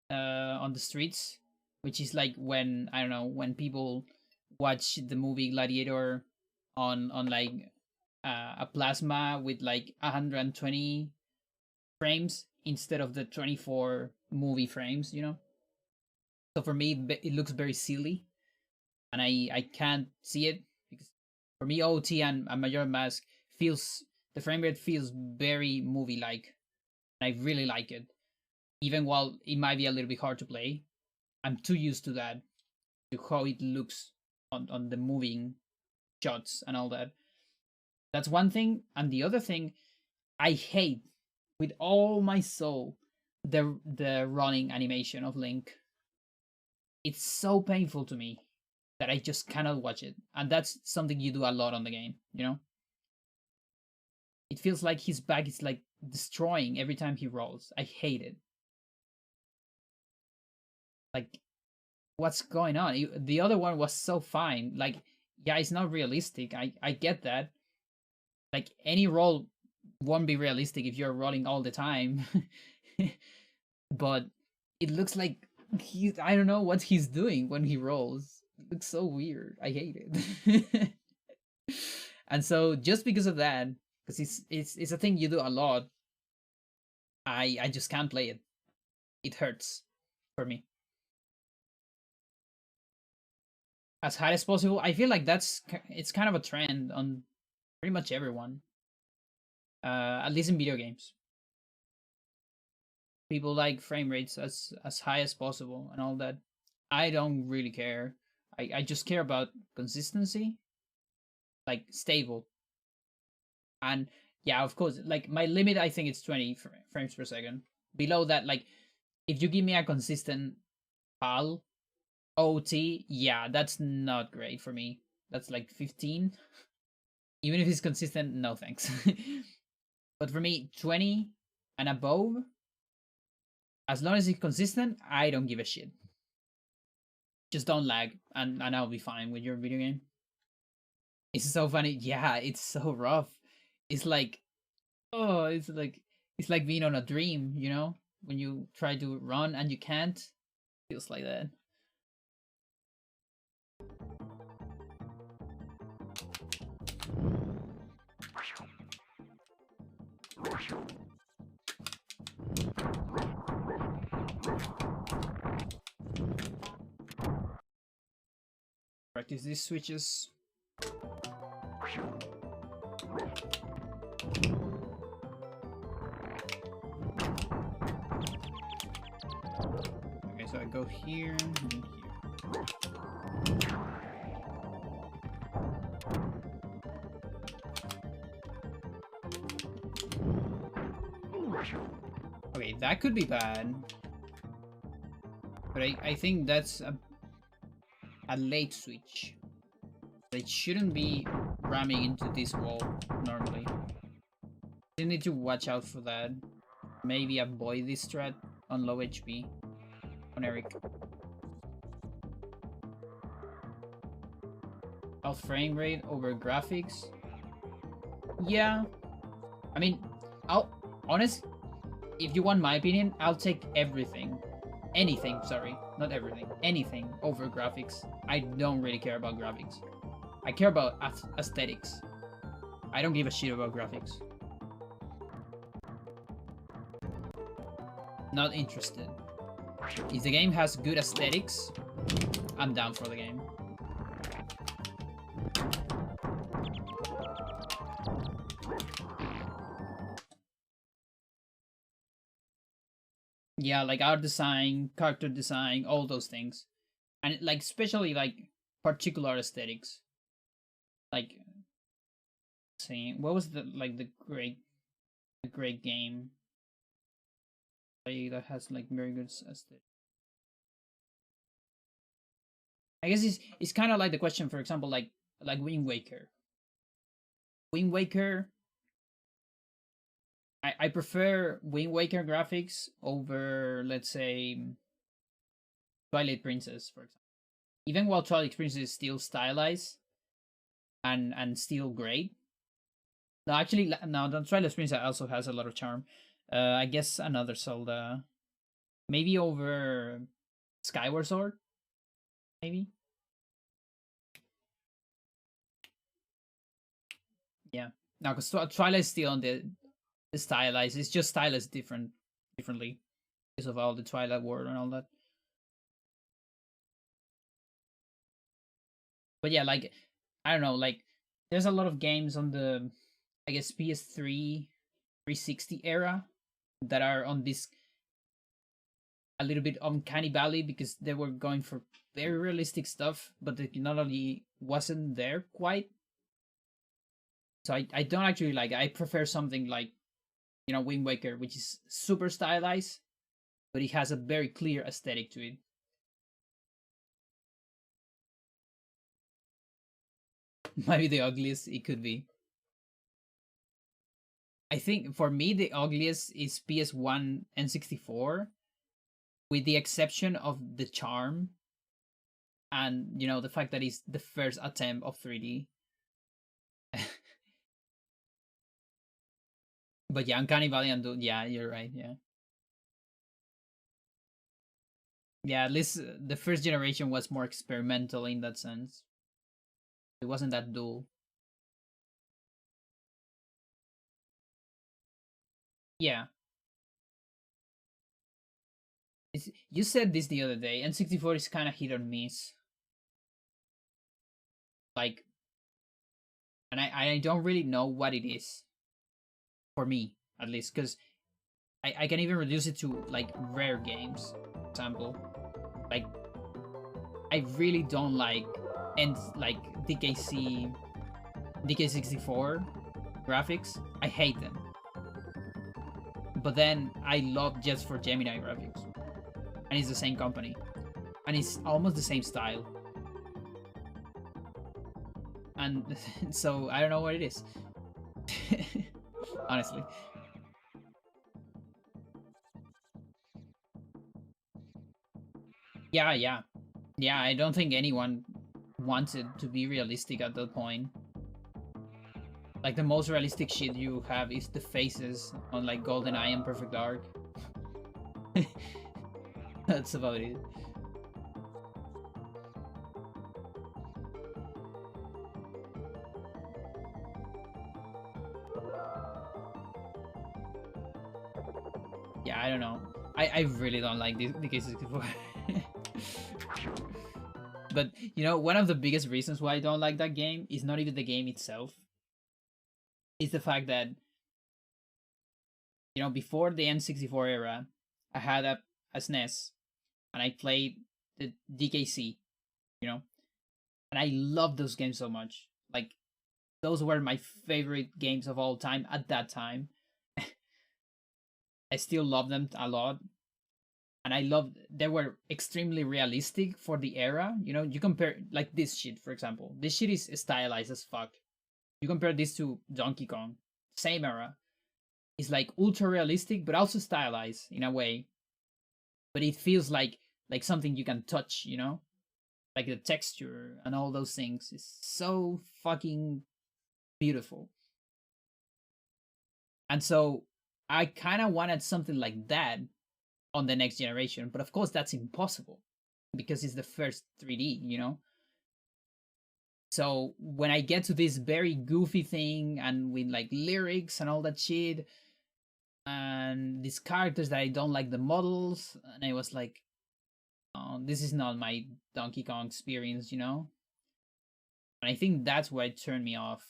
on the streets, which is like when I don't know when people watch the movie Gladiator on like a plasma with like 120 frames instead of the 24 movie frames, you know. So for me, it looks very silly, and I can't see it because for me, OT and Major Mask feels the frame rate feels very movie like, and I really like it. Even while it might be a little bit hard to play, I'm too used to that, to how it looks on the moving shots and all that. That's one thing, and the other thing, I hate with all my soul the running animation of Link. It's so painful to me that I just cannot watch it, and that's something you do a lot on the game. You know, it feels like his back is like destroying every time he rolls. I hate it. Like, what's going on? The other one was so fine. Like, yeah, it's not realistic. I get that. Like any roll won't be realistic if you're rolling all the time. But it looks like I don't know what he's doing when he rolls. It looks so weird. I hate it. And so just because of that, because it's a thing you do a lot, I just can't play it. It hurts for me. As hard as possible. I feel like it's kind of a trend on pretty much everyone. At least in video games. People like frame rates as high as possible and all that. I don't really care. I just care about consistency, like stable. And yeah, of course, like my limit I think it's 20 frames per second. Below that, like if you give me a consistent PAL OT, yeah, that's not great for me. That's like 15. Even if it's consistent, no thanks. But for me, 20 and above, as long as it's consistent, I don't give a shit. Just don't lag, and I'll be fine with your video game. It's so funny. Yeah, it's so rough. It's like, oh, it's like being on a dream, you know? When you try to run and you can't. Feels like that. Practice these switches. Okay, so I go here and here. Okay, that could be bad. But I think that's a late switch. It shouldn't be ramming into this wall normally. You need to watch out for that. Maybe avoid this strat on low HP on Eric. I'll frame rate over graphics. Yeah. I mean, honest, if you want my opinion, I'll take everything. Anything, sorry. Not everything. Anything over graphics. I don't really care about graphics. I care about aesthetics. I don't give a shit about graphics. Not interested. If the game has good aesthetics, I'm down for the game. Yeah, like art design, character design, all those things. And like especially like particular aesthetics. Like saying what was the great game that has like very good aesthetic. I guess it's kind of like the question, for example, like Wind Waker. Wind Waker. I prefer Wind Waker graphics over, let's say, Twilight Princess, for example. Even while Twilight Princess is still stylized and still great. No, actually, no, the Twilight Princess also has a lot of charm. I guess another Zelda, maybe over Skyward Sword, maybe. Yeah, now because Twilight is still on the stylized. It's just stylized differently because of all the Twilight world and all that. But yeah, like I don't know, like there's a lot of games on the I guess PS3 360 era that are on this a little bit uncanny valley because they were going for very realistic stuff, but the technology wasn't there quite. So I don't actually like it. I prefer something like, you know, Wind Waker, which is super stylized, but it has a very clear aesthetic to it. Maybe the ugliest it could be. I think for me the ugliest is PS1 N64, with the exception of the charm and, you know, the fact that it's the first attempt of 3D. But yeah, Uncanny Valley and yeah, you're right. Yeah, yeah. At least the first generation was more experimental in that sense. It wasn't that dull. Yeah, you said this the other day. N64 is kind of hit or miss. Like, and I don't really know what it is for me at least, because I can even reduce it to like rare games. For example, like I really don't like and like DK64 graphics. I hate them. But then I love just for Gemini graphics, and it's the same company, and it's almost the same style. And so I don't know what it is. Honestly. Yeah. I don't think anyone wants it to be realistic at that point. Like the most realistic shit you have is the faces on like GoldenEye and Perfect Dark. That's about it. Yeah, I don't know. I really don't like the cases before. But you know, one of the biggest reasons why I don't like that game is not even the game itself. It's the fact that, you know, before the N64 era, I had a SNES and I played the DKC, you know, and I loved those games so much. Like, those were my favorite games of all time at that time. I still love them a lot. And I loved, they were extremely realistic for the era. You know, you compare, like this shit, for example. This shit is stylized as fuck. You compare this to Donkey Kong, same era. It's like ultra realistic, but also stylized in a way. But it feels like something you can touch, you know? Like the texture and all those things is so fucking beautiful. And so I kind of wanted something like that on the next generation, but of course that's impossible because it's the first 3D, you know? So when I get to this very goofy thing and with like lyrics and all that shit, and these characters that I don't like the models, and I was like, oh, this is not my Donkey Kong experience, you know? And I think that's what turned me off,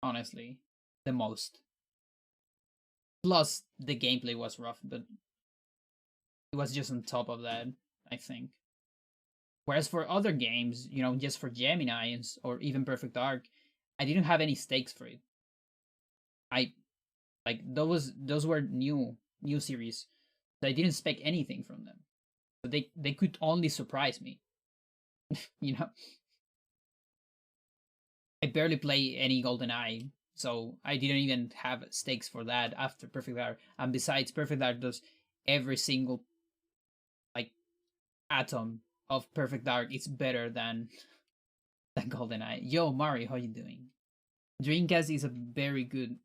honestly, the most. Plus, the gameplay was rough, but it was just on top of that, I think. Whereas for other games, you know, just for Gemini or even Perfect Dark, I didn't have any stakes for it. I like those were new series, so I didn't expect anything from them. So they could only surprise me. You know, I barely play any GoldenEye, so I didn't even have stakes for that after Perfect Dark. And besides, Perfect Dark does every single like atom of Perfect Dark is better than GoldenEye. Yo, Mario, how you doing? Dreamcast is a very good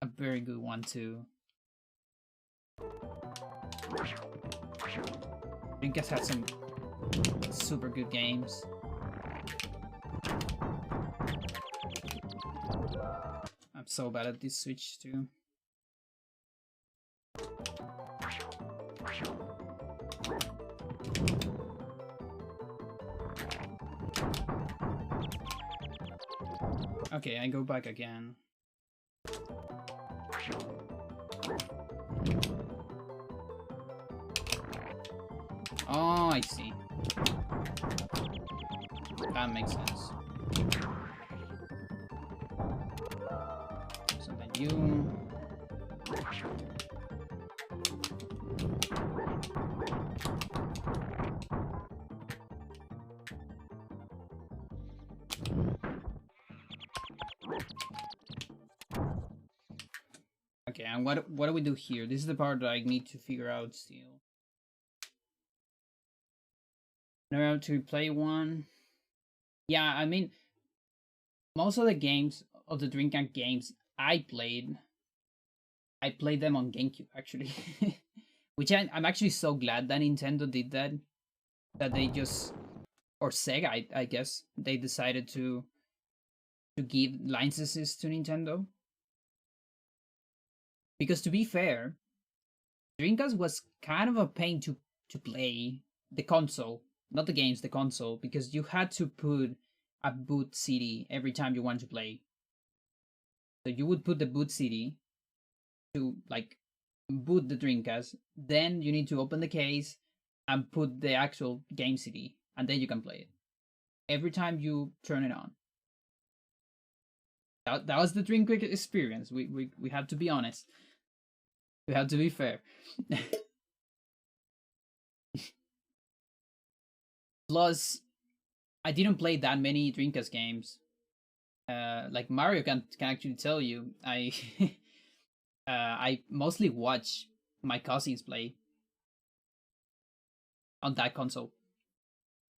one too. Dreamcast had some super good games. I'm so bad at this Switch too. Okay, I go back again. Oh, I see. That makes sense. So then you... Okay, and what do we do here? This is the part that I need to figure out still. Know how to play one. Yeah, I mean, most of the games of the Dreamcast games I played them on GameCube actually, which I'm actually so glad that Nintendo did that. That they just, or Sega, I guess, they decided to give licenses to Nintendo. Because to be fair, Dreamcast was kind of a pain to play the console, not the games, the console, because you had to put a boot CD every time you wanted to play. So you would put the boot CD, to like boot the Dreamcast, then you need to open the case and put the actual game CD, and then you can play it. Every time you turn it on. That was the Dreamcast experience. We have to be honest. We have to be fair. Plus, I didn't play that many Dreamcast games. Like Mario can actually tell you, I mostly watch my cousins play on that console,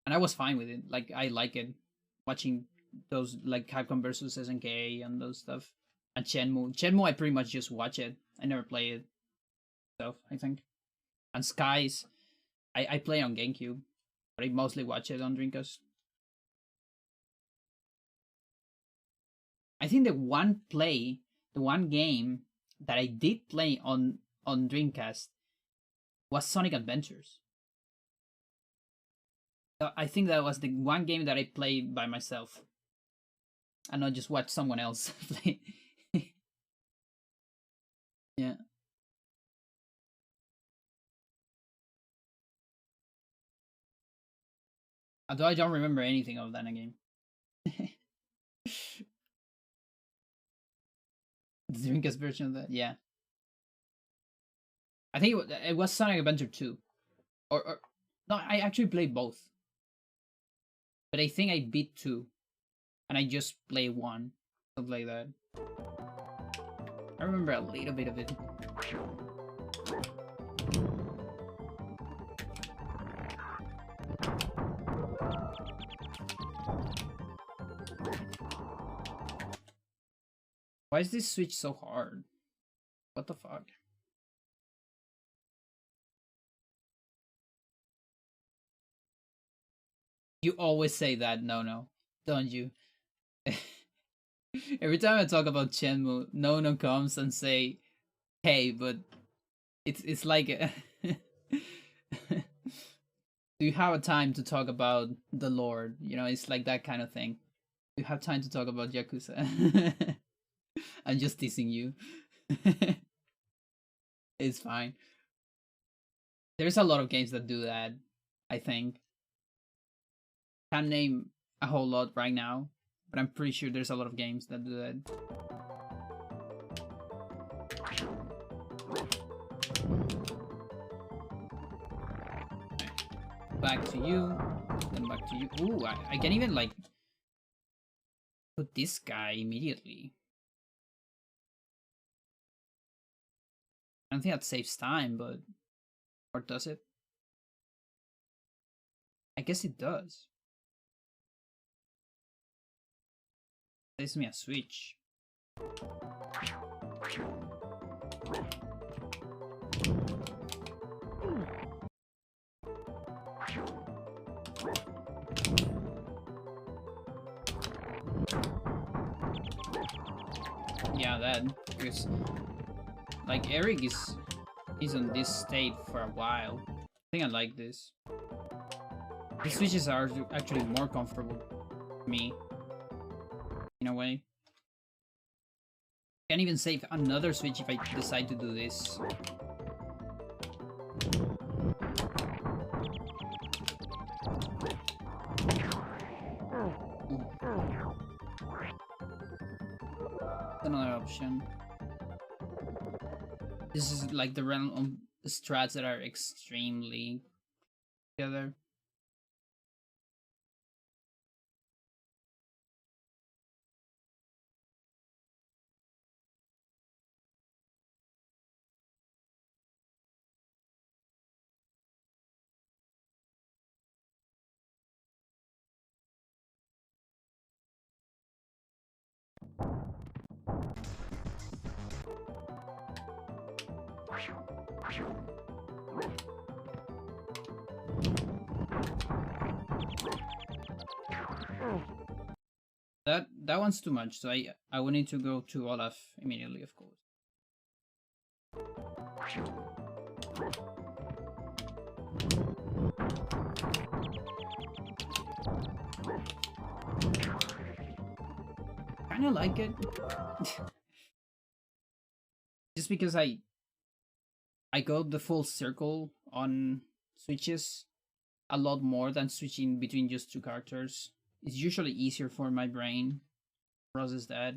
and I was fine with it. Like I like it, watching those like Capcom versus SNK and those stuff, and Shenmue. Shenmue, I pretty much just watch it. I never play it, so I think. And Skies, I play on GameCube, but I mostly watch it on Dreamcast. I think the one game that I did play on Dreamcast was Sonic Adventures. I think that was the one game that I played by myself, and not just watch someone else play. Yeah. Although I don't remember anything of that game. The Dreamcast version of that, yeah. I think it was Sonic Adventure 2. Or no, I actually played both. But I think I beat 2. And I just played 1. Something like that. I remember a little bit of it. Why is this switch so hard? What the fuck? You always say that, no, don't you? Every time I talk about Shenmue, no comes and say, "Hey, but it's like, do you have a time to talk about the Lord?" You know, it's like that kind of thing. Do you have time to talk about Yakuza? I'm just teasing you. It's fine. There's a lot of games that do that, I think. Can't name a whole lot right now, but I'm pretty sure there's a lot of games that do that. Back to you, then back to you. Ooh, I can even like put this guy immediately. I don't think that saves time, but or does it? I guess it does. Saves me a switch. Yeah, that because like Eric is on this state for a while. I think I like this. The switches are actually more comfortable for me in a way. Can even save another switch if I decide to do this. Another option. This is like the realm of strats that are extremely together. That one's too much, so I will need to go to Olaf immediately, of course. Kinda like it. just because I go the full circle on switches a lot more than switching between just two characters. It's usually easier for my brain to process that.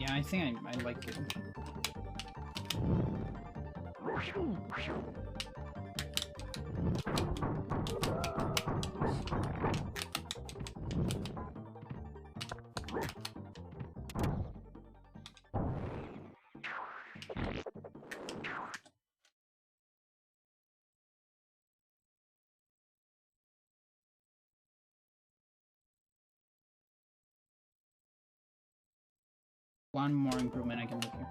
Yeah, I think I like it. One more improvement I can make here.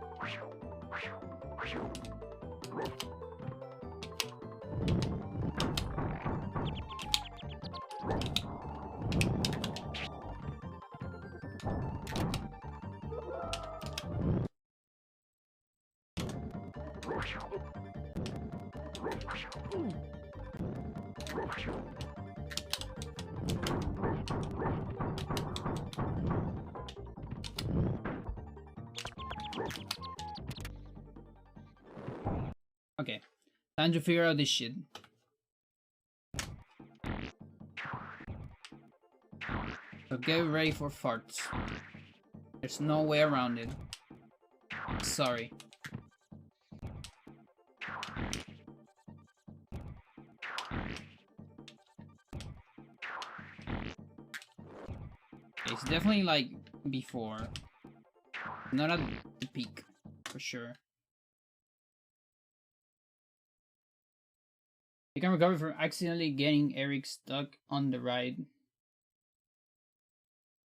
Okay, time to figure out this shit. So get ready for farts. There's no way around it. Sorry. It's definitely like before. Not at the peak, for sure. You can recover from accidentally getting Eric stuck on the ride.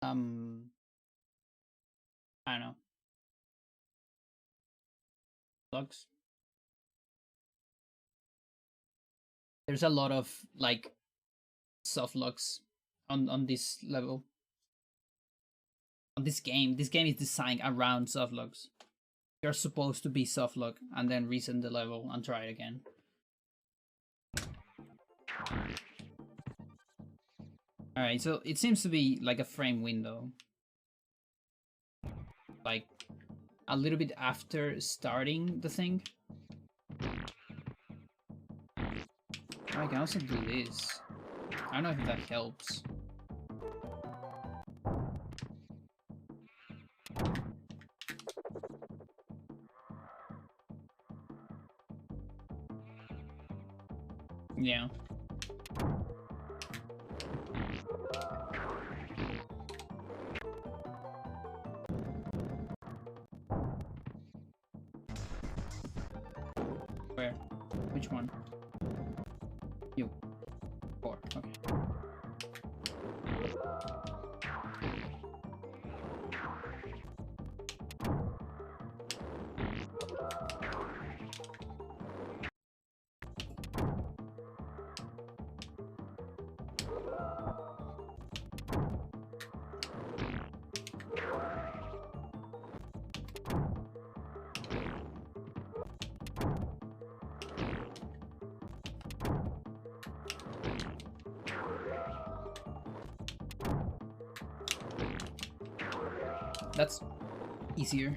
I don't know. Sucks. There's a lot of like soft locks on this level. On this game. This game is designed around soft locks. You're supposed to be soft lock and then reset the level and try it again. Alright, so it seems to be like a frame window. Like a little bit after starting the thing. I can also do this. I don't know if that helps. Yeah. Where? Which one? You. 4. Okay. That's easier.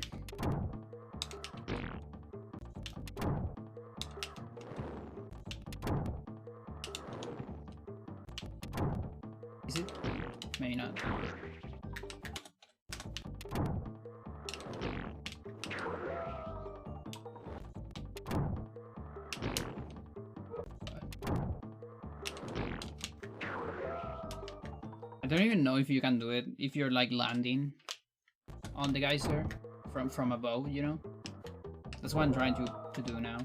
Is it? Maybe not. I don't even know if you can do it if you're like landing on the geyser from above, you know? That's what I'm trying to do now.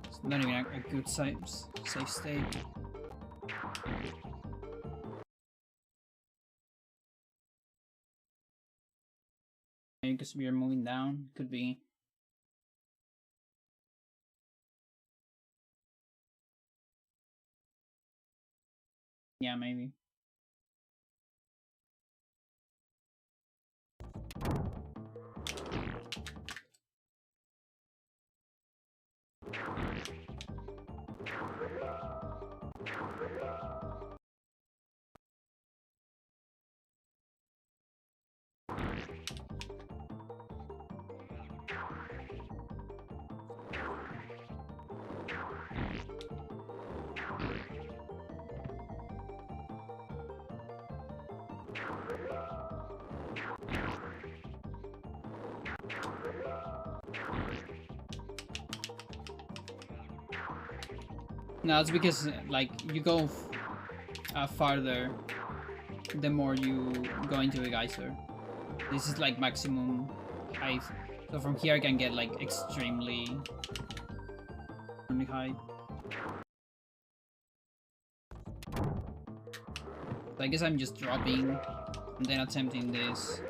It's not even a good safe state. Maybe because we are moving down, could be. Yeah, maybe. No, it's because like you go farther, the more you go into the geyser. This is like maximum height, so from here I can get like extremely high. So I guess I'm just dropping and then attempting this,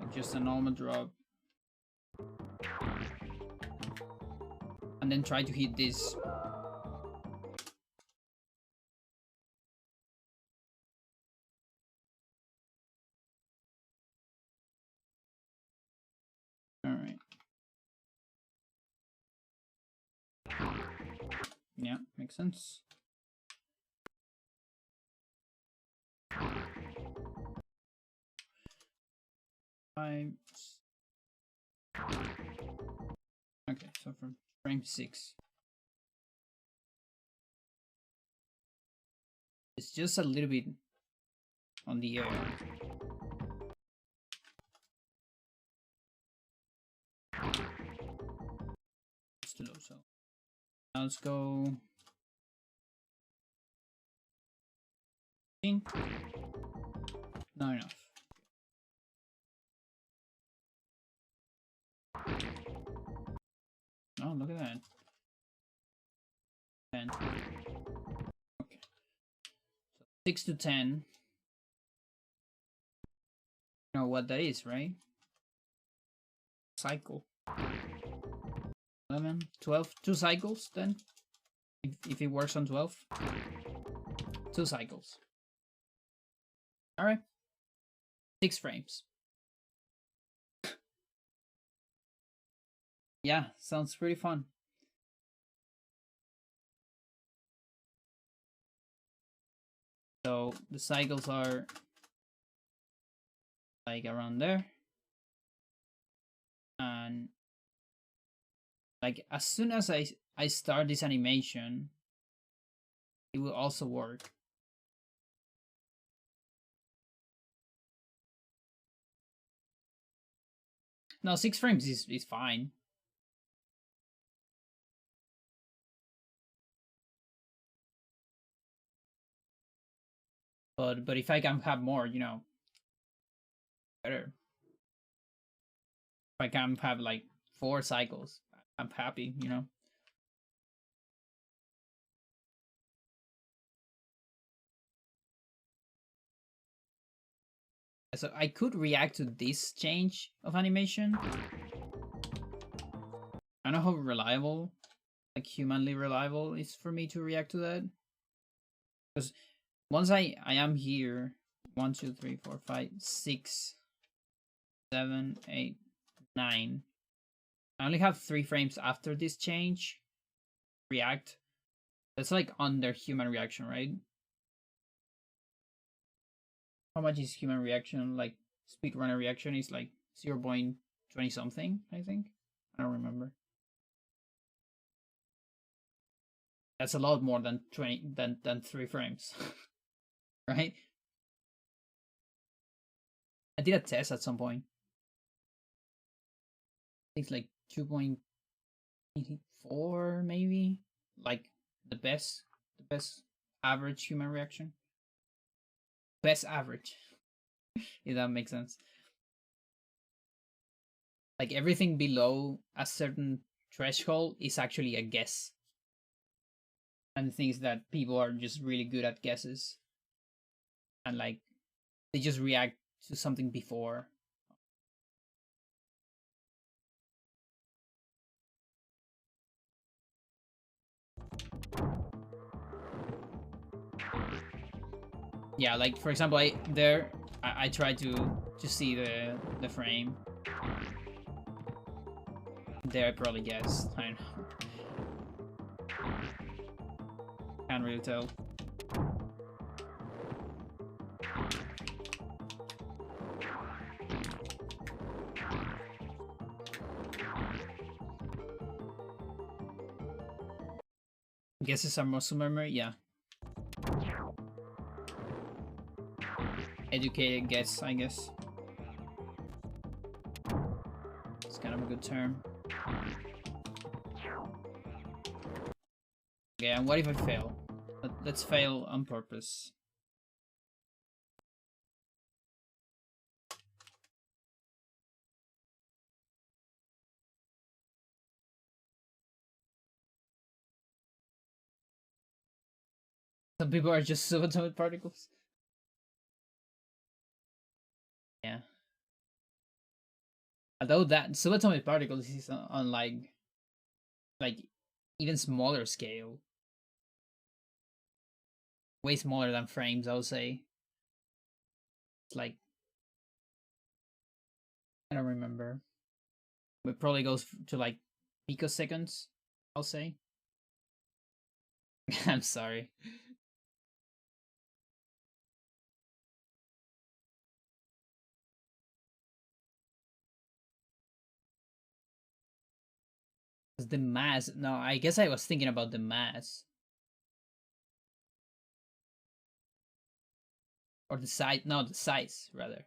like just a normal drop. And then try to hit this. Alright. Yeah, makes sense. Okay, so from frame 6. It's just a little bit on the air. It's too low, so now let's go. Not enough. Oh, look at that. 10. Okay. So 6 to 10. You know what that is, right? Cycle. 11, 12, 2 cycles then? If it works on 12. 2 cycles. Alright. 6 frames. Yeah, sounds pretty fun. So the cycles are like around there. And like as soon as I start this animation, it will also work. No, 6 frames is fine. But if I can have more, you know, better. If I can have like 4 cycles, I'm happy, you know. So I could react to this change of animation. I don't know how reliable, like humanly reliable, is for me to react to that. Because once I am here, 1, 2, 3, 4, 5, 6, 7, 8, 9. I only have 3 frames after this change. React. That's like under human reaction, right? How much is human reaction? Like speedrunner reaction is like 0.20 something, I think. I don't remember. That's a lot more than 3 frames. Right? I did a test at some point. I think it's like 2.84 maybe. Like the best average human reaction. Best average. If that makes sense. Like everything below a certain threshold is actually a guess. And things that people are just really good at guesses. And like they just react to something before. Yeah, like for example, I tried to see the frame. There I probably guessed. I don't know. Can't really tell. Guesses are muscle memory, yeah. Educated guess, I guess. It's kind of a good term. Okay, and what if I fail? Let's fail on purpose. Some people are just subatomic particles. Yeah. Although that subatomic particles is on like even smaller scale. Way smaller than frames, I would say. It's like I don't remember. It probably goes to like picoseconds, I'll say. I'm sorry. The mass. No, I guess I was thinking about the mass. Or the size. No, the size, rather.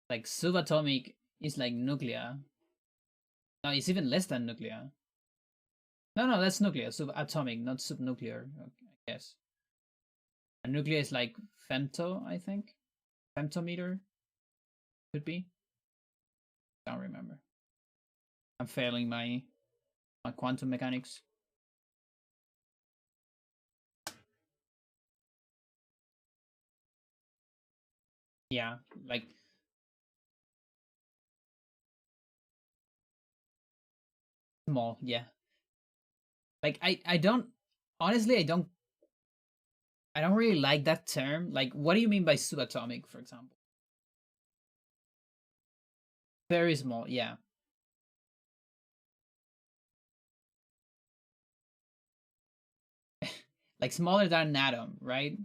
Like subatomic is like nuclear. No, it's even less than nuclear. No, that's nuclear. Subatomic, not subnuclear, I guess. A nuclear is like femto, I think. Femtometer? Could be. Don't remember. I'm failing my quantum mechanics. Yeah, like small, yeah. Like I don't honestly I don't really like that term. Like what do you mean by subatomic, for example? Very small, yeah. Like smaller than an atom, right?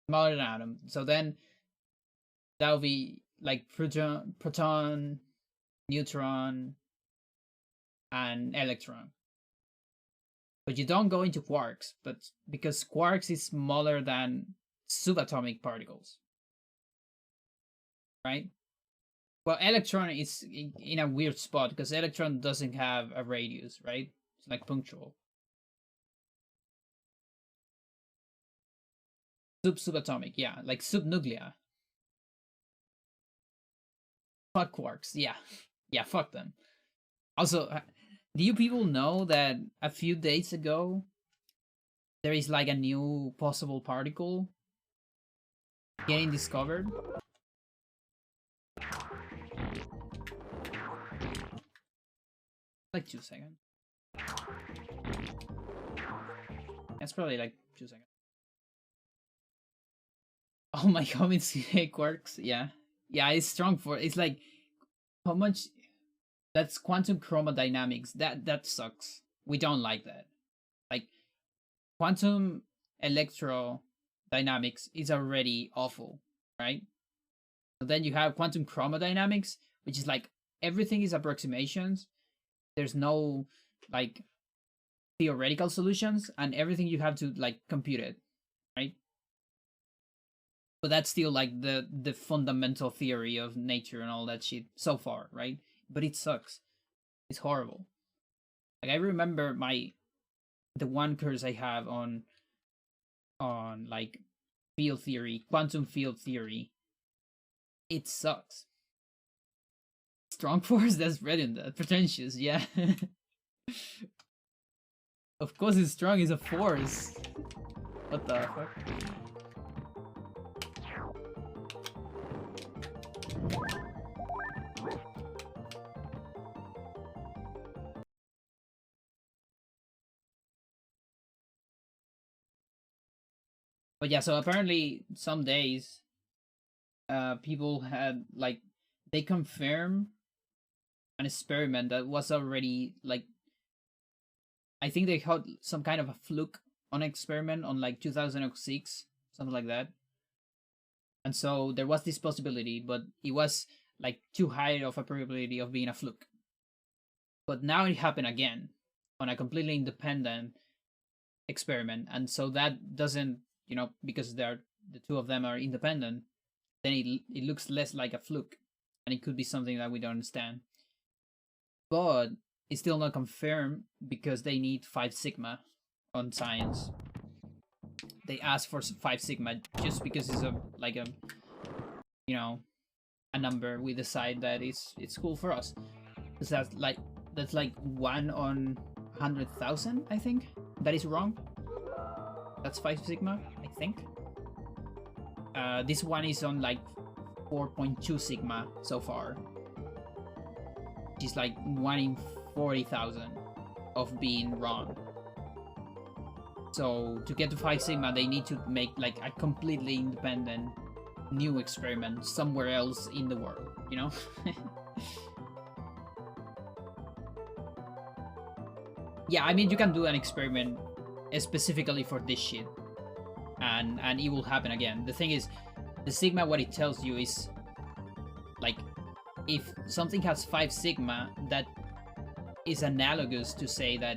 Smaller than an atom. So then that would be like proton, neutron, and electron. But you don't go into quarks, but because quarks is smaller than subatomic particles, right? Well, electron is in a weird spot because electron doesn't have a radius, right? It's like punctual. Subatomic, yeah, like subnuclear. Fuck quarks, yeah, yeah, fuck them. Also, do you people know that a few days ago there is like a new possible particle getting discovered? Like 2 seconds. That's probably like 2 seconds. Oh my god, it's quarks. Yeah, yeah, it's strong for. It's like how much. That's quantum chromodynamics. That sucks. We don't like that. Like quantum electrodynamics is already awful, right? So then you have quantum chromodynamics, which is like everything is approximations. There's no like theoretical solutions, and everything you have to like compute it, right? But that's still like the fundamental theory of nature and all that shit so far, right? But it sucks. It's horrible. Like I remember the one course I have on like field theory, quantum field theory. It sucks. strong force? That's redundant. Pretentious, yeah. Of course it's strong, it's a force. What the fuck? But yeah, so apparently some days people had like they confirm an experiment that was already like I think they had some kind of a fluke on an experiment on like 2006, something like that. And so there was this possibility, but it was like too high of a probability of being a fluke. But now it happened again on a completely independent experiment, and so that doesn't, you know, because they're the two of them are independent, then it looks less like a fluke, and it could be something that we don't understand. But it's still not confirmed because they need 5 sigma on science. They ask for 5 sigma just because it's a like a, you know, a number we decide that it's cool for us. Because that's like 1 on 100,000, I think. That is wrong. That's 5 sigma, I think. This one is on like 4.2 sigma so far. Which is like 1 in 40,000 of being wrong. So to get to 5 sigma, they need to make like a completely independent new experiment somewhere else in the world, you know? Yeah, I mean, you can do an experiment specifically for this shit, and it will happen again. The thing is, the sigma, what it tells you is, like, if something has 5 sigma, that is analogous to say that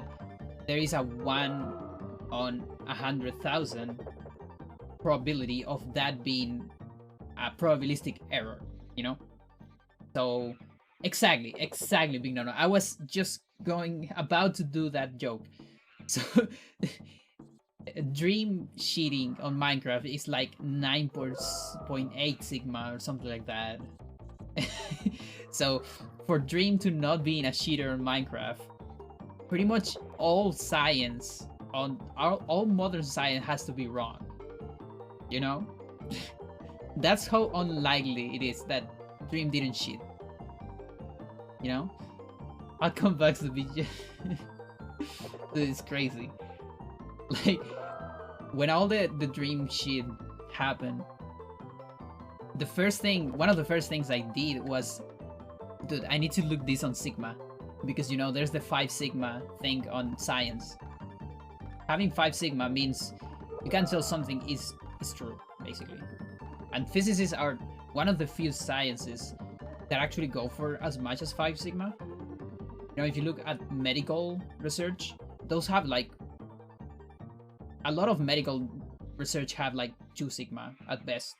there is a 1 on 100,000 probability of that being a probabilistic error, you know? So, exactly, Big No. I was just about to do that joke. So, dream cheating on Minecraft is like 9.8 sigma or something like that. So, for Dream to not being a cheater on Minecraft, pretty much all science, all modern science has to be wrong. You know? That's how unlikely it is that Dream didn't cheat. You know? I'll come back to the video. Dude, it's crazy. Like, when all the Dream shit happened, one of the first things I did was, dude, I need to look this on Sigma. Because, you know, there's the 5 sigma thing on science. Having 5 sigma means you can tell something is true, basically. And physicists are one of the few sciences that actually go for as much as 5 sigma. You know, if you look at medical research, those have like, a lot of medical research have like 2 sigma at best.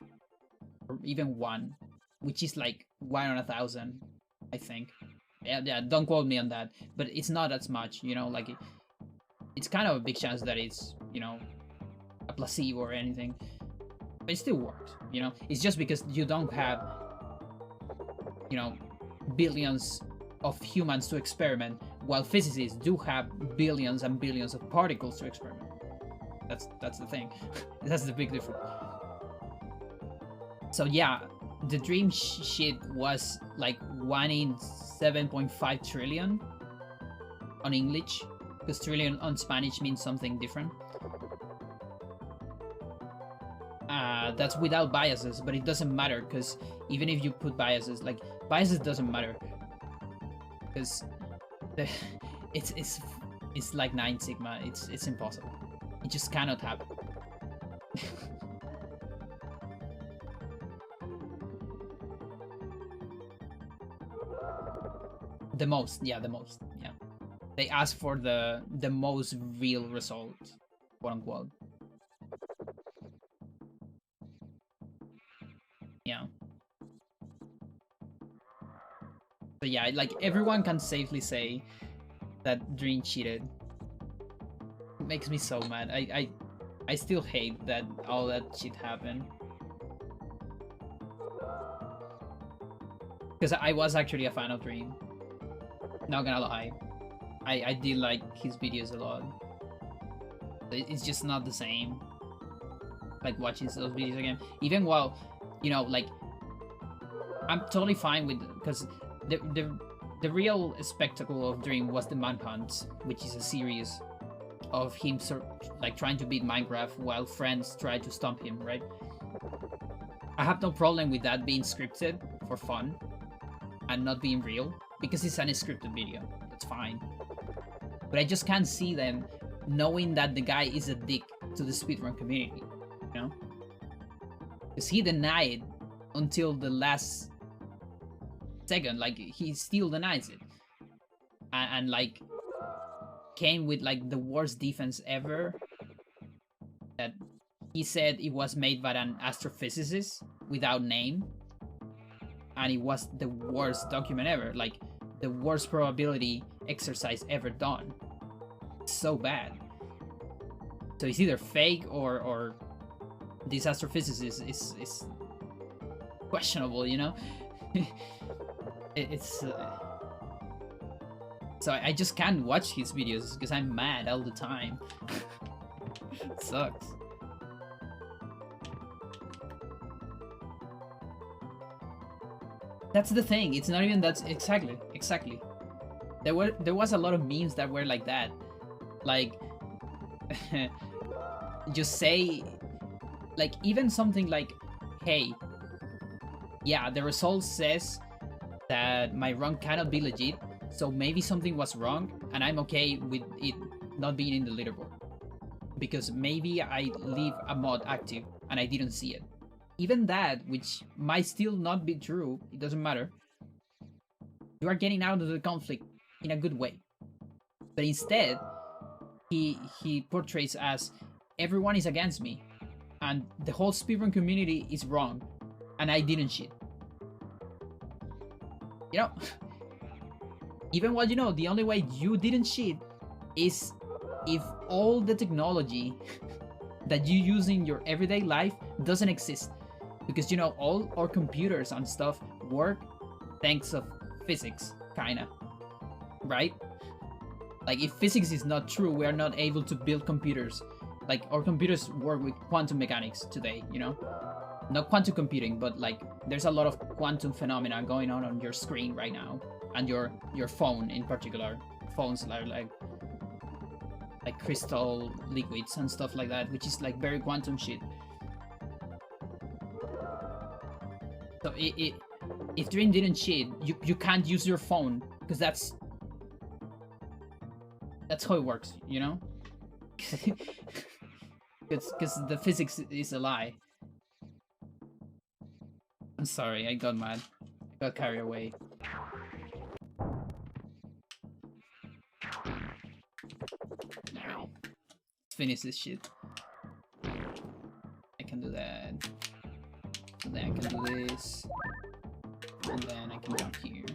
Or even 1, which is like 1 on 1,000, I think. Yeah, don't quote me on that, but it's not as much, you know, like it's kind of a big chance that it's, you know, a placebo or anything, but it still works, you know. It's just because you don't have, you know, billions of humans to experiment, while physicists do have billions and billions of particles to experiment. That's the thing. That's the big difference. So yeah, the Dream shit was like 1 in 7.5 trillion on English, because trillion on Spanish means something different. That's without biases, but it doesn't matter, because even if you put biases, like, biases doesn't matter, because it's like 9 sigma. It's impossible. It just cannot happen. The most. Yeah. They ask for the most real result, quote unquote. Yeah. So yeah, like, everyone can safely say that Dream cheated. It makes me so mad. I still hate that all that shit happened. Because I was actually a fan of Dream. Not gonna lie. I did like his videos a lot. It's just not the same. Like watching those videos again. Even while, you know, like, I'm totally fine with, because the real spectacle of Dream was the Manhunt, which is a series of him like trying to beat Minecraft while friends try to stomp him, right? I have no problem with that being scripted for fun and not being real, because it's an scripted video. That's fine. But I just can't see them knowing that the guy is a dick to the speedrun community, you know? Because he denied until the last second, like, he still denies it. And like, came with like the worst defense ever. That he said it was made by an astrophysicist without name. And it was the worst document ever. Like, the worst probability exercise ever done. It's so bad. So it's either fake or this astrophysicist is questionable, you know? It's... So I just can't watch his videos because I'm mad all the time. It sucks. That's the thing. It's not even that. Exactly. There was a lot of memes that were like that. Like, just say, like, even something like, hey, yeah, the result says that my run cannot be legit, so maybe something was wrong, and I'm okay with it not being in the leaderboard. Because maybe I leave a mod active and I didn't see it. Even that, which might still not be true, it doesn't matter. You are getting out of the conflict in a good way. But instead, he portrays as everyone is against me, and the whole speedrun community is wrong, and I didn't cheat. You know, even while, you know, the only way you didn't cheat is if all the technology that you use in your everyday life doesn't exist. Because, you know, all our computers and stuff work thanks of physics, kinda. Right? Like, if physics is not true, we are not able to build computers. Like, our computers work with quantum mechanics today, you know? Not quantum computing, but like, there's a lot of quantum phenomena going on your screen right now. And your phone in particular. Phones are like crystal liquids and stuff like that, which is like very quantum shit. So if Dream didn't cheat, you can't use your phone, because that's how it works, you know? Because the physics is a lie. I'm sorry, I got mad. I got carried away. Alright. Let's finish this shit. I can do that. And then I can do this. And then I can jump here.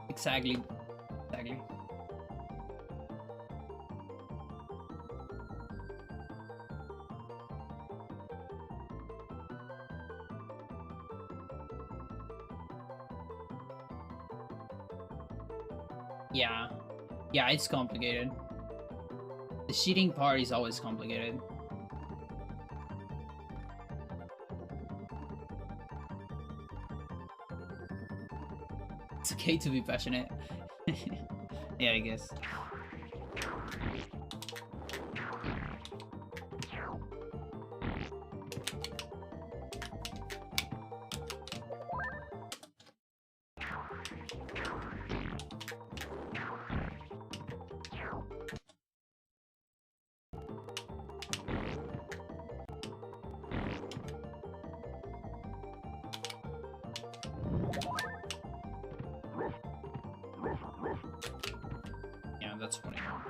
Exactly. Yeah, it's complicated. The cheating part is always complicated. It's okay to be passionate. Yeah, I guess. Yeah, that's what I want.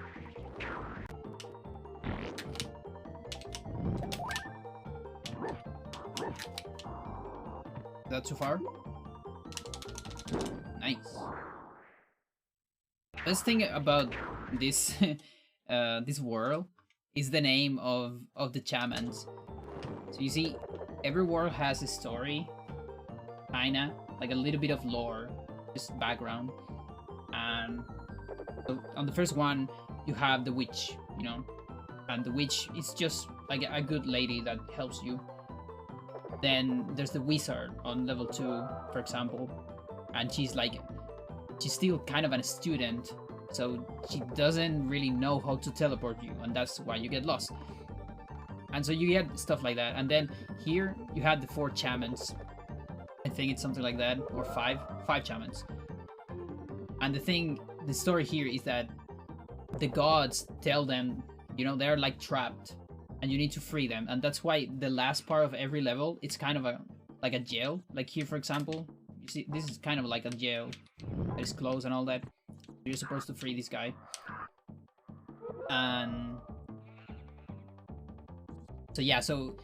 Is that too far? Nice. Best thing about this this world is the name of the shamans. So you see, every world has a story, kinda like a little bit of lore, just background. And so on the first one, you have the witch, you know, and the witch is just like a good lady that helps you. Then there's the wizard on level 2, for example, and she's still kind of a student, so she doesn't really know how to teleport you, and that's why you get lost. And so you get stuff like that. And then here you have the 4 shamans. I think it's something like that, or 5 shamans. And the story here is that the gods tell them, you know, they're like trapped and you need to free them. And that's why the last part of every level, it's kind of like a jail. Like here, for example, you see, this is kind of like a jail that is closed and all that. You're supposed to free this guy. And so yeah, so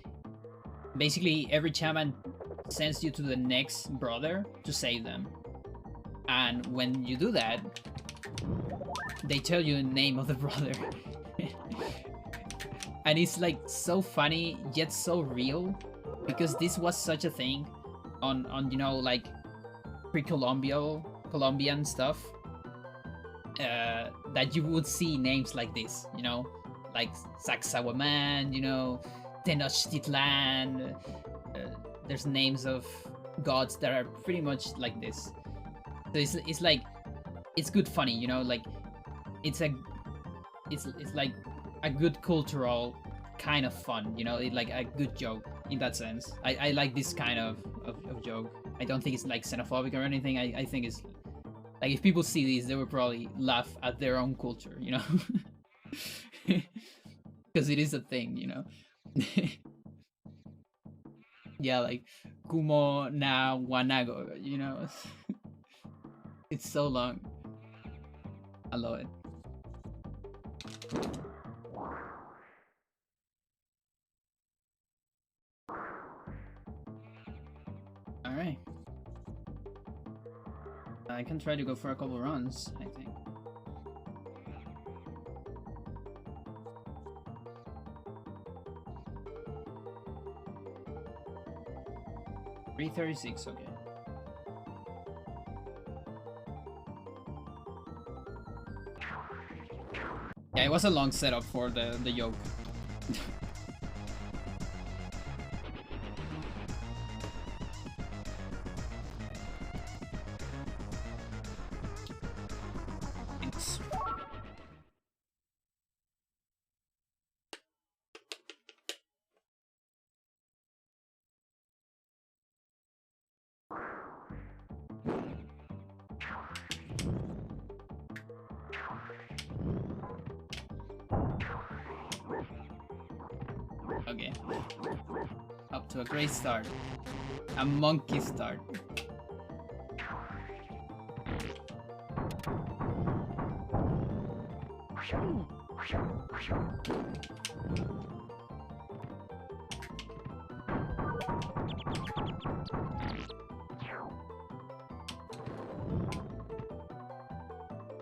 basically every shaman sends you to the next brother to save them. And when you do that, they tell you the name of the brother. And it's like so funny yet so real, because this was such a thing on you know, like Colombian stuff, that you would see names like this, you know, like Sacsayhuamán, you know, Tenochtitlan. There's names of gods that are pretty much like this. So it's like, it's good funny, you know, like it's like a good cultural kind of fun, you know, like a good joke in that sense. I like this kind of joke. I don't think it's like xenophobic or anything. I think it's like, if people see these, they would probably laugh at their own culture, you know, because it is a thing, you know. Yeah, like Kumo na Wanago, you know. It's so long. I love it. Alright. I can try to go for a couple runs, I think. $336, okay. Yeah, it was a long setup for the yoke. Thanks. Okay. Up to a great start. A monkey start.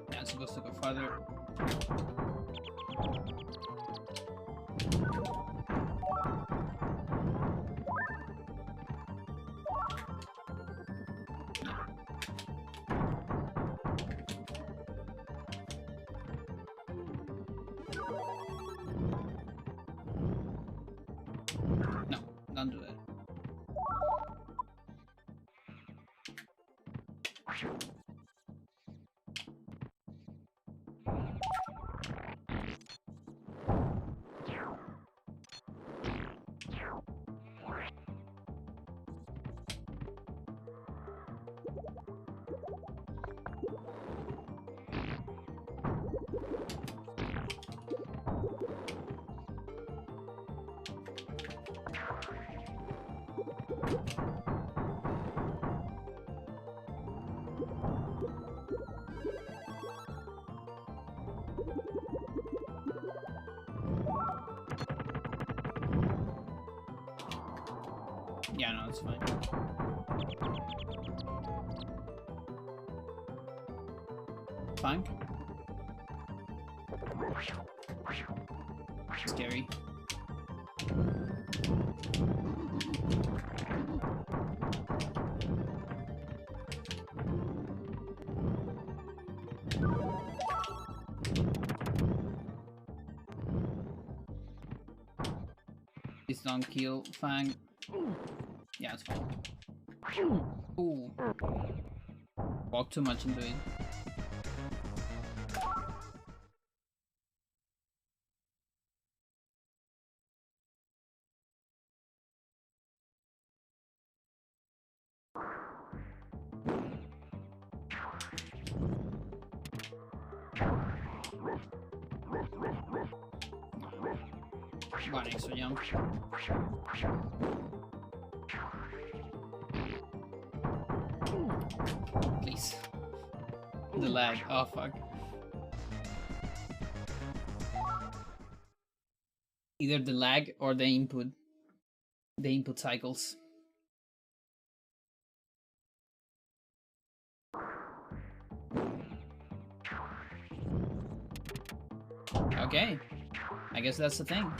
Yeah, I'm supposed to go farther. No, don't do that. Yeah, no, it's fine. Funk? Scary. Please don't kill Fang. Yeah, it's fine. Ooh. Walk too much into it. One extra jump. Please. The lag. Oh fuck. Either the lag or the input. The input cycles. Okay. I guess that's the thing.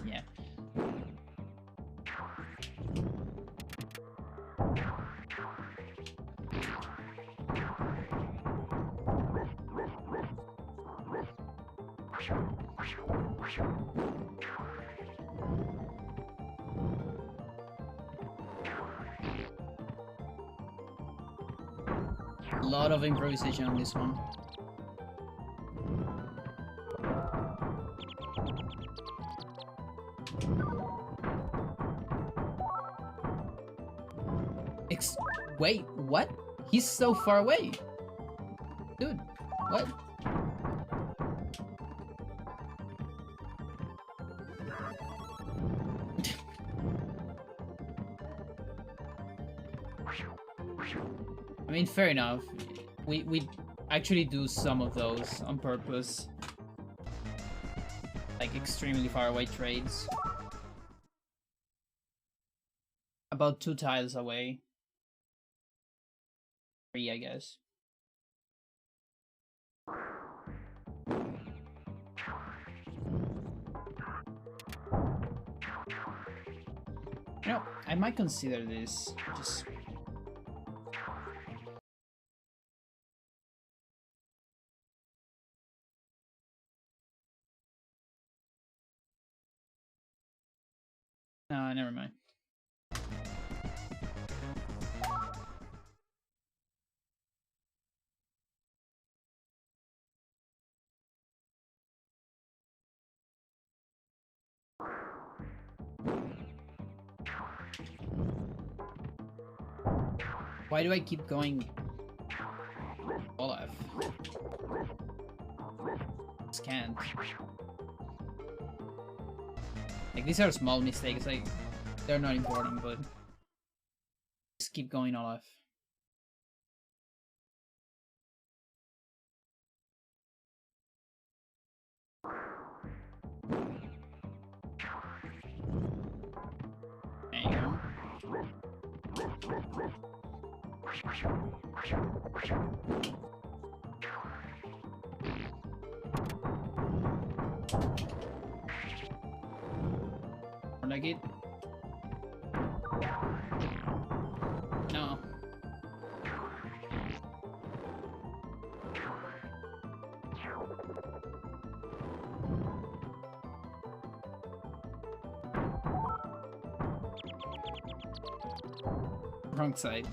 Yeah. A lot of improvisation on this one. Wait, what? He's so far away. Dude, what? I mean, fair enough. We actually do some of those on purpose. Like extremely far away trades. About 2 tiles away. 3, I guess. You know, I might consider this. Just... No, never mind. Why do I keep going Olaf? Just can't. Like, these are small mistakes, like, they're not important, but just keep going Olaf. There you go. Or like it. No. Wrong side.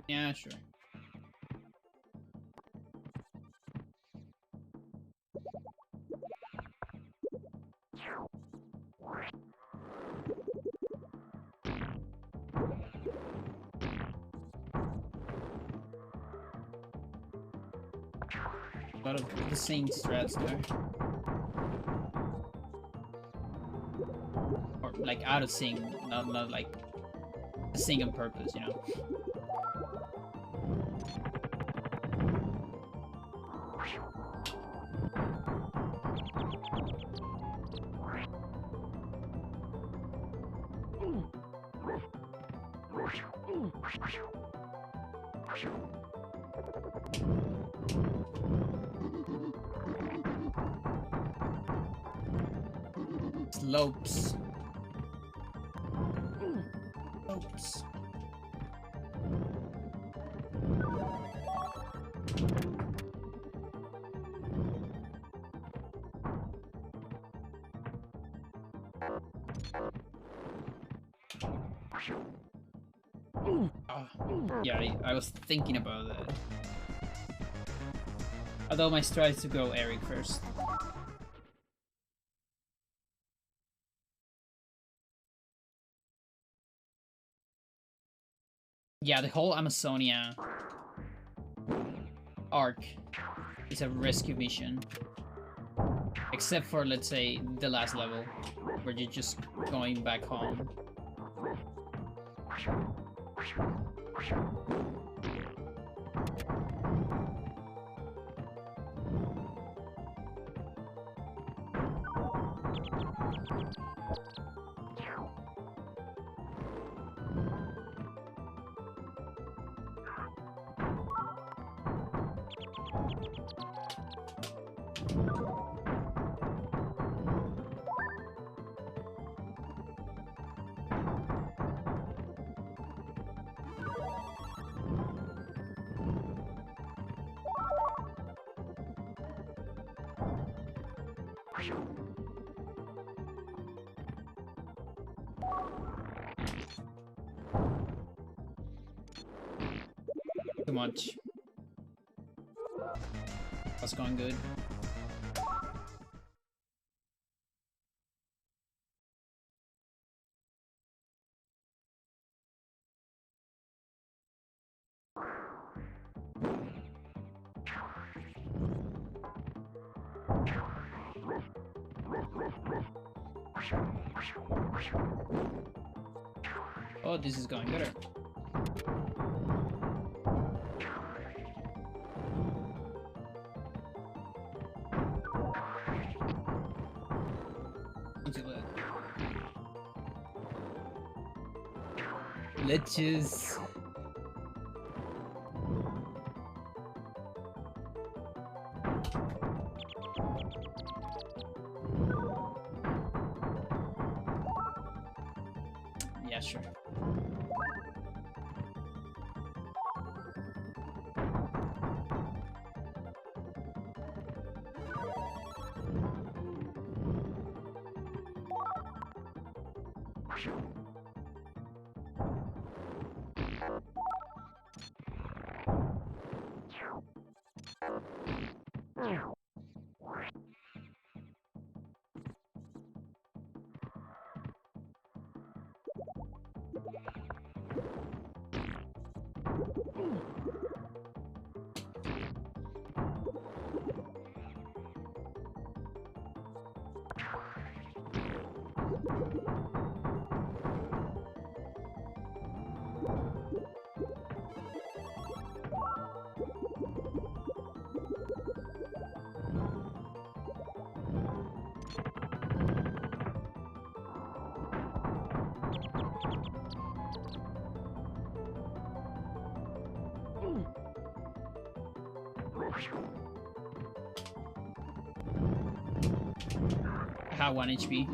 Yeah, sure. A lot of the same strats there. Or like out of sync, not like sync on purpose, you know. Slopes. Slopes. Yeah, I was thinking about that. Although my strat is to go Eric first. Yeah, the whole Amazonia arc is a rescue mission. Except for, let's say, the last level, where you're just going back home. Too much. That's going good. Oh, this is going better. Leches. Yeah, sure. I have 1 HP.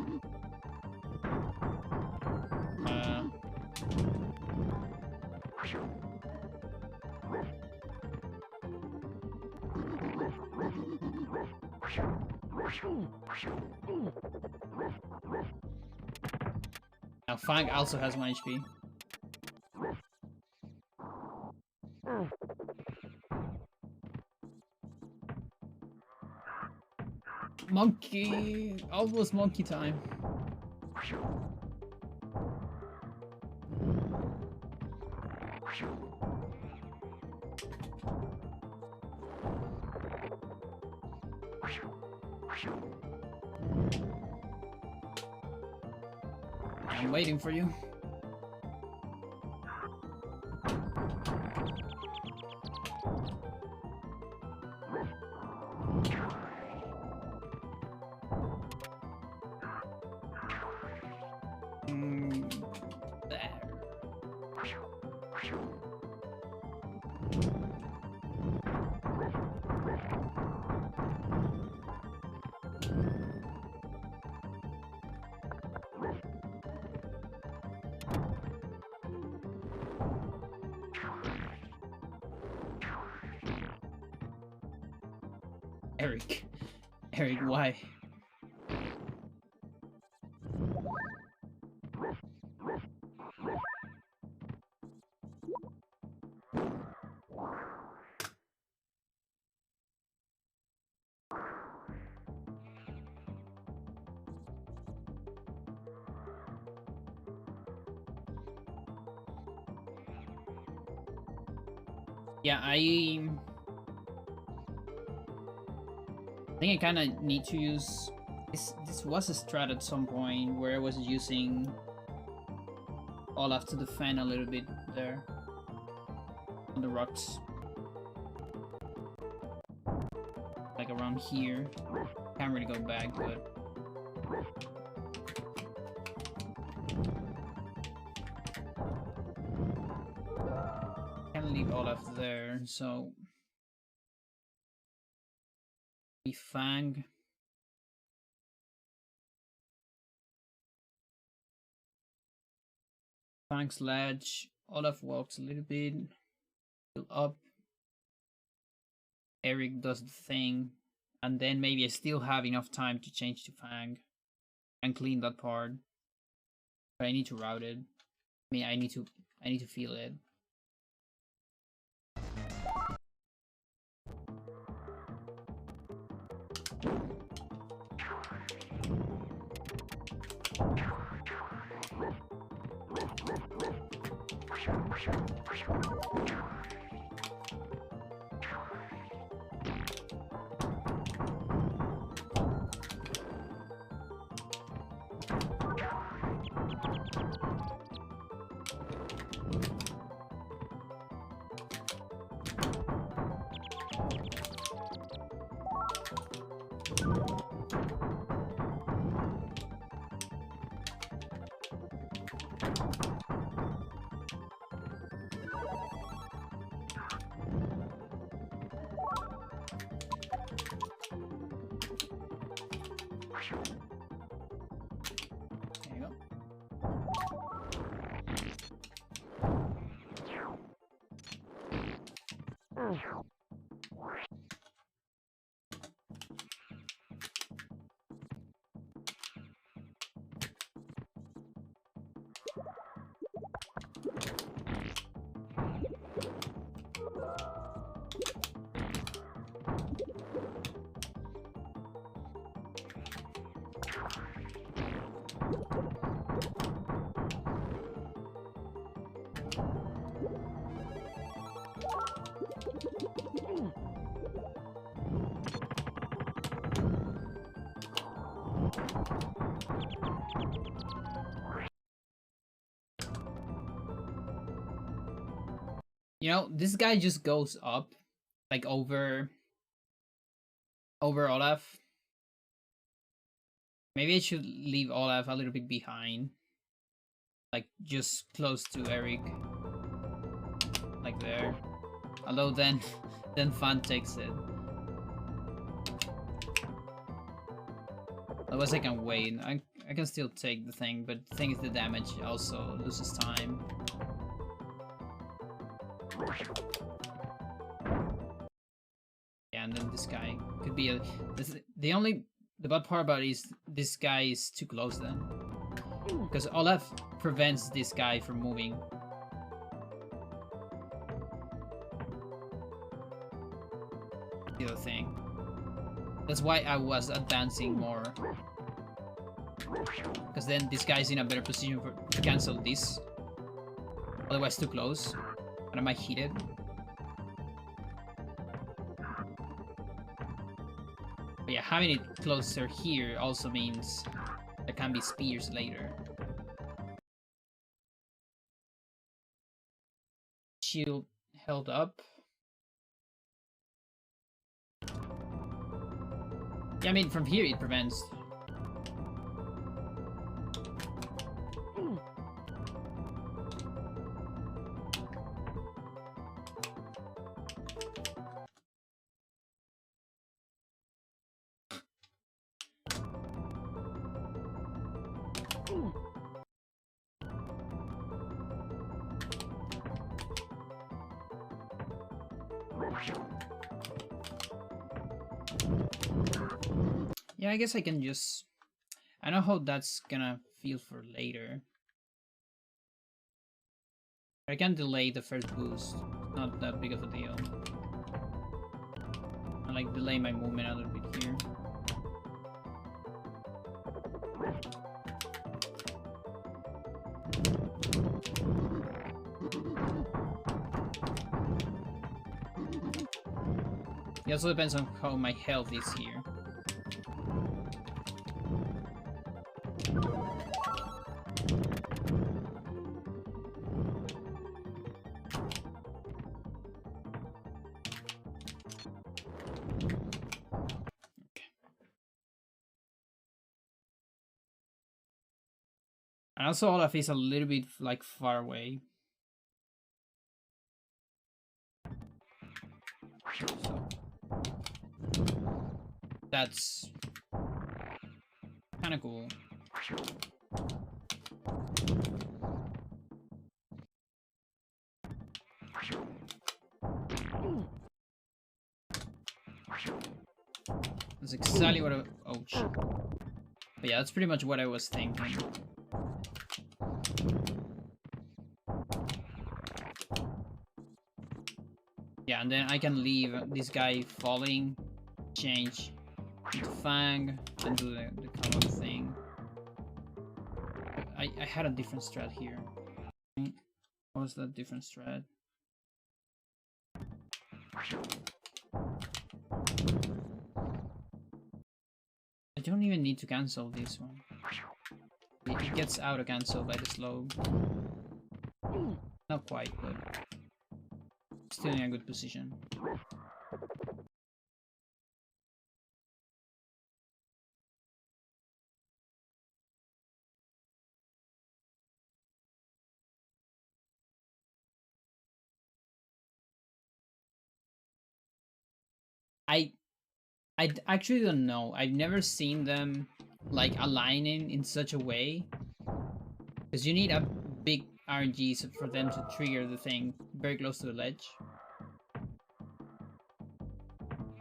Now Fang also has 1 HP. Monkey! Almost monkey time. I'm waiting for you. There. Eric. Eric, why? Yeah, I think I kind of need to use this was a strat at some point where I was using Olaf to defend a little bit there on the rocks, like around here. Can't really go back, but can't leave Olaf there, so Fang. Fang's ledge. Olaf walks a little bit. Up. Eric does the thing. And then maybe I still have enough time to change to Fang. And clean that part. But I need to route it. I mean I need to feel it. You know, this guy just goes up, like over Olaf. Maybe I should leave Olaf a little bit behind, like just close to Eric, like there. Although then Fan takes it. Otherwise I can wait. I can still take the thing, but the thing is the damage also loses time. Yeah, and then this guy could be the bad part about it is this guy is too close then. Because Olaf prevents this guy from moving. The other thing. That's why I was advancing more. Because then this guy's in a better position to cancel this. Otherwise too close. And I might hit it. But yeah, having it closer here also means there can be spears later. Shield held up. Yeah, I mean, from here it prevents. Yeah, I guess I can just... I know how that's gonna feel for later. I can delay the first boost. Not that big of a deal. I like delay my movement a little bit here. It also depends on how my health is here. And also Olaf is a little bit like far away. So that's kind of cool. That's exactly what I... Oh, shit. But yeah, that's pretty much what I was thinking. Yeah, and then I can leave this guy falling, change into Fang, and do the common thing. I had a different strat here. What was that different strat? I don't even need to cancel this one. It gets auto cancelled by the slow. Not quite, but still in a good position. I actually don't know. I've never seen them like aligning in such a way, because you need a big RNG for them to trigger the thing very close to the ledge.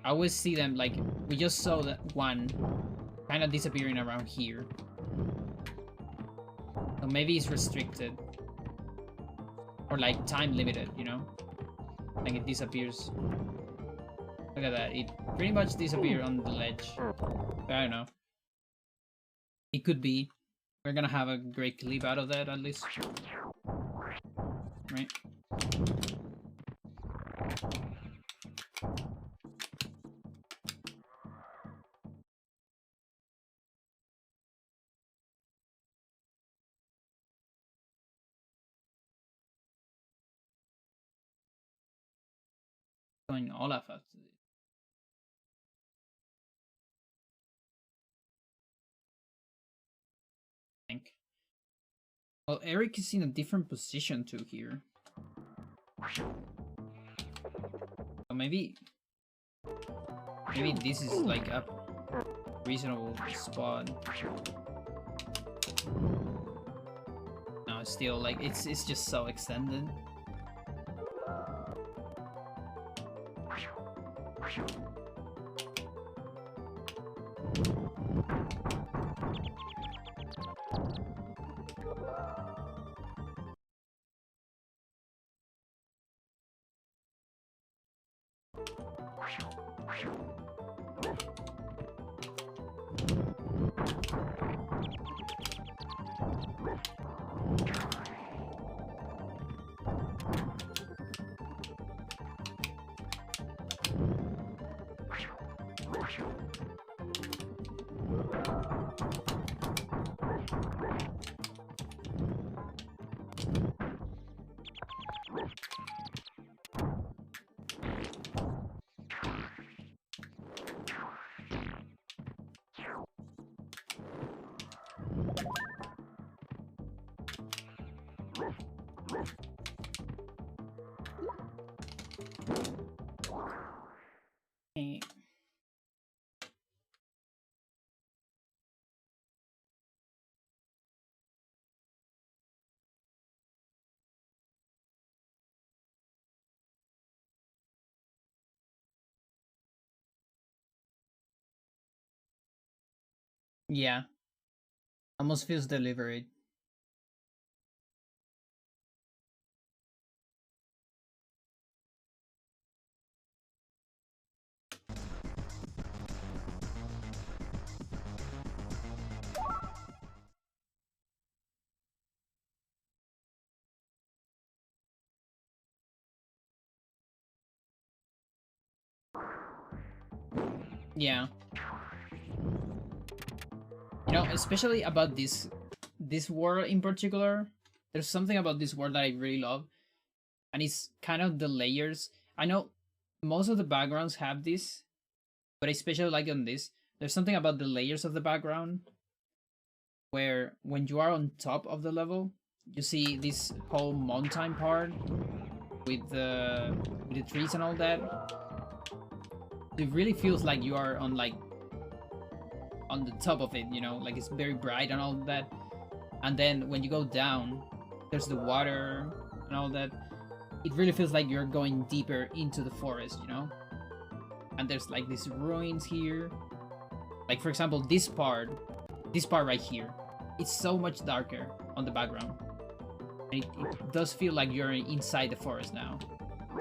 I always see them, like, we just saw that one kind of disappearing around here. So maybe it's restricted. Or like time limited, you know? Like it disappears. Look at that, it pretty much disappeared on the ledge. But I don't know. It could be. We're gonna have a great clip out of that at least. Right? Going Olaf after this. I think. Well, Eric is in a different position too here. So maybe this is like a reasonable spot. No, it's still like it's just so extended. Okay. Yeah, almost feels deliberate. Yeah. You know, especially about this world in particular, there's something about this world that I really love, and it's kind of the layers. I know most of the backgrounds have this, but I especially like on this. There's something about the layers of the background where when you are on top of the level, you see this whole mountain part with the trees and all that. It really feels like you are on like on the top of it, you know, like it's very bright and all that. And then when you go down, there's the water and all that. It really feels like you're going deeper into the forest, you know? And there's like these ruins here. Like for example, this part right here, it's so much darker on the background. And it does feel like you're inside the forest now.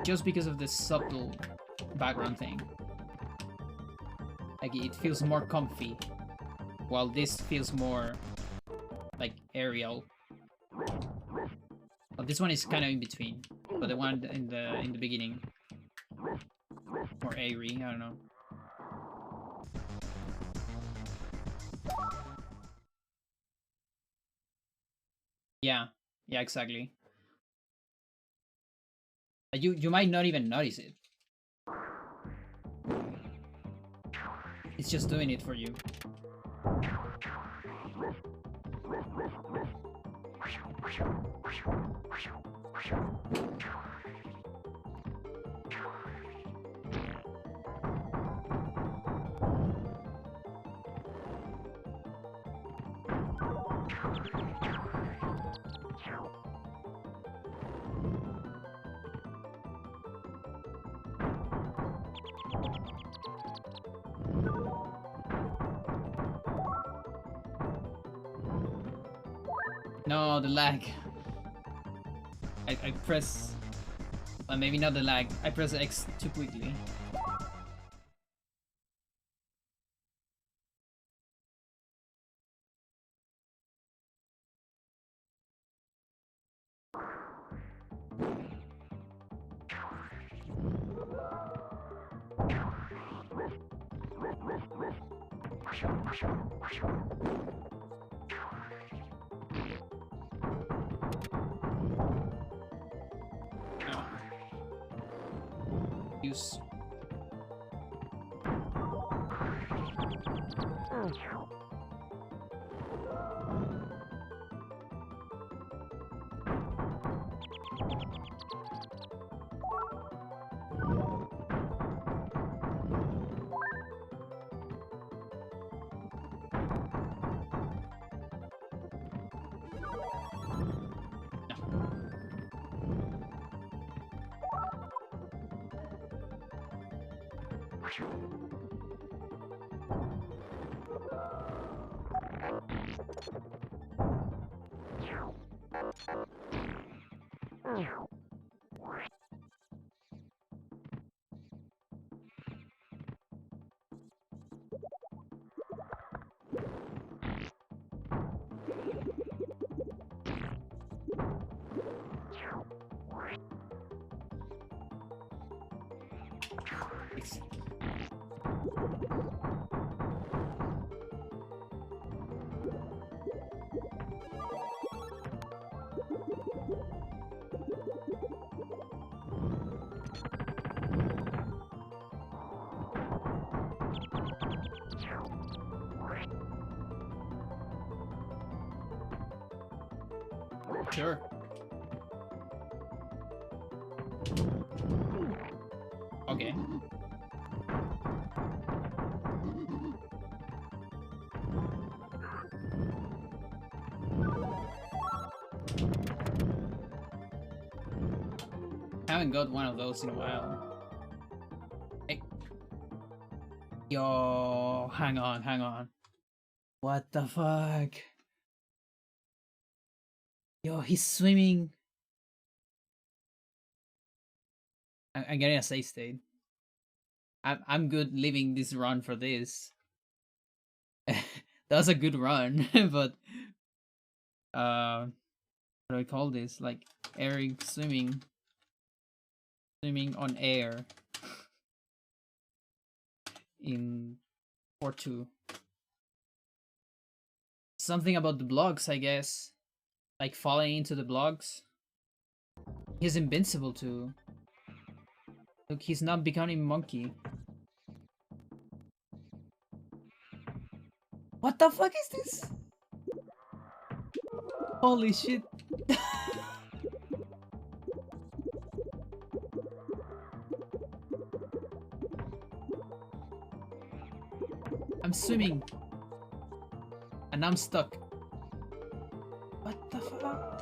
Just because of the subtle background thing. Like it feels more comfy. While this feels more like aerial. Well, this one is kind of in between. But the one in the beginning, more airy. I don't know. Yeah, yeah, exactly. You might not even notice it. It's just doing it for you. No, the lag. I press... maybe not the lag. I press X too quickly. Use. Sure. Okay. Haven't got one of those in a while. Hey. Yo, hang on. What the fuck? Yo, he's swimming. I'm getting a safe state. I'm good leaving this run for this. That was a good run, but what do I call this? Like Eric swimming on air in 4-2. Something about the blocks, I guess. Like falling into the blocks. He's invincible too. Look, he's not becoming monkey. What the fuck is this? Holy shit. I'm swimming. And I'm stuck. What the fuck?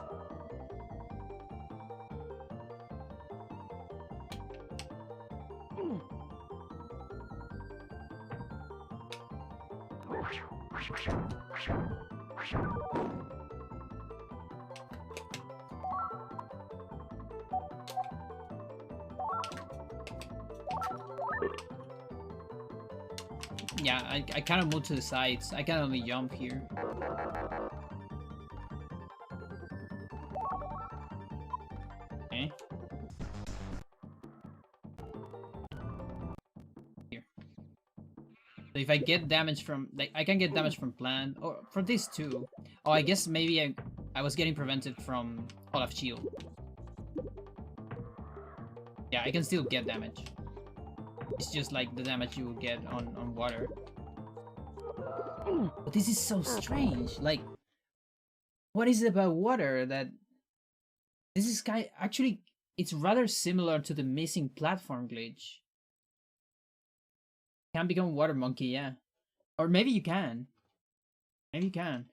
Yeah, I kind of move to the sides. I can only jump here. Okay. Here. So if I get damage from, like, I can get damage from plant or from this too. Oh, I guess maybe I was getting prevented from Olaf Shield. Yeah, I can still get damage. It's just like the damage you will get on water. But this is so strange. Like, what is it about water that this is actually it's rather similar to the missing platform glitch. Can't become water monkey, yeah. Or maybe you can. Maybe you can.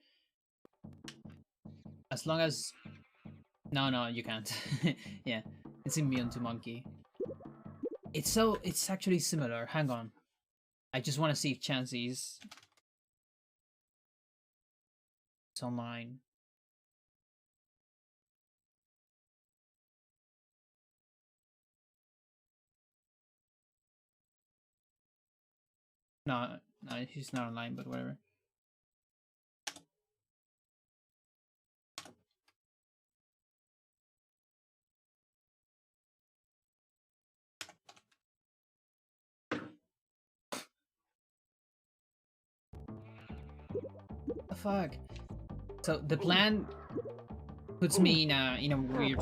As long as no, you can't. Yeah, it's immune to monkey. It's actually similar. Hang on. I just want to see if Chansey's online. No, no, he's not online, but whatever. The fuck? So the plan puts me in a weird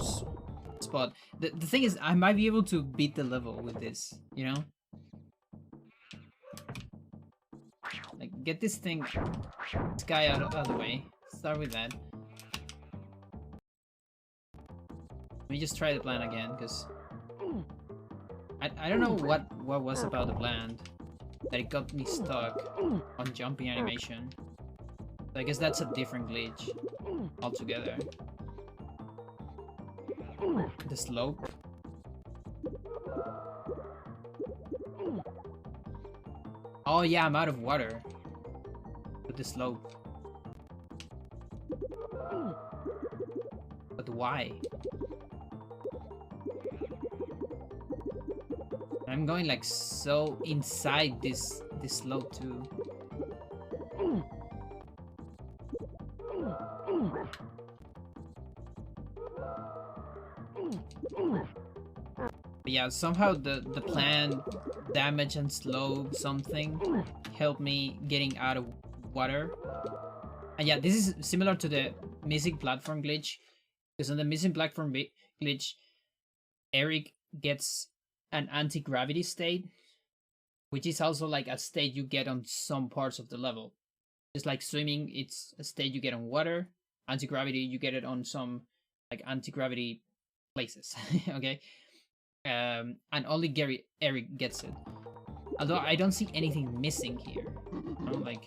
spot. The thing is, I might be able to beat the level with this, you know? Like, get this guy out of the way. Start with that. Let me just try the plan again, because I don't know what was about the plan that it got me stuck on jumping animation. So I guess that's a different glitch altogether. The slope. Oh yeah, I'm out of water. With the slope. But why? I'm going like so inside this slope too. But yeah, somehow the plan damage and slow something helped me getting out of water. And yeah, this is similar to the missing platform glitch, because on the missing platform glitch, Eric gets an anti-gravity state, which is also like a state you get on some parts of the level. Just like swimming, it's a state you get on water. Anti-gravity, you get it on some like anti-gravity places. Okay. And only Eric gets it. Although I don't see anything missing here. You know, like,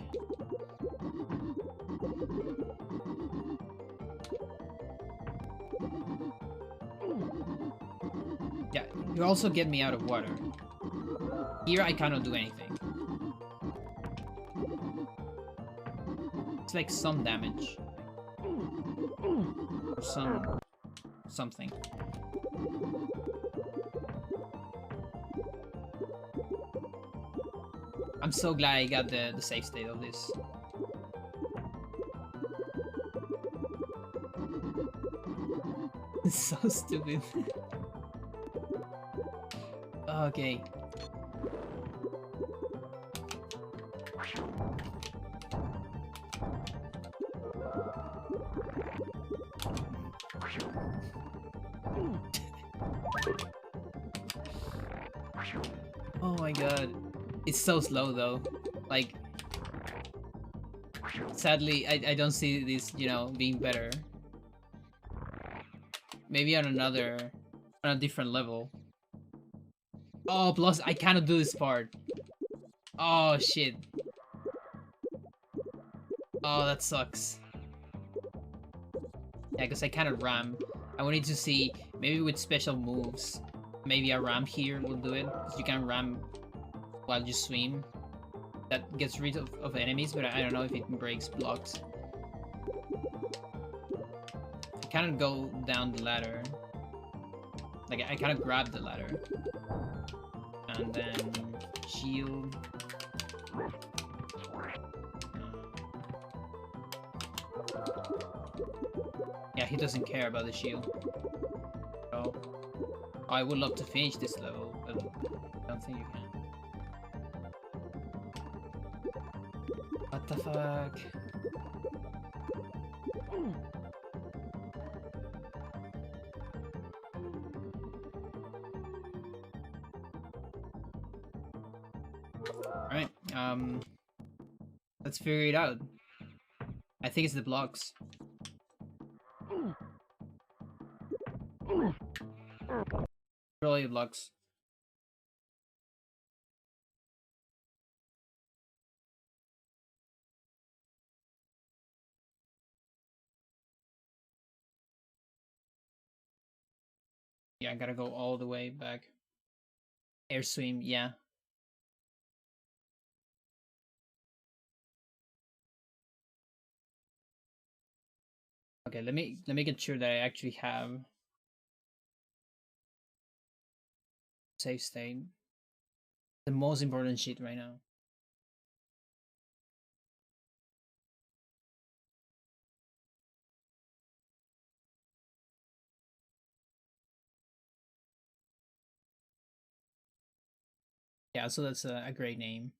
yeah, you also get me out of water. Here I cannot do anything. It's like some damage. Or something. I'm so glad I got the save state of this. It's so stupid. Okay. Oh my god. It's so slow though. Like, sadly, I don't see this, you know, being better. Maybe on a different level. Oh, plus I cannot do this part. Oh shit. Oh, that sucks. Yeah, because I cannot ram. I wanted to see, maybe with special moves, maybe a ram here will do it. Because you can ram while you swim. That gets rid of enemies, but I don't know if it breaks blocks. I cannot go down the ladder. Like, I cannot grab the ladder. And then shield. Yeah, he doesn't care about the shield. Oh, I would love to finish this level, but I don't think you can. What the fuck? Alright, let's figure it out. I think it's the blocks. Probably the blocks. Yeah, I gotta go all the way back. Airswim, yeah. Okay, let me get sure that I actually have save state. The most important shit right now. Yeah, so that's a great name.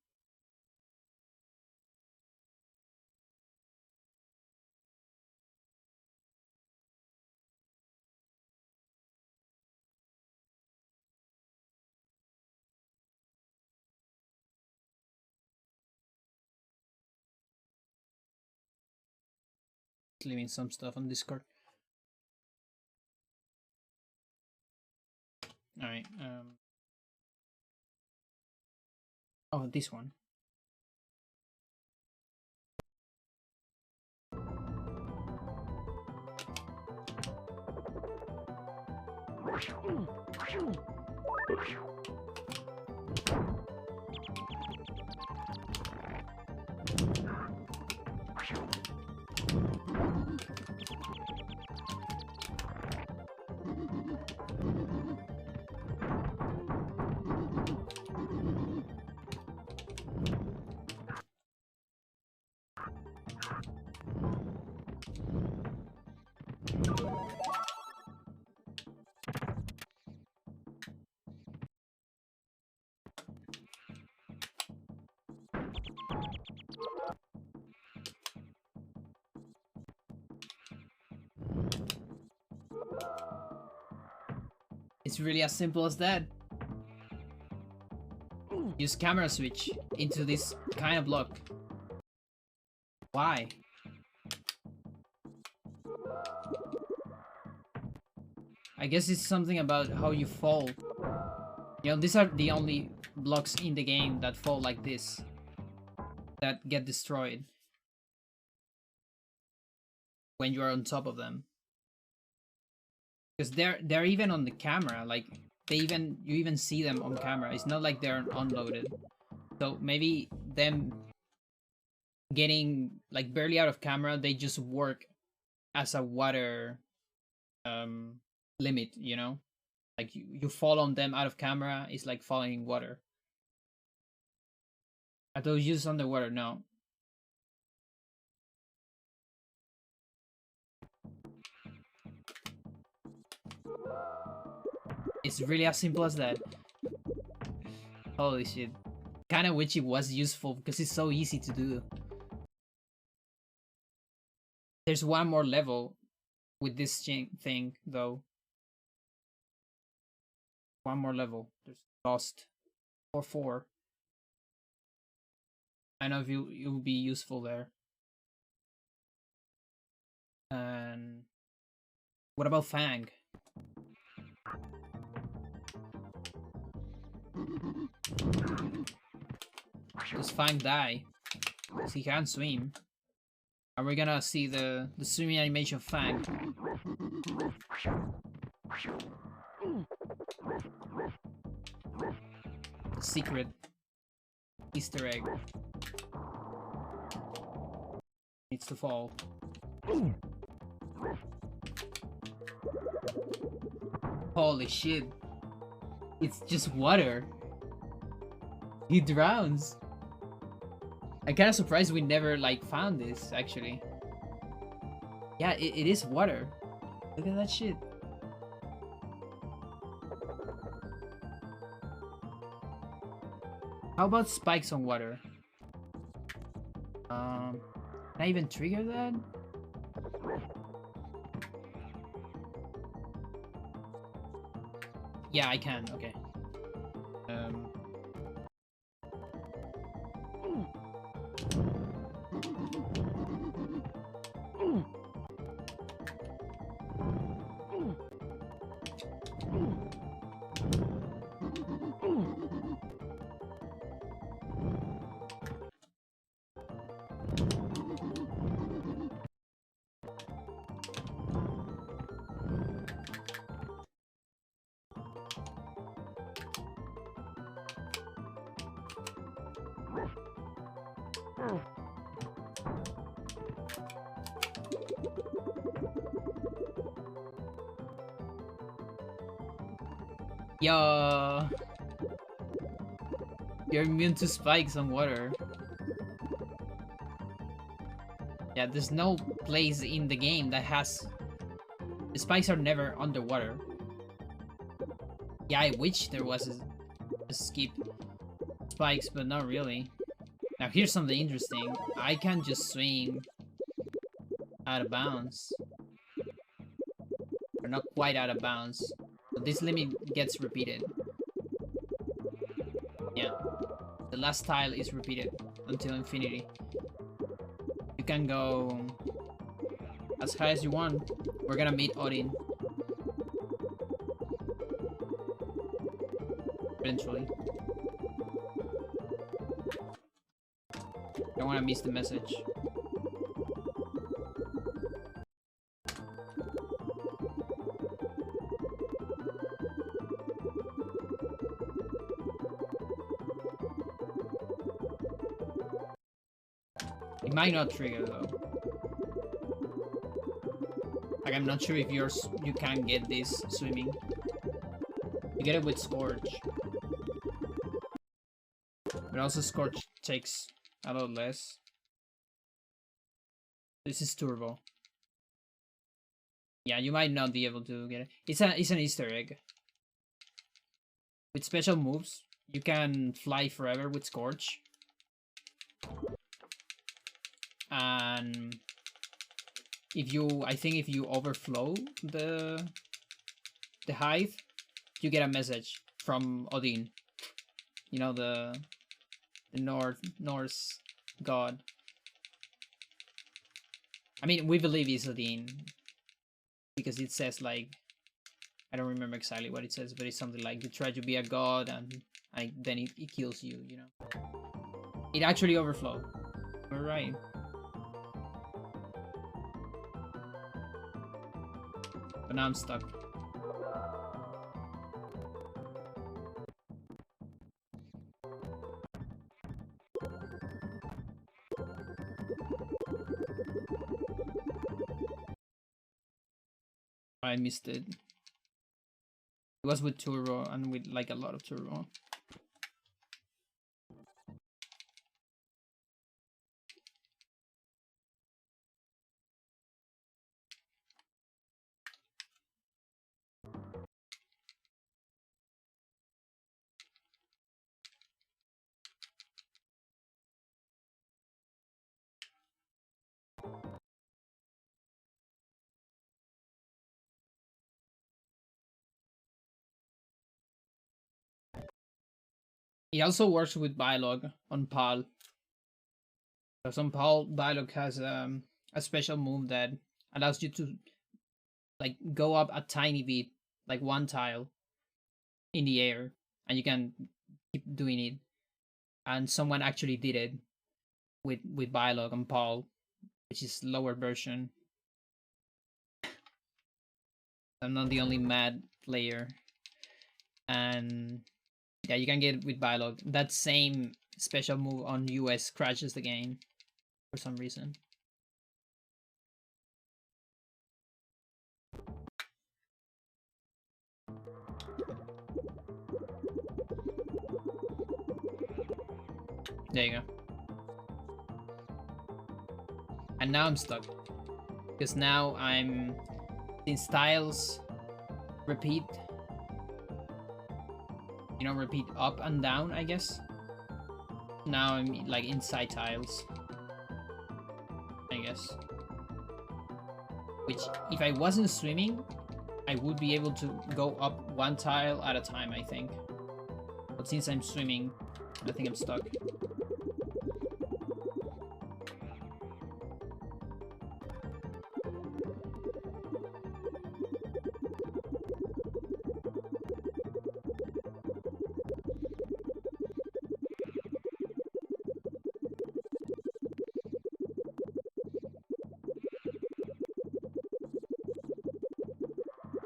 Leaving some stuff on Discord. All right. Oh, this one. It's really as simple as that. Use camera switch into this kind of block. Why? I guess it's something about how you fall. You know, these are the only blocks in the game that fall like this, that get destroyed when you are on top of them. Because they're even on the camera, like you even see them on camera. It's not like they're unloaded. So maybe them getting like barely out of camera, they just work as a water limit, you know? Like you fall on them out of camera, it's like falling in water. Are those used underwater? No. It's really as simple as that. Holy shit. Kinda wish it was useful because it's so easy to do. There's one more level with this thing, though. One more level. There's Lost or 4. I know if it will be useful there. And what about Fang? Does Fang die? Because he can't swim. Are we gonna see the swimming animation of Fang? The secret Easter egg needs to fall. Holy shit. It's just water. He drowns. I'm kinda surprised we never like found this actually. Yeah, it is water. Look at that shit. How about spikes on water? Can I even trigger that? Yeah, I can. Okay. Yo, you're immune to spikes on water. Yeah, there's no place in the game that has... The spikes are never underwater. Yeah, I wish there was a skip. spikes, but not really. Now here's something interesting. I can just swim out of bounds. Or not quite out of bounds. But this limit gets repeated. Yeah. The last tile is repeated until infinity. You can go as high as you want. We're gonna meet Odin. Eventually. Don't wanna miss the message. It might not trigger though. Like I'm not sure if you can get this swimming. You get it with Scorch. But also Scorch takes a lot less. This is turbo. Yeah, you might not be able to get it. It's an Easter egg. With special moves, you can fly forever with Scorch. And I think if you overflow the hive, you get a message from Odin. You know, the Norse god. I mean, we believe it's Odin because it says like, I don't remember exactly what it says, but it's something like you try to be a god and then it kills you. You know, it actually overflowed. We're right. But now I'm stuck. I missed it. It was with turbo and with like a lot of turbo. He also works with Bylog on PAL. So on PAL, Bylog has a special move that allows you to like go up a tiny bit, like one tile in the air, and you can keep doing it. And someone actually did it with Bylog on PAL, which is lower version. I'm not the only mad player. And yeah, you can get it with Bylog. That same special move on US crashes the game for some reason. There you go. And now I'm stuck. Because now I'm in styles repeat. You know, repeat up and down, I guess. Now I'm like inside tiles. I guess. Which, if I wasn't swimming, I would be able to go up one tile at a time, I think. But since I'm swimming, I think I'm stuck.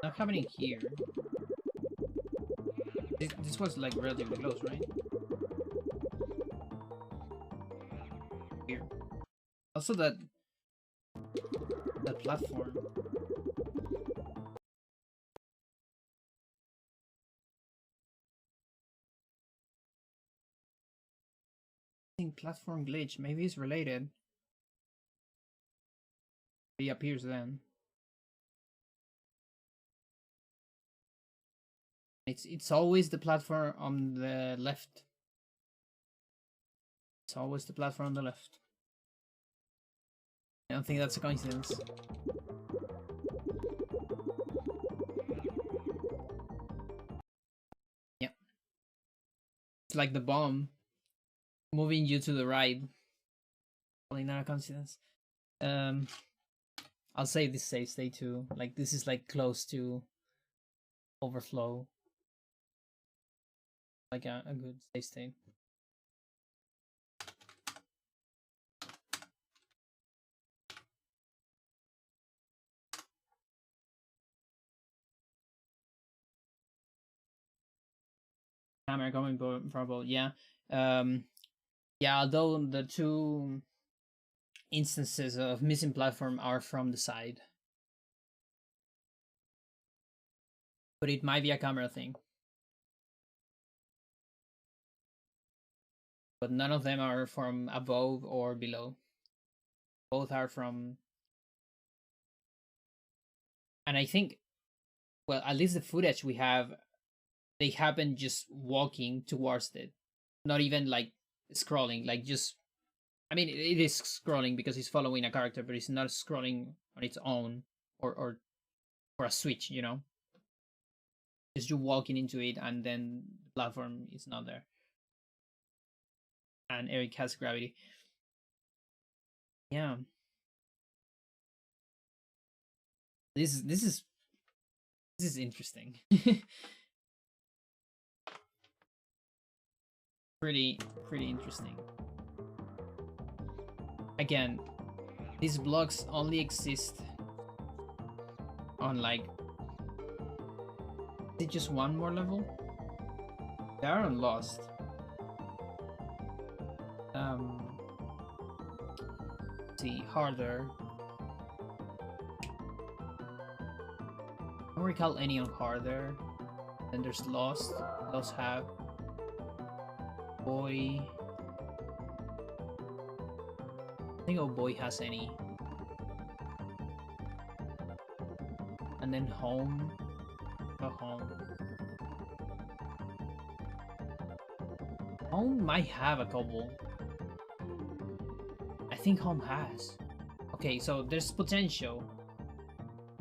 Not happening here. This was like relatively close, right? Here. Also that platform. I think platform glitch. Maybe it's related. He appears then. It's always the platform on the left. It's always the platform on the left. I don't think that's a coincidence. Yeah. It's like the bomb moving you to the right. Probably not a coincidence. I'll save this save state too. Like this is like close to overflow. Like a good save state. Camera coming probable, yeah. Yeah, although the two instances of missing platform are from the side. But it might be a camera thing. But none of them are from above or below. Both are from... And I think, well, at least the footage we have, they happen just walking towards it. Not even like scrolling, like just... I mean, it is scrolling because he's following a character, but it's not scrolling on its own or a switch, you know? Just you walking into it and then the platform is not there. And Eric has gravity. Yeah. This is interesting. pretty interesting. Again, these blocks only exist on like, is it just one more level? They are on Lost. See, harder. I don't recall any on harder. Then there's Lost. Lost have Boy. I think Oh Boy has any. And then Home. Go Home. Home might have a couple. I think Home has. Okay, so there's potential.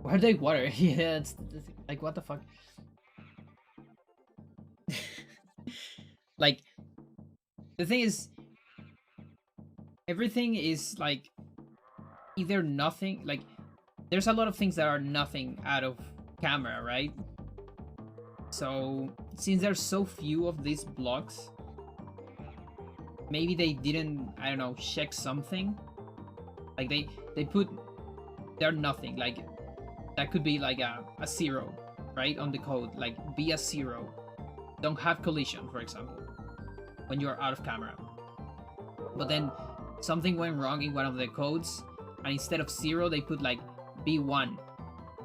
Where are they water? Yeah, it's like, what the fuck? Like, the thing is, everything is like either nothing, like there's a lot of things that are nothing out of camera, right? So since there's so few of these blocks, maybe they didn't, I don't know, check something. Like they put, they're nothing, like that could be like a 0, right, on the code, like be a 0, don't have collision, for example, when you're out of camera. But then something went wrong in one of the codes, and instead of 0 they put like B1,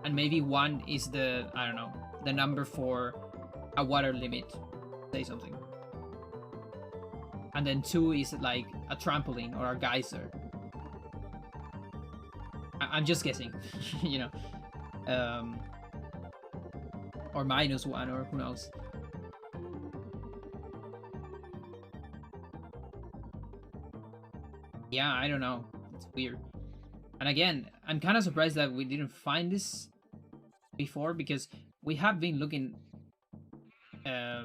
and maybe 1 is the, I don't know, the number for a water limit, say something, and then 2 is like a trampoline or a geyser. I'm just guessing. You know, or -1, or who knows. Yeah, I don't know, it's weird. And again, I'm kind of surprised that we didn't find this before, because we have been looking at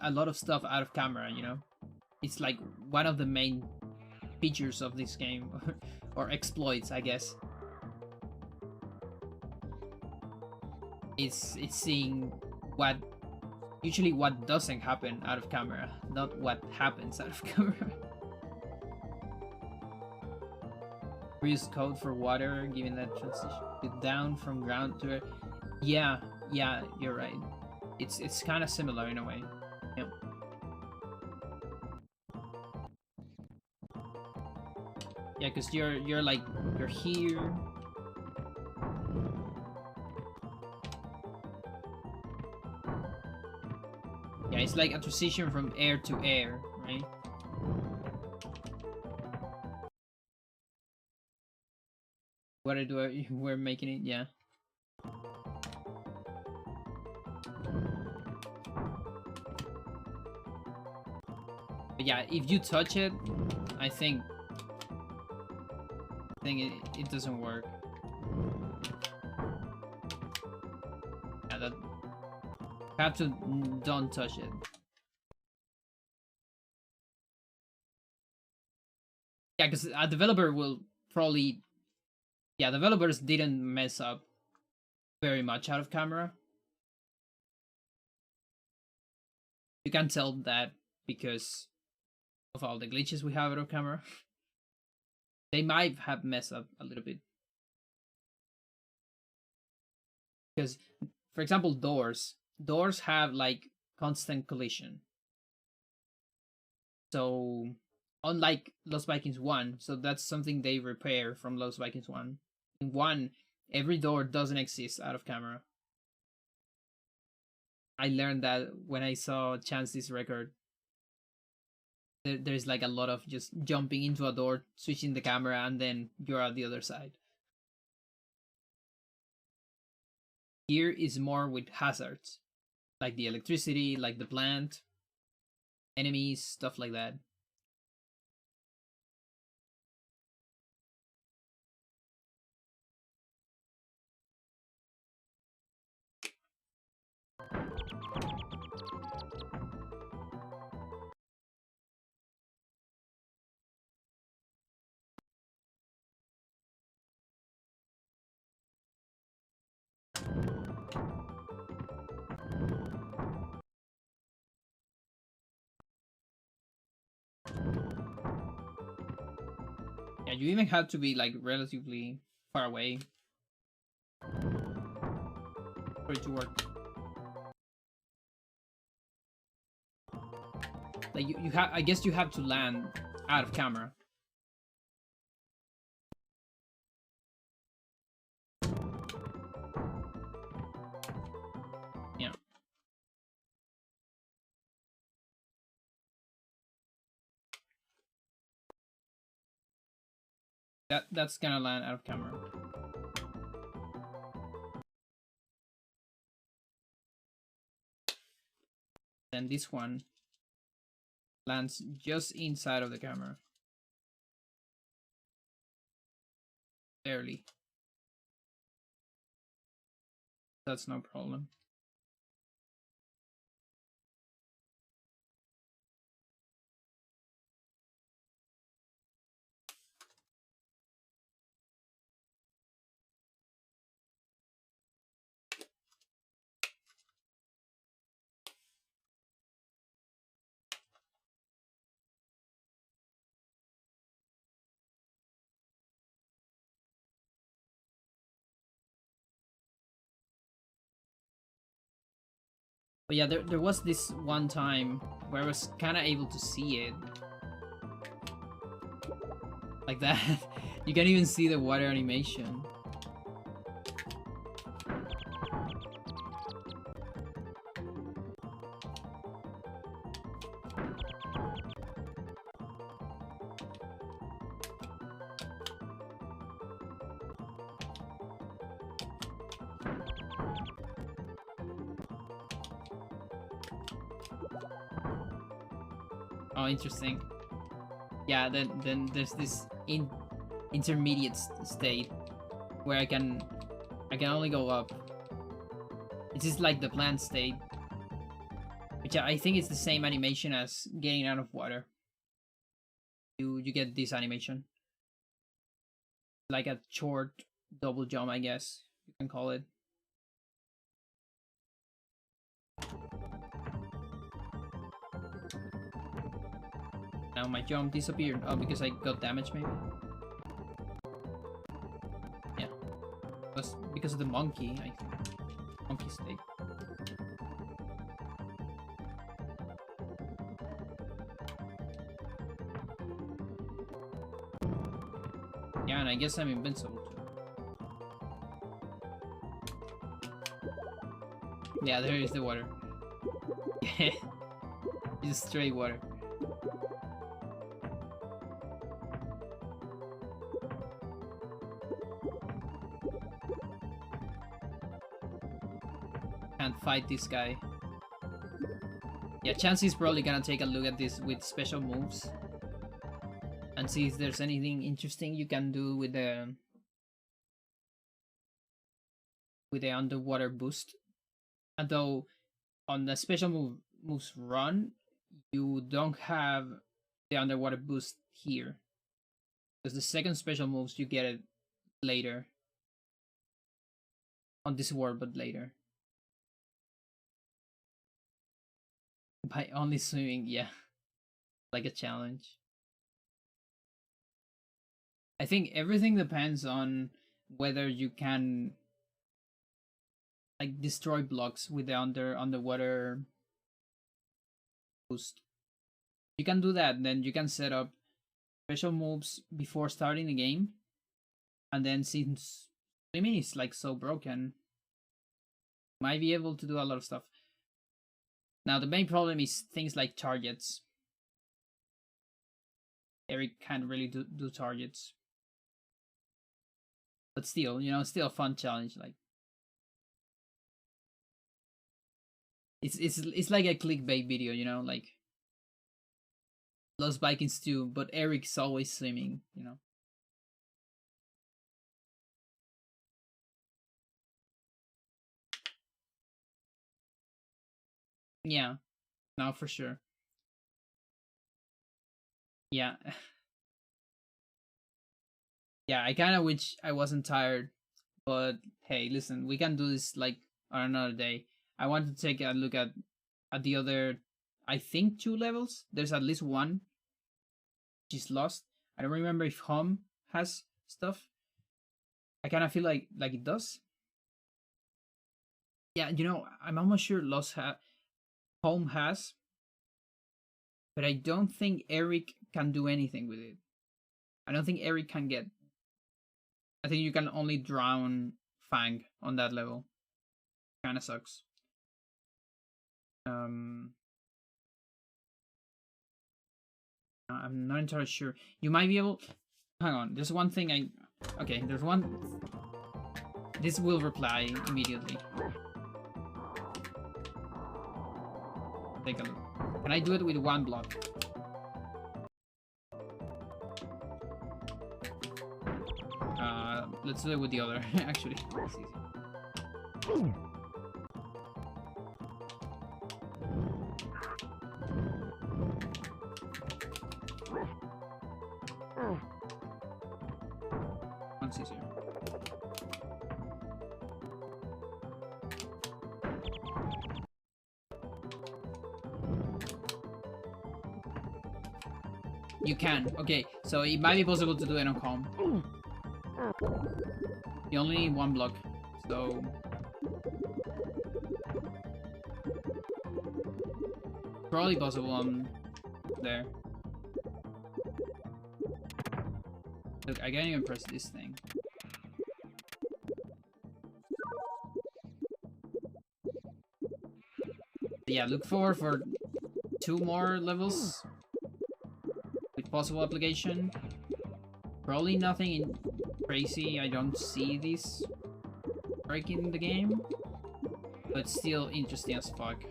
a lot of stuff out of camera, you know? It's like one of the main features of this game, or exploits, I guess. It's seeing what, usually what doesn't happen out of camera, not what happens out of camera. Use code for water, given that transition down from ground to air. Yeah, you're right. It's kind of similar in a way. Yep. Yeah, because you're like, you're here. Yeah, it's like a transition from air to air, right? What we're making it, yeah. But yeah, if you touch it, I think it doesn't work. Yeah, that you have to don't touch it. Yeah, because a developer will probably, yeah, developers didn't mess up very much out of camera. You can tell that because of all the glitches we have out of camera. They might have messed up a little bit. Because, for example, doors have like constant collision. So, unlike Lost Vikings 1, so that's something they repair from Lost Vikings 1. In 1, every door doesn't exist out of camera. I learned that when I saw Chance's record. There's like a lot of just jumping into a door, switching the camera, and then you're at the other side. Here is more with hazards, like the electricity, like the plant, enemies, stuff like that. Yeah, you even have to be like relatively far away for it to work. Like you have, I guess you have to land out of camera. Yeah. That's gonna land out of camera. Then this one lands just inside of the camera. Barely. That's no problem. But yeah, there was this one time where I was kind of able to see it. Like that. You can even see the water animation. Oh, interesting. Yeah, then there's this intermediate state where I can only go up. It's just like the plant state, which I think is the same animation as getting out of water. You get this animation, like a short double jump, I guess you can call it. Now my jump disappeared. Oh, because I got damaged, maybe? Yeah. It was because of the monkey, I think. Monkey state. Yeah, and I guess I'm invincible too. Yeah, there is the water. Yeah. Just straight water. Can't fight this guy. Yeah, Chansey's probably gonna take a look at this with special moves and see if there's anything interesting you can do with the underwater boost. And though on the special moves run, you don't have the underwater boost here, because the second special moves you get it later on this world, but later by only swimming. Yeah, like a challenge. I think everything depends on whether you can like destroy blocks with the underwater boost. You can do that, then you can set up special moves before starting the game, and then since swimming is like so broken, might be able to do a lot of stuff. Now the main problem is things like targets. Eric can't really do targets, but still, you know, still a fun challenge. Like it's like a clickbait video, you know, like Lost Vikings too, but Eric's always swimming, you know. Yeah, no, for sure. Yeah. Yeah, I kind of wish I wasn't tired, but hey, listen, we can do this like on another day. I want to take a look at the other, I think 2 levels. There's at least one which is Lost. I don't remember if Home has stuff. I kind of feel like it does. Yeah, you know, I'm almost sure Home has, but I don't think Eric can do anything with it. I don't think Eric can get. I think you can only drown Fang on that level. Kind of sucks. I'm not entirely sure. You might be able. Hang on. There's one thing I. Okay, there's one. This will reply immediately. Take a look. Can I do it with one block? Let's do it with the other. Actually, it's easy. One's easier. You can. Okay, so it might be possible to do it on calm. You only need one block, so probably possible on there. Look, I can't even press this thing. But yeah, look forward for 2 more levels with possible application. Probably nothing crazy. I don't see this breaking the game, but still interesting as fuck.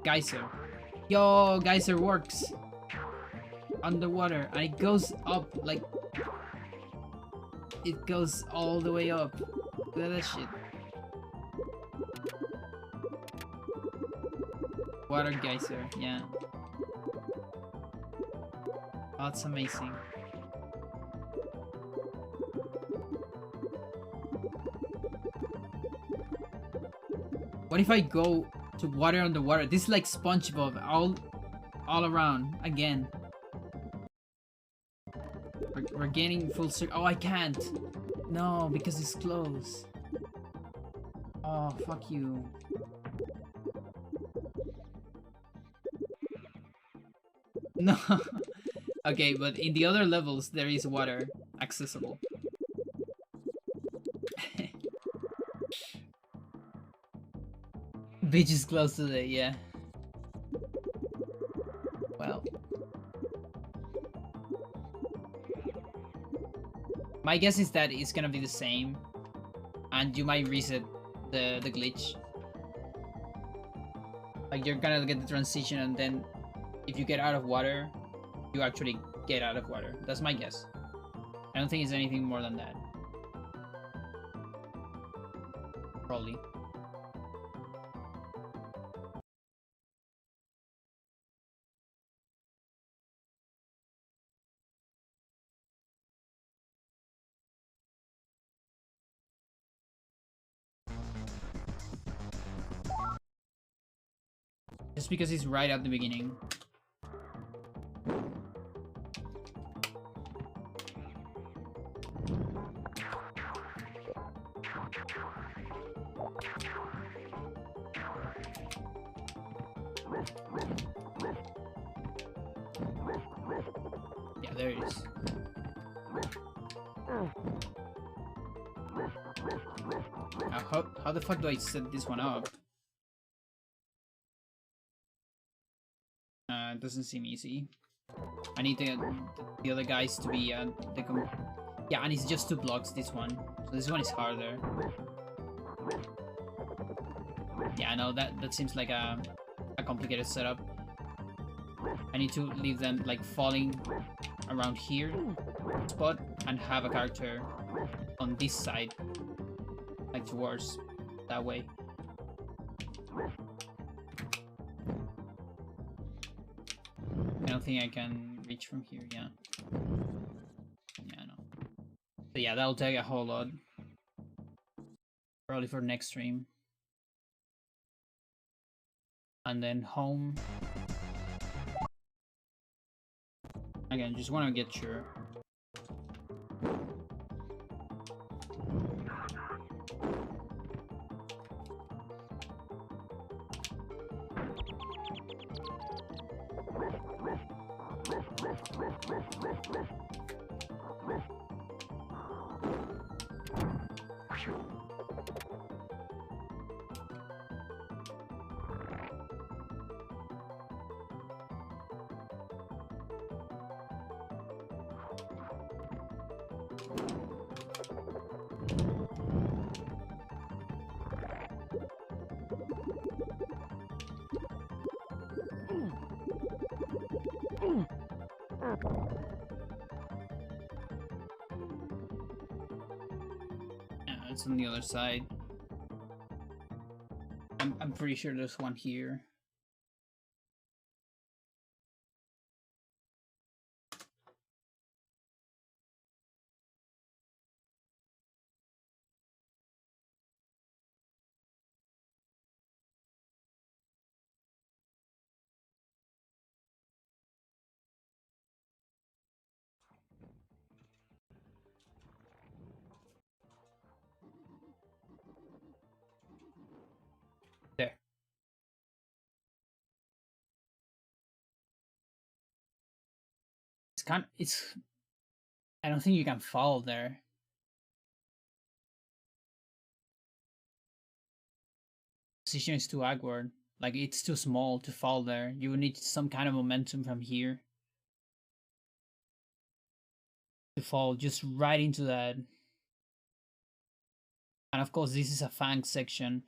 Geyser. Yo, Geyser works underwater, and it goes up like it goes all the way up. Look at that shit. Water geyser, yeah. Oh, that's amazing. What if I go to water underwater? This is like SpongeBob all around again. We're getting full circle. Oh, I can't. No, because it's closed. Oh, fuck you. No. Okay, but in the other levels there is water accessible. Beach is closed today, yeah. Well. My guess is that it's gonna be the same, and you might reset the glitch. Like you're gonna get the transition, and then if you get out of water, you actually get out of water. That's my guess. I don't think it's anything more than that. Probably. Just because it's right at the beginning. Yeah, there it is. How the fuck do I set this one up? It doesn't seem easy. I need the other guys to be yeah, and it's just 2 blocks, this one. So this one is harder. Yeah, I know that seems like a complicated setup. I need to leave them like falling around here spot and have a character on this side, like towards that way. I don't think I can reach from here, yeah. Yeah, no. So yeah, that'll take a whole lot. Probably for next stream. And then home. Again, just want to get sure. It's on the other side. I'm pretty sure there's one here. There. It's I don't think you can fall there. Position is too awkward. Like it's too small to fall there. You would need some kind of momentum from here to fall just right into that. And of course this is a Fang section.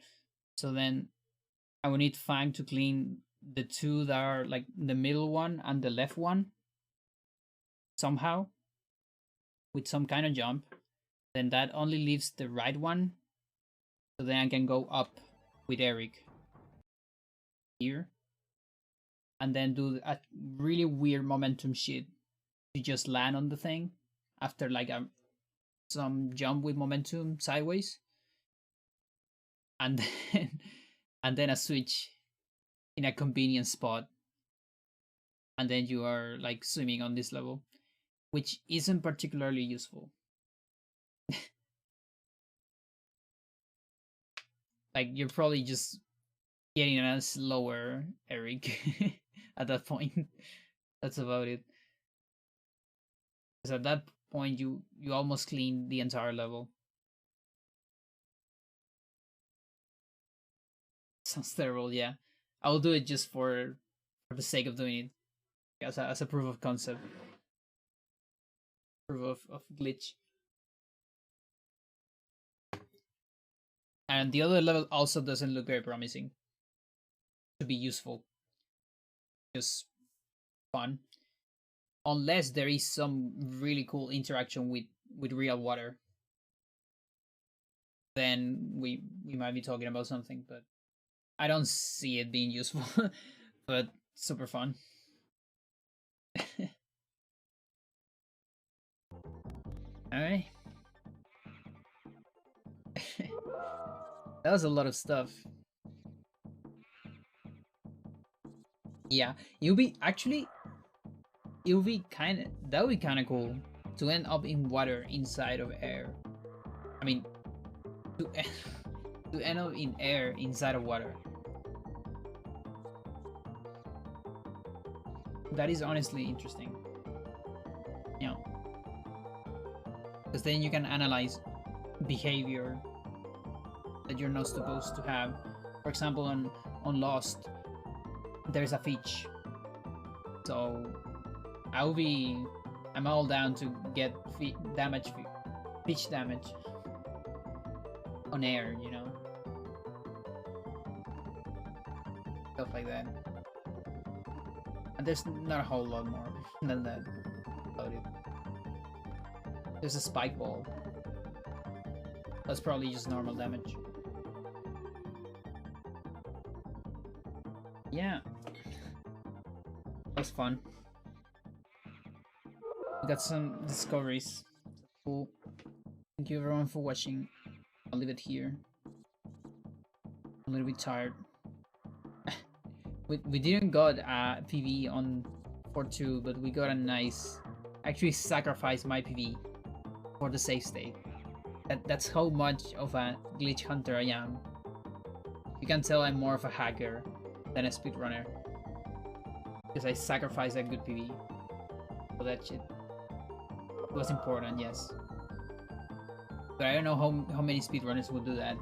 So then I would need Fang to clean the 2 that are like the middle one and the left one. Somehow. With some kind of jump. Then that only leaves the right one. So then I can go up with Eric. Here. And then do a really weird momentum shit to just land on the thing after like some jump with momentum sideways, and then a switch in a convenient spot, and then you are like swimming on this level, which isn't particularly useful. Like you're probably just getting a slower Eric at that point. That's about it. Because at that point you almost clean the entire level. Sounds terrible, yeah. I'll do it just for the sake of doing it. As a proof of concept. Proof of glitch. And the other level also doesn't look very promising. to be useful. Just fun. Unless there is some really cool interaction with real water, then we might be talking about something, but I don't see it being useful. But super fun. Alright. That was a lot of stuff. Yeah, it'll be kind of, that would be kind of cool to end up in water inside of air. I mean, to to end up in air inside of water. That is honestly interesting. You know, because then you can analyze behavior that you're not supposed to have. For example, on Lost, there's a fish, so I'm all down to get fish damage on air, you know, stuff like that. And there's not a whole lot more than that about it. There's a spike ball. That's probably just normal damage. Yeah. That was fun. We got some discoveries. Cool. Thank you everyone for watching. I'll leave it here. I'm a little bit tired. we didn't got a PV on 4-2, but we got a nice... Actually sacrificed my PV for the save state. That's how much of a glitch hunter I am. You can tell I'm more of a hacker than a speedrunner. Because I sacrificed a good PV for that shit. It was important, yes. But I don't know how many speedrunners would do that.